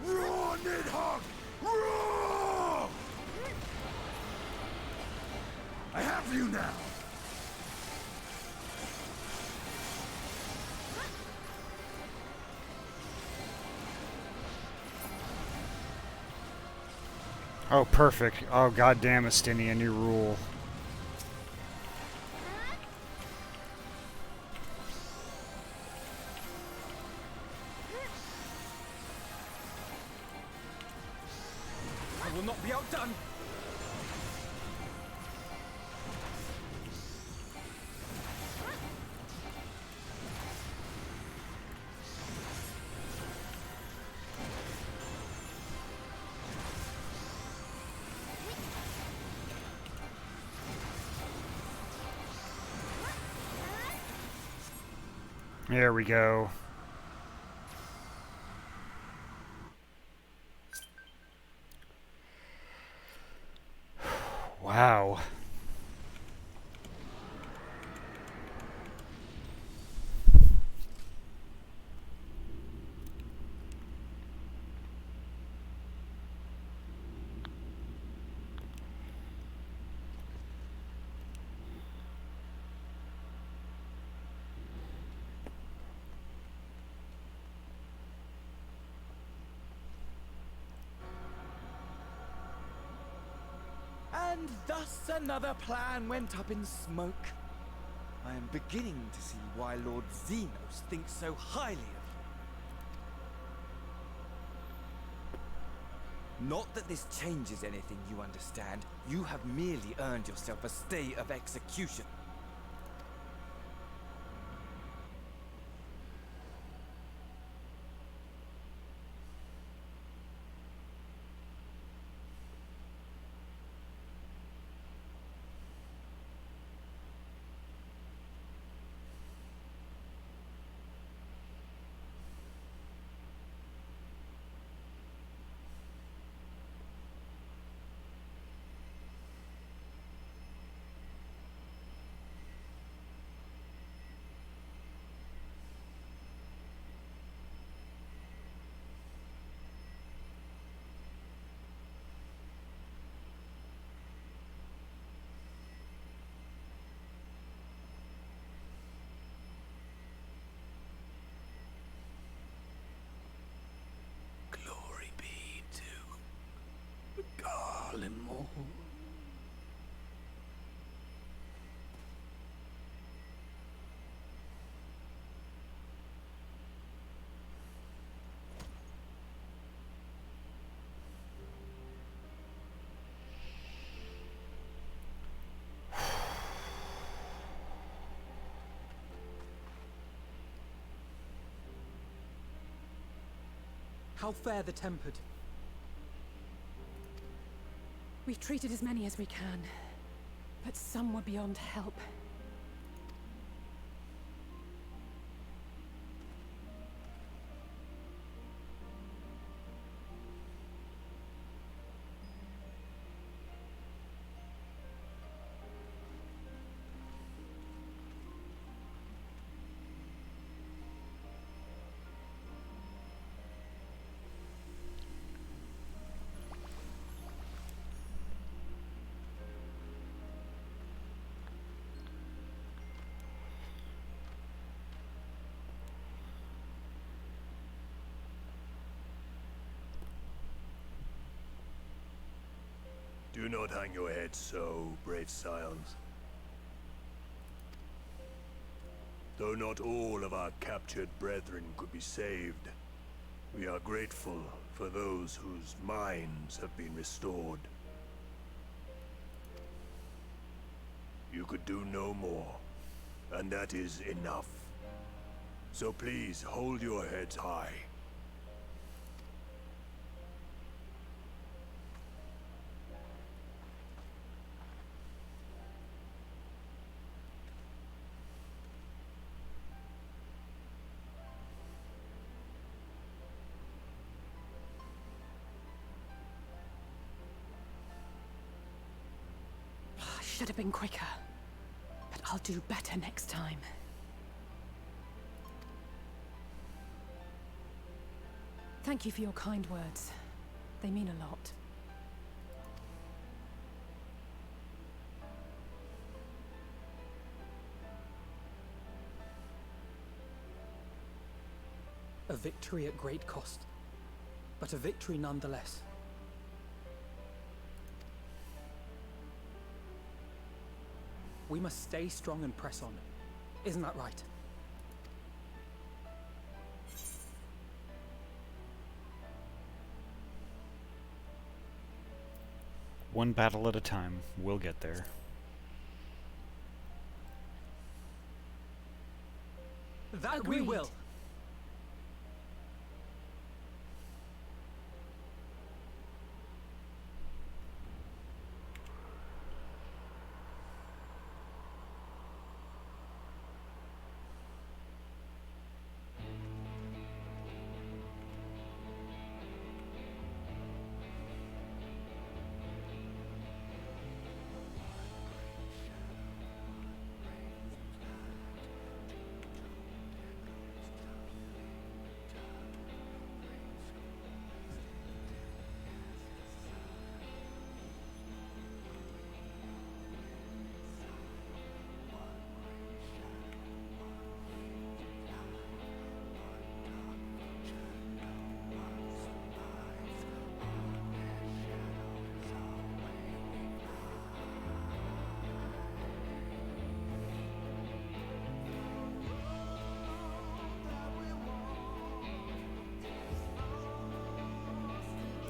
Roar, Nidhogg! Roar! I have you now! Oh, perfect. Oh, goddamn, Estinian, you rule. I will not be outdone! There we go. Ow. And thus another plan went up in smoke. I am beginning to see why Lord Xenos thinks so highly of you. Not that this changes anything, you understand. You have merely earned yourself a stay of execution. Garlemore. How fare the tempered? We've treated as many as we can, but some were beyond help. Do not hang your head so, brave scions. Though not all of our captured brethren could be saved, we are grateful for those whose minds have been restored. You could do no more, and that is enough. So please hold your heads high. I should have been quicker, but I'll do better next time. Thank you for your kind words. They mean a lot. A victory at great cost, but a victory nonetheless. We must stay strong and press on. Isn't that right? One battle at a time. We'll get there. That we will.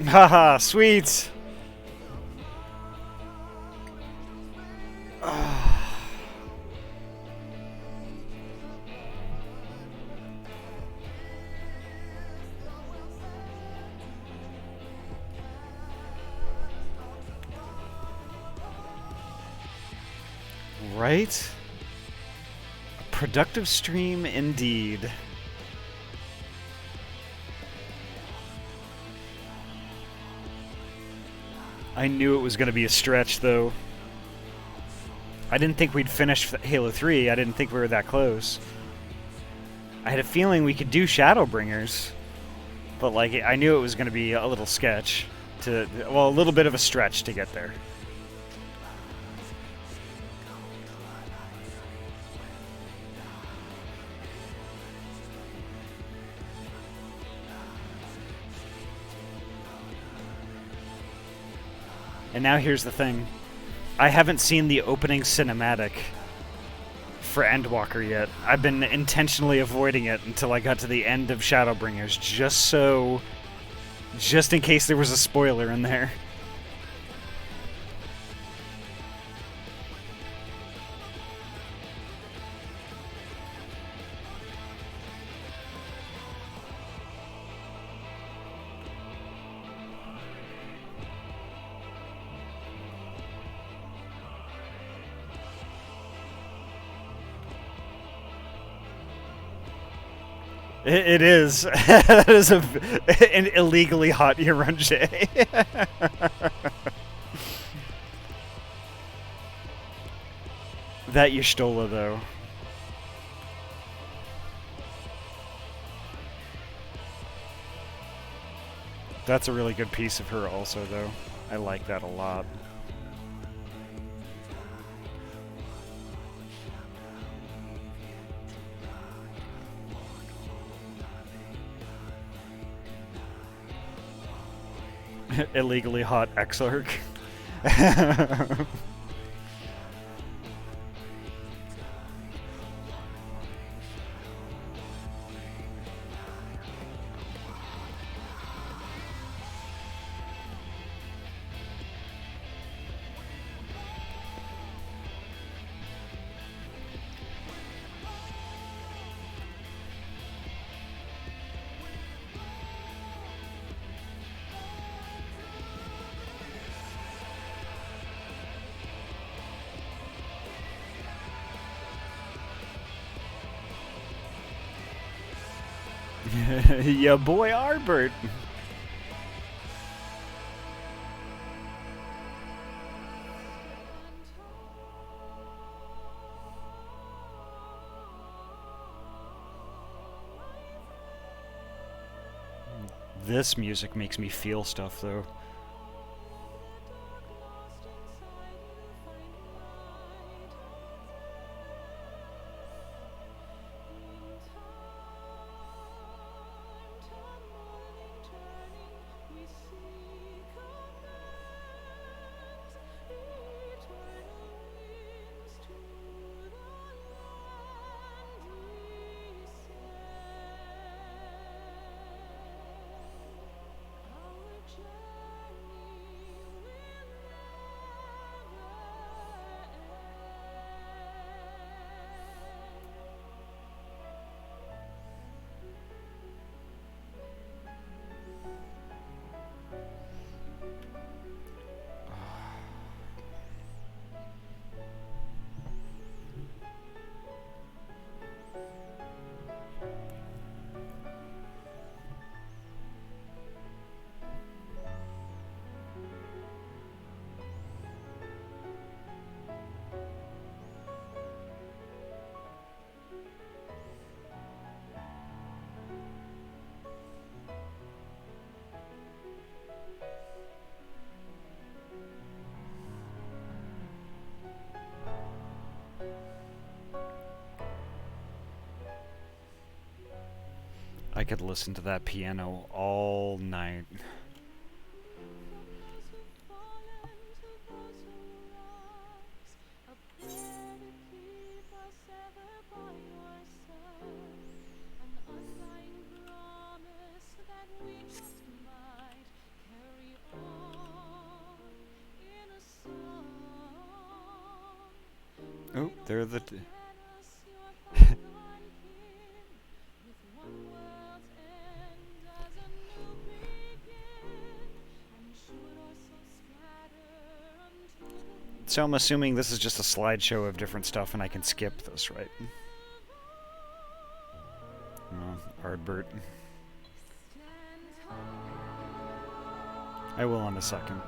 Haha, sweet! Right? A productive stream indeed. I knew it was going to be a stretch, though. I didn't think we'd finish Halo 3. I didn't think we were that close. I had a feeling we could do Shadowbringers. But, like, I knew it was going to be a little sketch. Well, a little bit of a stretch to get there. And now here's the thing. I haven't seen the opening cinematic for Endwalker yet. I've been intentionally avoiding it until I got to the end of Shadowbringers, just in case there was a spoiler in there. It is. That is an illegally hot Yurunje. That Y'shtola, though. That's a really good piece of her also, though. I like that a lot. Illegally hot Exarch. Ya boy Arbert. This music makes me feel stuff, though. I could listen to that piano all night. Oh, they're the... So I'm assuming this is just a slideshow of different stuff and I can skip this, right? Oh, Ardbert. I will in a second.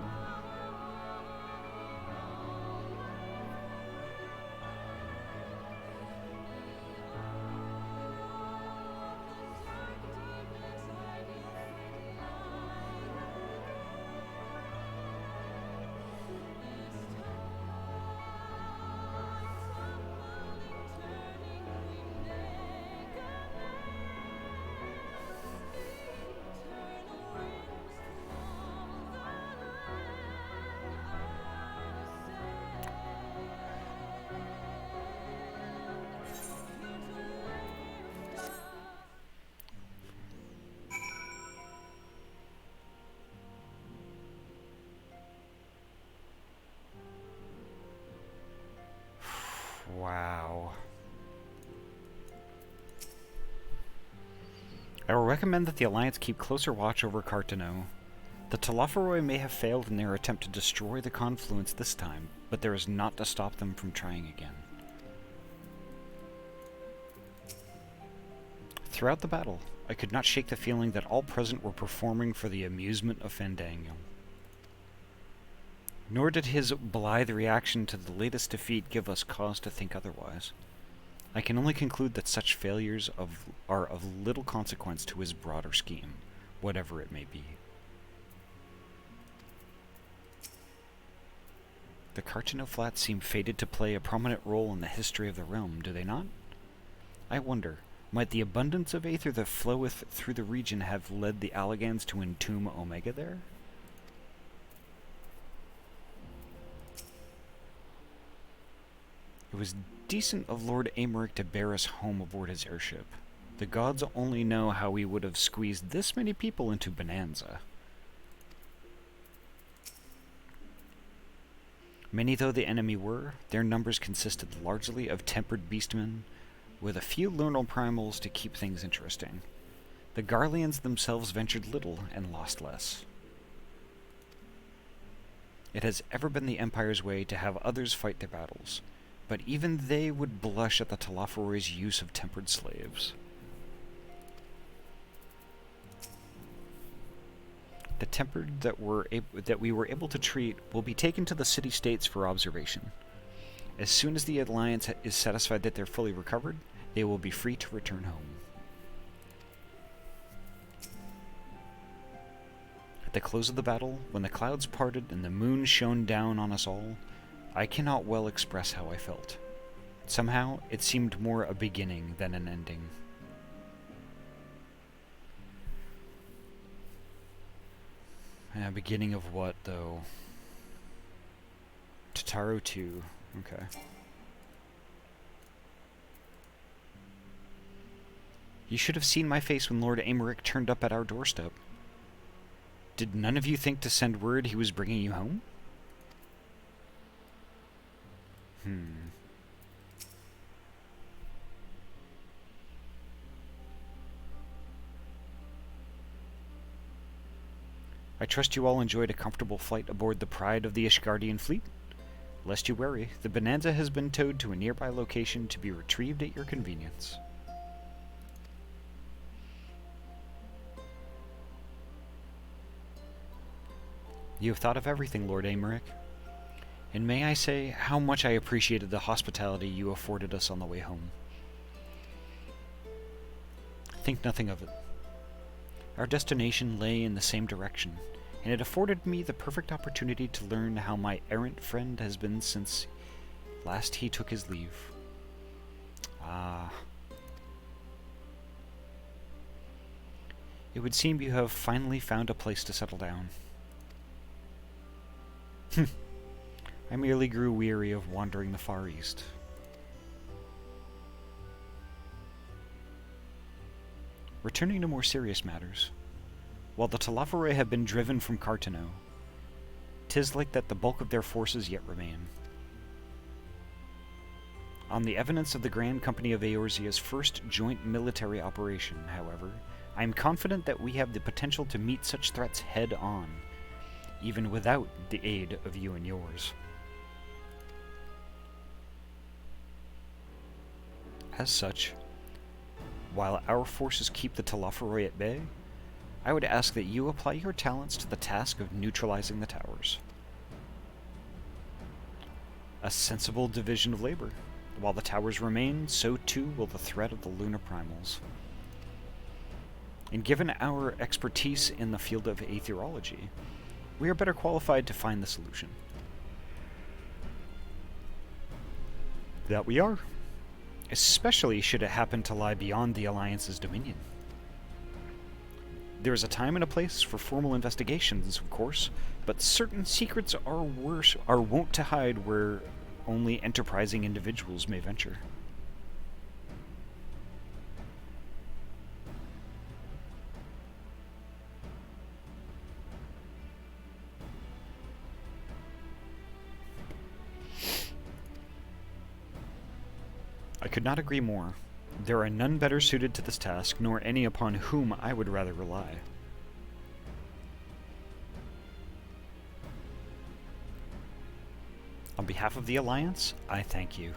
Wow. I will recommend that the Alliance keep closer watch over Cartano. The Telophoroi may have failed in their attempt to destroy the Confluence this time, but there is naught to stop them from trying again. Throughout the battle, I could not shake the feeling that all present were performing for the amusement of Fandango. Nor did his blithe reaction to the latest defeat give us cause to think otherwise. I can only conclude that such failures are of little consequence to his broader scheme, whatever it may be. The Cartano Flats seem fated to play a prominent role in the history of the realm, do they not? I wonder, might the abundance of aether that floweth through the region have led the Allagans to entomb Omega there? It was decent of Lord Aymeric to bear us home aboard his airship. The gods only know how we would have squeezed this many people into Bonanza. Many though the enemy were, their numbers consisted largely of tempered beastmen, with a few lunar primals to keep things interesting. The Garleans themselves ventured little and lost less. It has ever been the Empire's way to have others fight their battles, but even they would blush at the Telophoroi's use of tempered slaves. The tempered that we were able to treat will be taken to the city-states for observation. As soon as the Alliance is satisfied that they're fully recovered, they will be free to return home. At the close of the battle, when the clouds parted and the moon shone down on us all, I cannot well express how I felt. Somehow, it seemed more a beginning than an ending. Beginning of what, though? Totaro 2. Okay. You should have seen my face when Lord Aymeric turned up at our doorstep. Did none of you think to send word he was bringing you home? I trust you all enjoyed a comfortable flight aboard the pride of the Ishgardian fleet? Lest you worry, the Bonanza has been towed to a nearby location to be retrieved at your convenience. You have thought of everything, Lord Aymeric. And may I say how much I appreciated the hospitality you afforded us on the way home. Think nothing of it. Our destination lay in the same direction, and it afforded me the perfect opportunity to learn how my errant friend has been since last he took his leave. Ah. It would seem you have finally found a place to settle down. I merely grew weary of wandering the Far East. Returning to more serious matters, while the Telophoroi have been driven from Cartano, 'tis like that the bulk of their forces yet remain. On the evidence of the Grand Company of Eorzea's first joint military operation, however, I am confident that we have the potential to meet such threats head-on, even without the aid of you and yours. As such, while our forces keep the Telophoroi at bay, I would ask that you apply your talents to the task of neutralizing the towers. A sensible division of labor. While the towers remain, so too will the threat of the lunar primals. And given our expertise in the field of aetherology, we are better qualified to find the solution. That we are. Especially should it happen to lie beyond the Alliance's dominion. There is a time and a place for formal investigations, of course, but certain secrets are wont to hide where only enterprising individuals may venture. I could not agree more. There are none better suited to this task, nor any upon whom I would rather rely. On behalf of the Alliance, I thank you.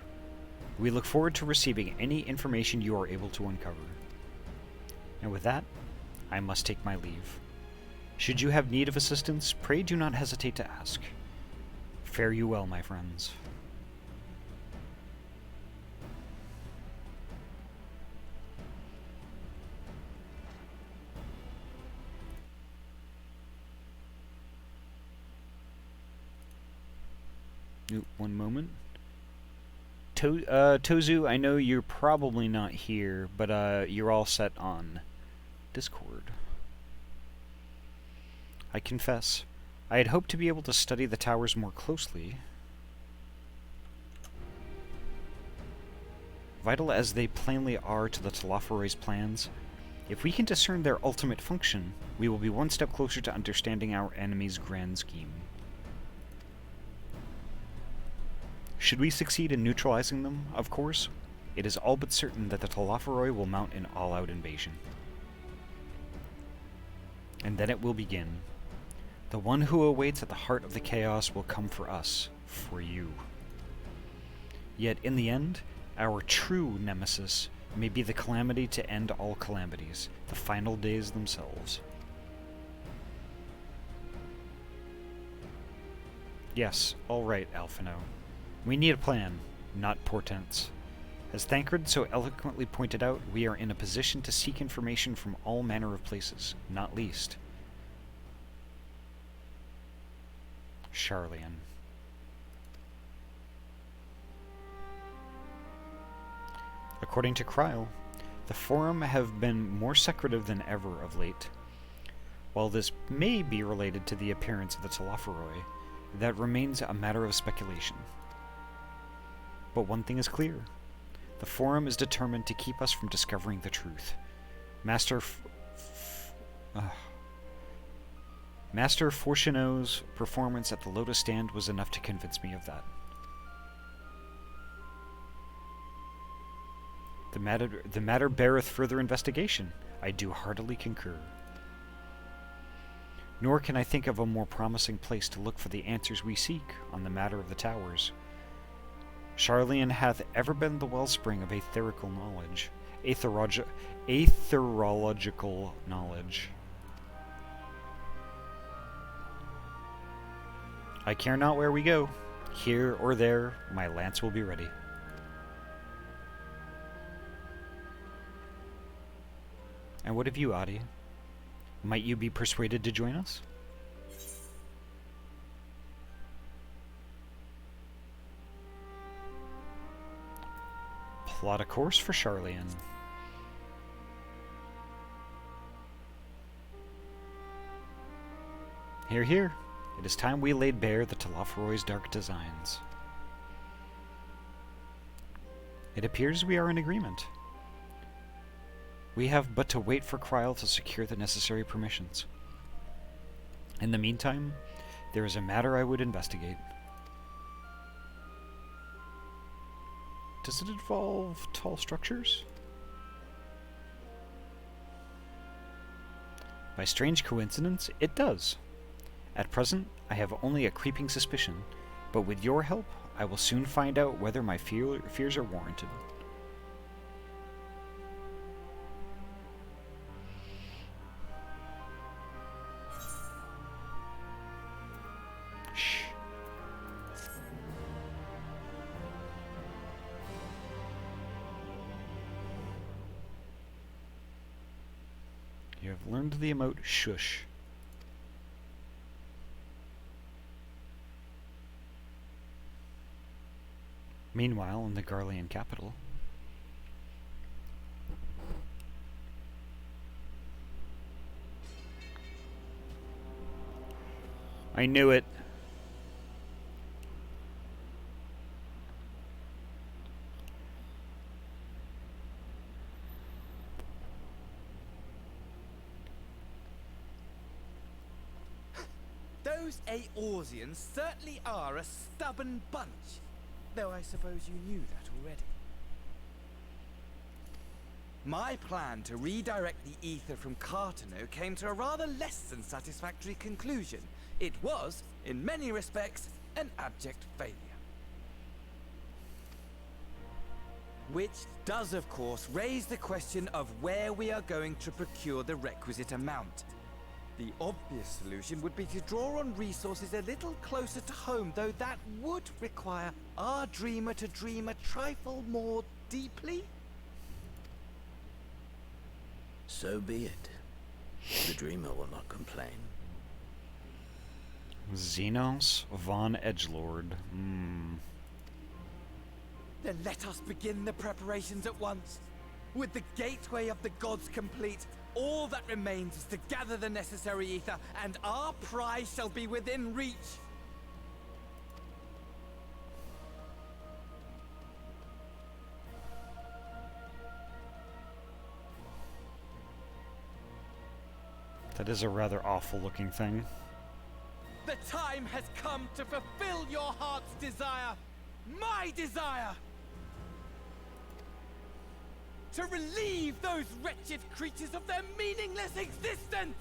We look forward to receiving any information you are able to uncover. And with that, I must take my leave. Should you have need of assistance, pray do not hesitate to ask. Fare you well, my friends. One moment. Tozu, I know you're probably not here, but you're all set on Discord. I confess, I had hoped to be able to study the towers more closely. Vital as they plainly are to the Telophoroi's plans, if we can discern their ultimate function, we will be one step closer to understanding our enemy's grand scheme. Should we succeed in neutralizing them, of course, it is all but certain that the Telophoroi will mount an all-out invasion. And then it will begin. The one who awaits at the heart of the chaos will come for us, for you. Yet in the end, our true nemesis may be the calamity to end all calamities, the final days themselves. Yes, all right, Alphino. We need a plan, not portents. As Thancred so eloquently pointed out, we are in a position to seek information from all manner of places, not least Sharlayan. According to Kryl, the Forum have been more secretive than ever of late. While this may be related to the appearance of the Telophoroi, that remains a matter of speculation. But one thing is clear. The Forum is determined to keep us from discovering the truth. Master Fortuno's performance at the Lotus Stand was enough to convince me of that. The matter beareth further investigation. I do heartily concur. Nor can I think of a more promising place to look for the answers we seek on the matter of the towers. Sharlayan hath ever been the wellspring of aetherical knowledge, aetherological knowledge. I care not where we go. Here or there, my lance will be ready. And what of you, Ahty? Might you be persuaded to join us? Plot a course for Sharlayan. Hear, hear. It is time we laid bare the Telophoroi's dark designs. It appears we are in agreement. We have but to wait for Kryl to secure the necessary permissions. In the meantime, there is a matter I would investigate. Does it involve tall structures? By strange coincidence, it does. At present, I have only a creeping suspicion, but with your help, I will soon find out whether my fears are warranted. Shh. You have learned the emote shush. Meanwhile, in the Garlean capital, I knew it. Those Aorsians certainly are a stubborn bunch. Though I suppose you knew that already. My plan to redirect the ether from Cartano came to a rather less than satisfactory conclusion. It was, in many respects, an abject failure. Which does, of course, raise the question of where we are going to procure the requisite amount. The obvious solution would be to draw on resources a little closer to home, though that would require our dreamer to dream a trifle more deeply. So be it. The dreamer will not complain. Xenos von Edgelord. Then let us begin the preparations at once. With the gateway of the gods complete, all that remains is to gather the necessary ether, and our prize shall be within reach. That is a rather awful looking thing. The time has come to fulfill your heart's desire, my desire! To relieve those wretched creatures of their meaningless existence!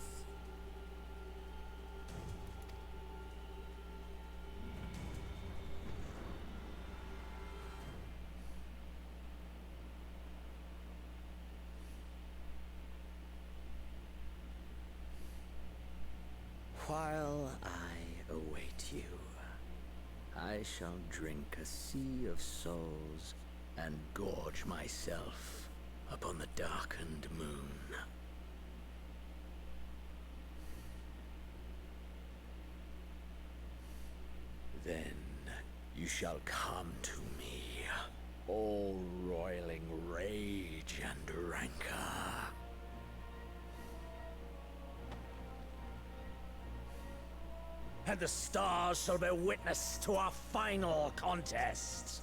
While I await you, I shall drink a sea of souls and gorge myself upon the darkened moon. Then you shall come to me, all roiling rage and rancor. And the stars shall bear witness to our final contest.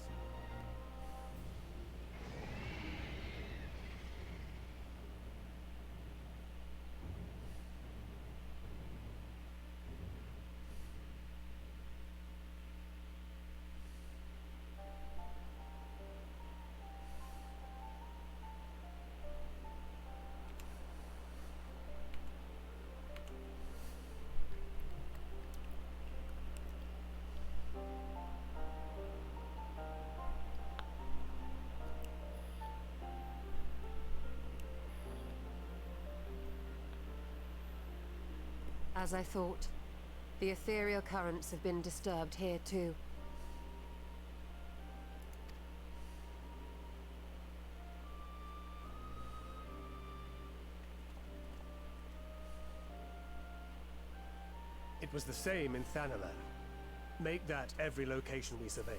As I thought, the ethereal currents have been disturbed here too. It was the same in Thanalan. Make that every location we surveyed.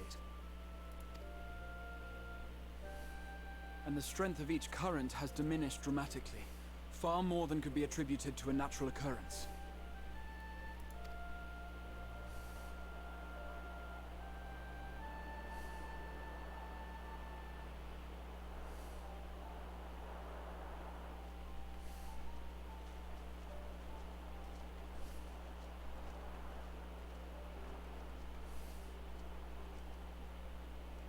And the strength of each current has diminished dramatically. Far more than could be attributed to a natural occurrence.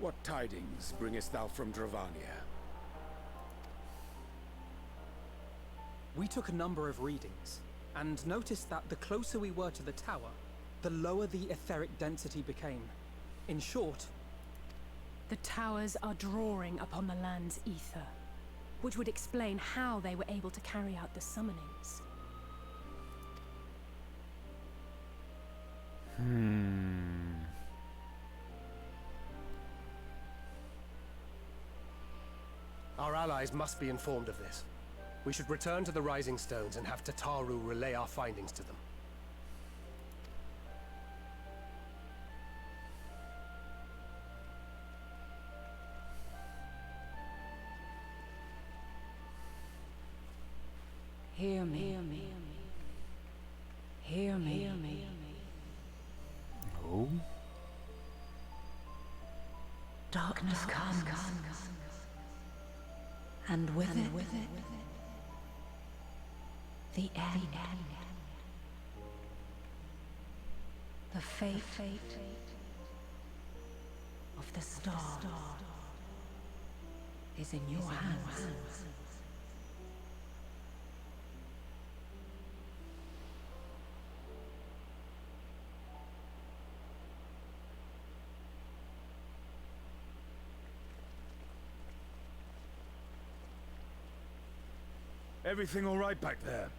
What tidings bringest thou from Dravania? We took a number of readings, and noticed that the closer we were to the tower, the lower the etheric density became. In short, the towers are drawing upon the land's ether, which would explain how they were able to carry out the summonings. Our allies must be informed of this. We should return to the Rising Stones and have Tataru relay our findings to them. Hear me. Hear me. Hear me. Hear me. Oh? Darkness comes. And with it, the end. The fate of the star is in your hands. Everything all right back there?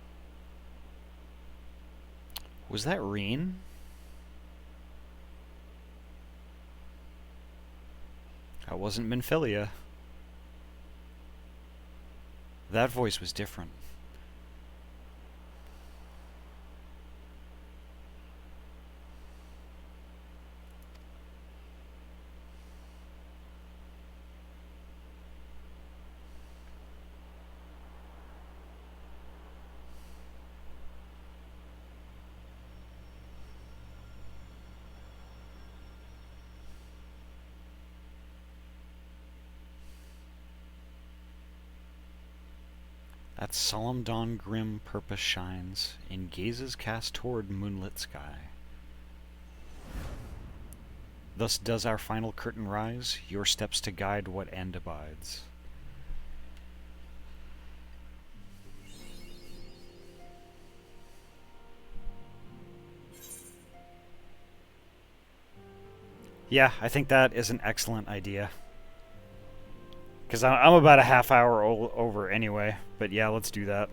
Was that Reen? That wasn't Minfilia. That voice was different. At solemn dawn grim purpose shines, in gazes cast toward moonlit sky. Thus does our final curtain rise, your steps to guide what end abides. Yeah, I think that is an excellent idea. Because I'm about a half hour over anyway. But yeah, let's do that.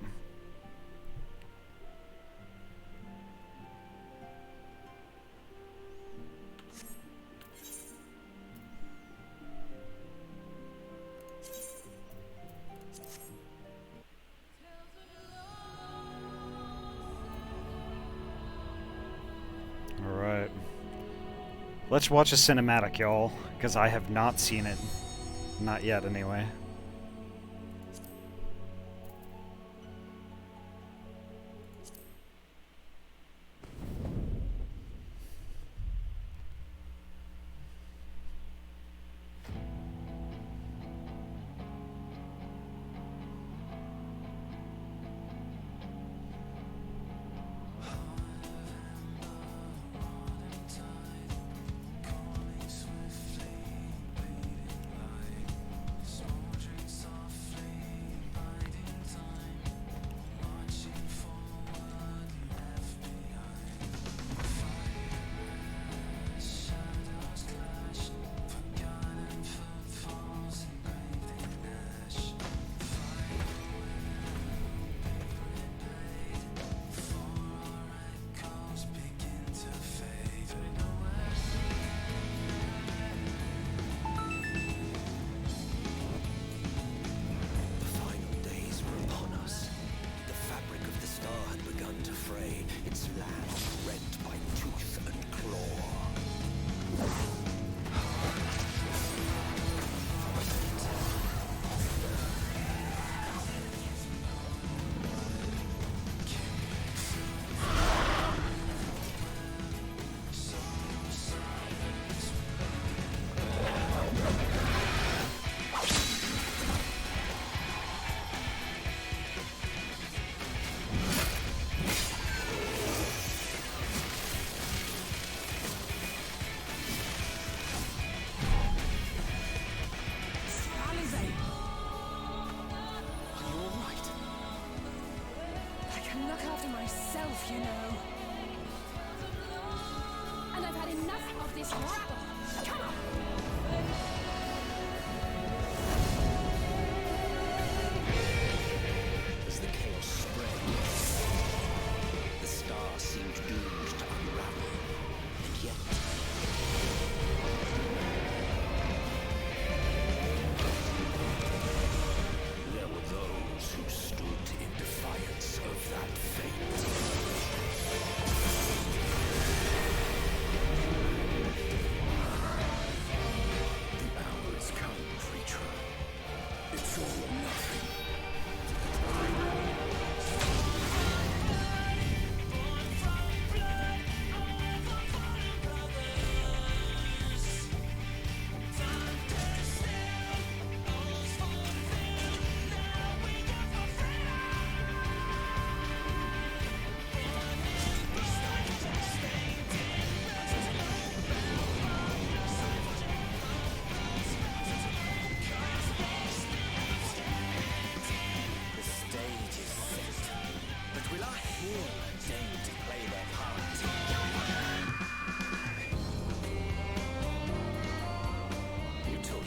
Alright. Let's watch a cinematic, y'all. Because I have not seen it. Not yet, anyway.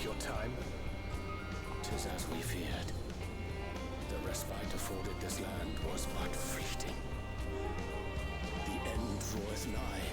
your time. 'Tis as we feared. The respite afforded this land was but fleeting. The end draweth nigh.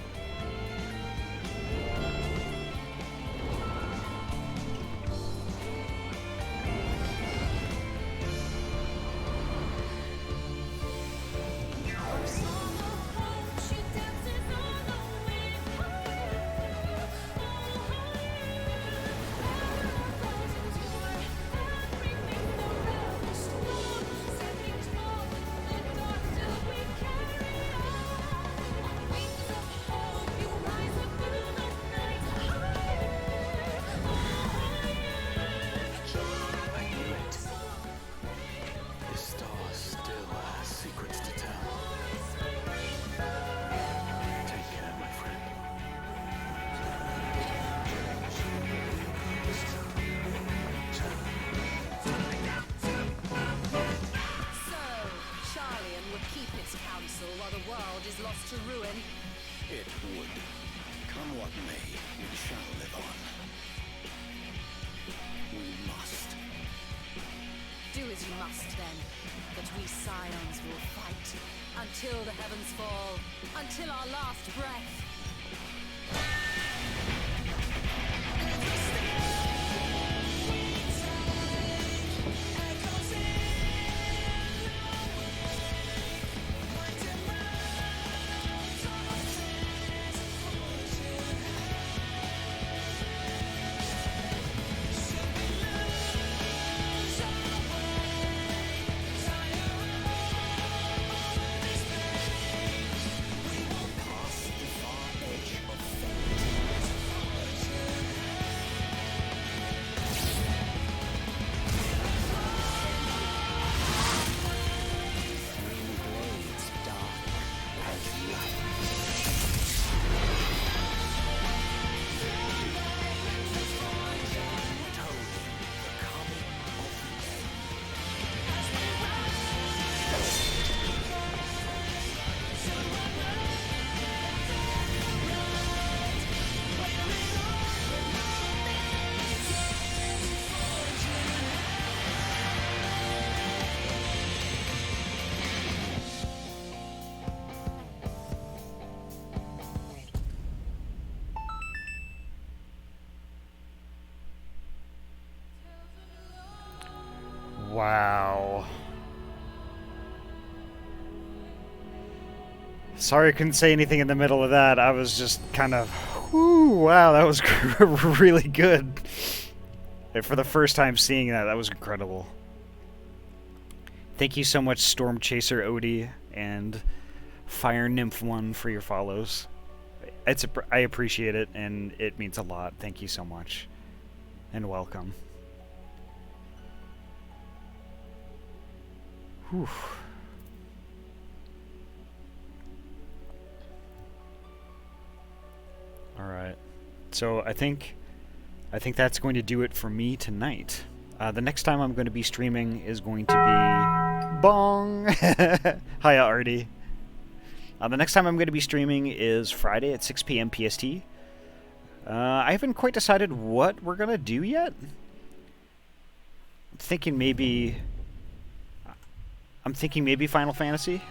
To ruin. It would. Come what may, we shall live on. We must. Do as you must then, but we scions will fight until the heavens fall, until our last breath. Wow. Sorry I couldn't say anything in the middle of that. I was just kind of, whoo, wow, that was really good. And for the first time seeing that, that was incredible. Thank you so much, Storm Chaser Odie and Fire Nymph 1 for your follows. I appreciate it, and it means a lot. Thank you so much. And welcome. Whew. Alright. So I think that's going to do it for me tonight. The next time I'm going to be streaming is going to be... Bong! Hiya, Artie. The next time I'm going to be streaming is Friday at 6 p.m. PST. I haven't quite decided what we're going to do yet. I'm thinking maybe Final Fantasy.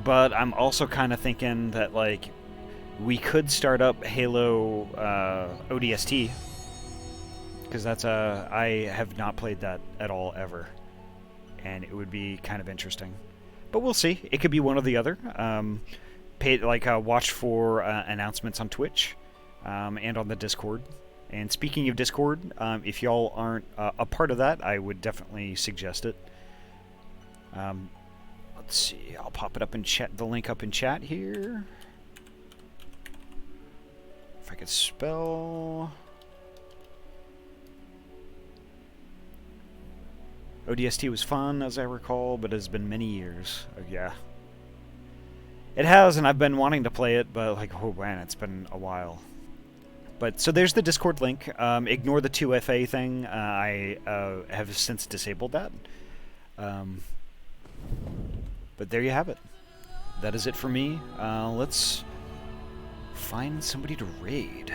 But I'm also kind of thinking that, like, we could start up Halo ODST. Because that's I have not played that at all ever. And it would be kind of interesting. But we'll see. It could be one or the other. Watch for announcements on Twitch and on the Discord. And speaking of Discord, if y'all aren't a part of that, I would definitely suggest it. Let's see. I'll pop it up in chat. The link up in chat here. If I could spell. ODST was fun, as I recall, but it has been many years. Yeah. It has, and I've been wanting to play it, but, like, oh man, it's been a while. But, so there's the Discord link. Ignore the 2FA thing. I have since disabled that. But there you have it. That is it for me. Let's find somebody to raid.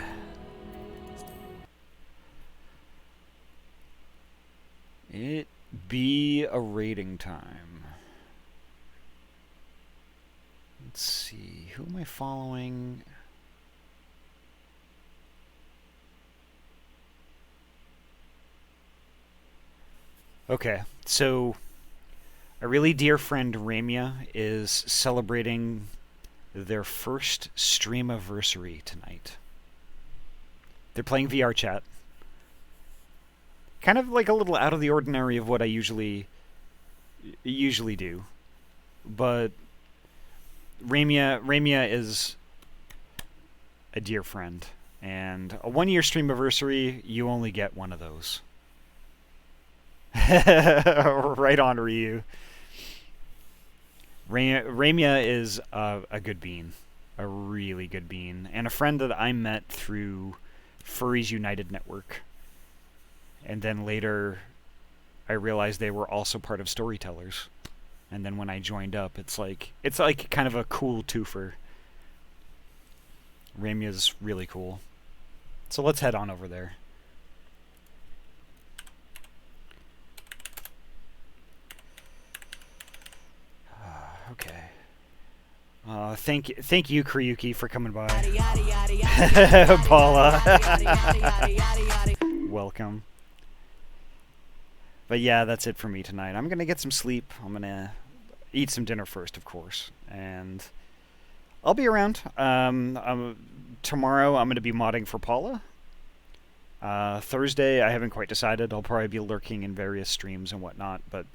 it be a raiding time? Let's see. Who am I following? Okay, so a really dear friend, Ramia, is celebrating their first streamiversary tonight. They're playing VR chat. Kind of like a little out of the ordinary of what I usually do. But Ramia is a dear friend. And a 1-year streamiversary, you only get one of those. Right on, Ryu. Ramia is a good bean. A really good bean. And a friend that I met through Furries United Network. And then later, I realized they were also part of Storytellers. And then when I joined up, it's like kind of a cool twofer. Ramia's really cool. So let's head on over there. Okay. Thank you, Kryuki, for coming by. Paula. Welcome. But yeah, that's it for me tonight. I'm gonna get some sleep. I'm gonna eat some dinner first, of course, and I'll be around. Tomorrow I'm gonna be modding for Paula. Thursday I haven't quite decided. I'll probably be lurking in various streams and whatnot, but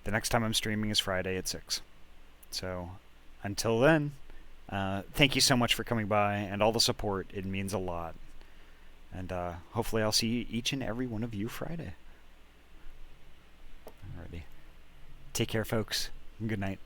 the next time I'm streaming is Friday at 6. So, until then, thank you so much for coming by and all the support. It means a lot. And hopefully I'll see each and every one of you Friday. Alrighty. Take care, folks. Good night.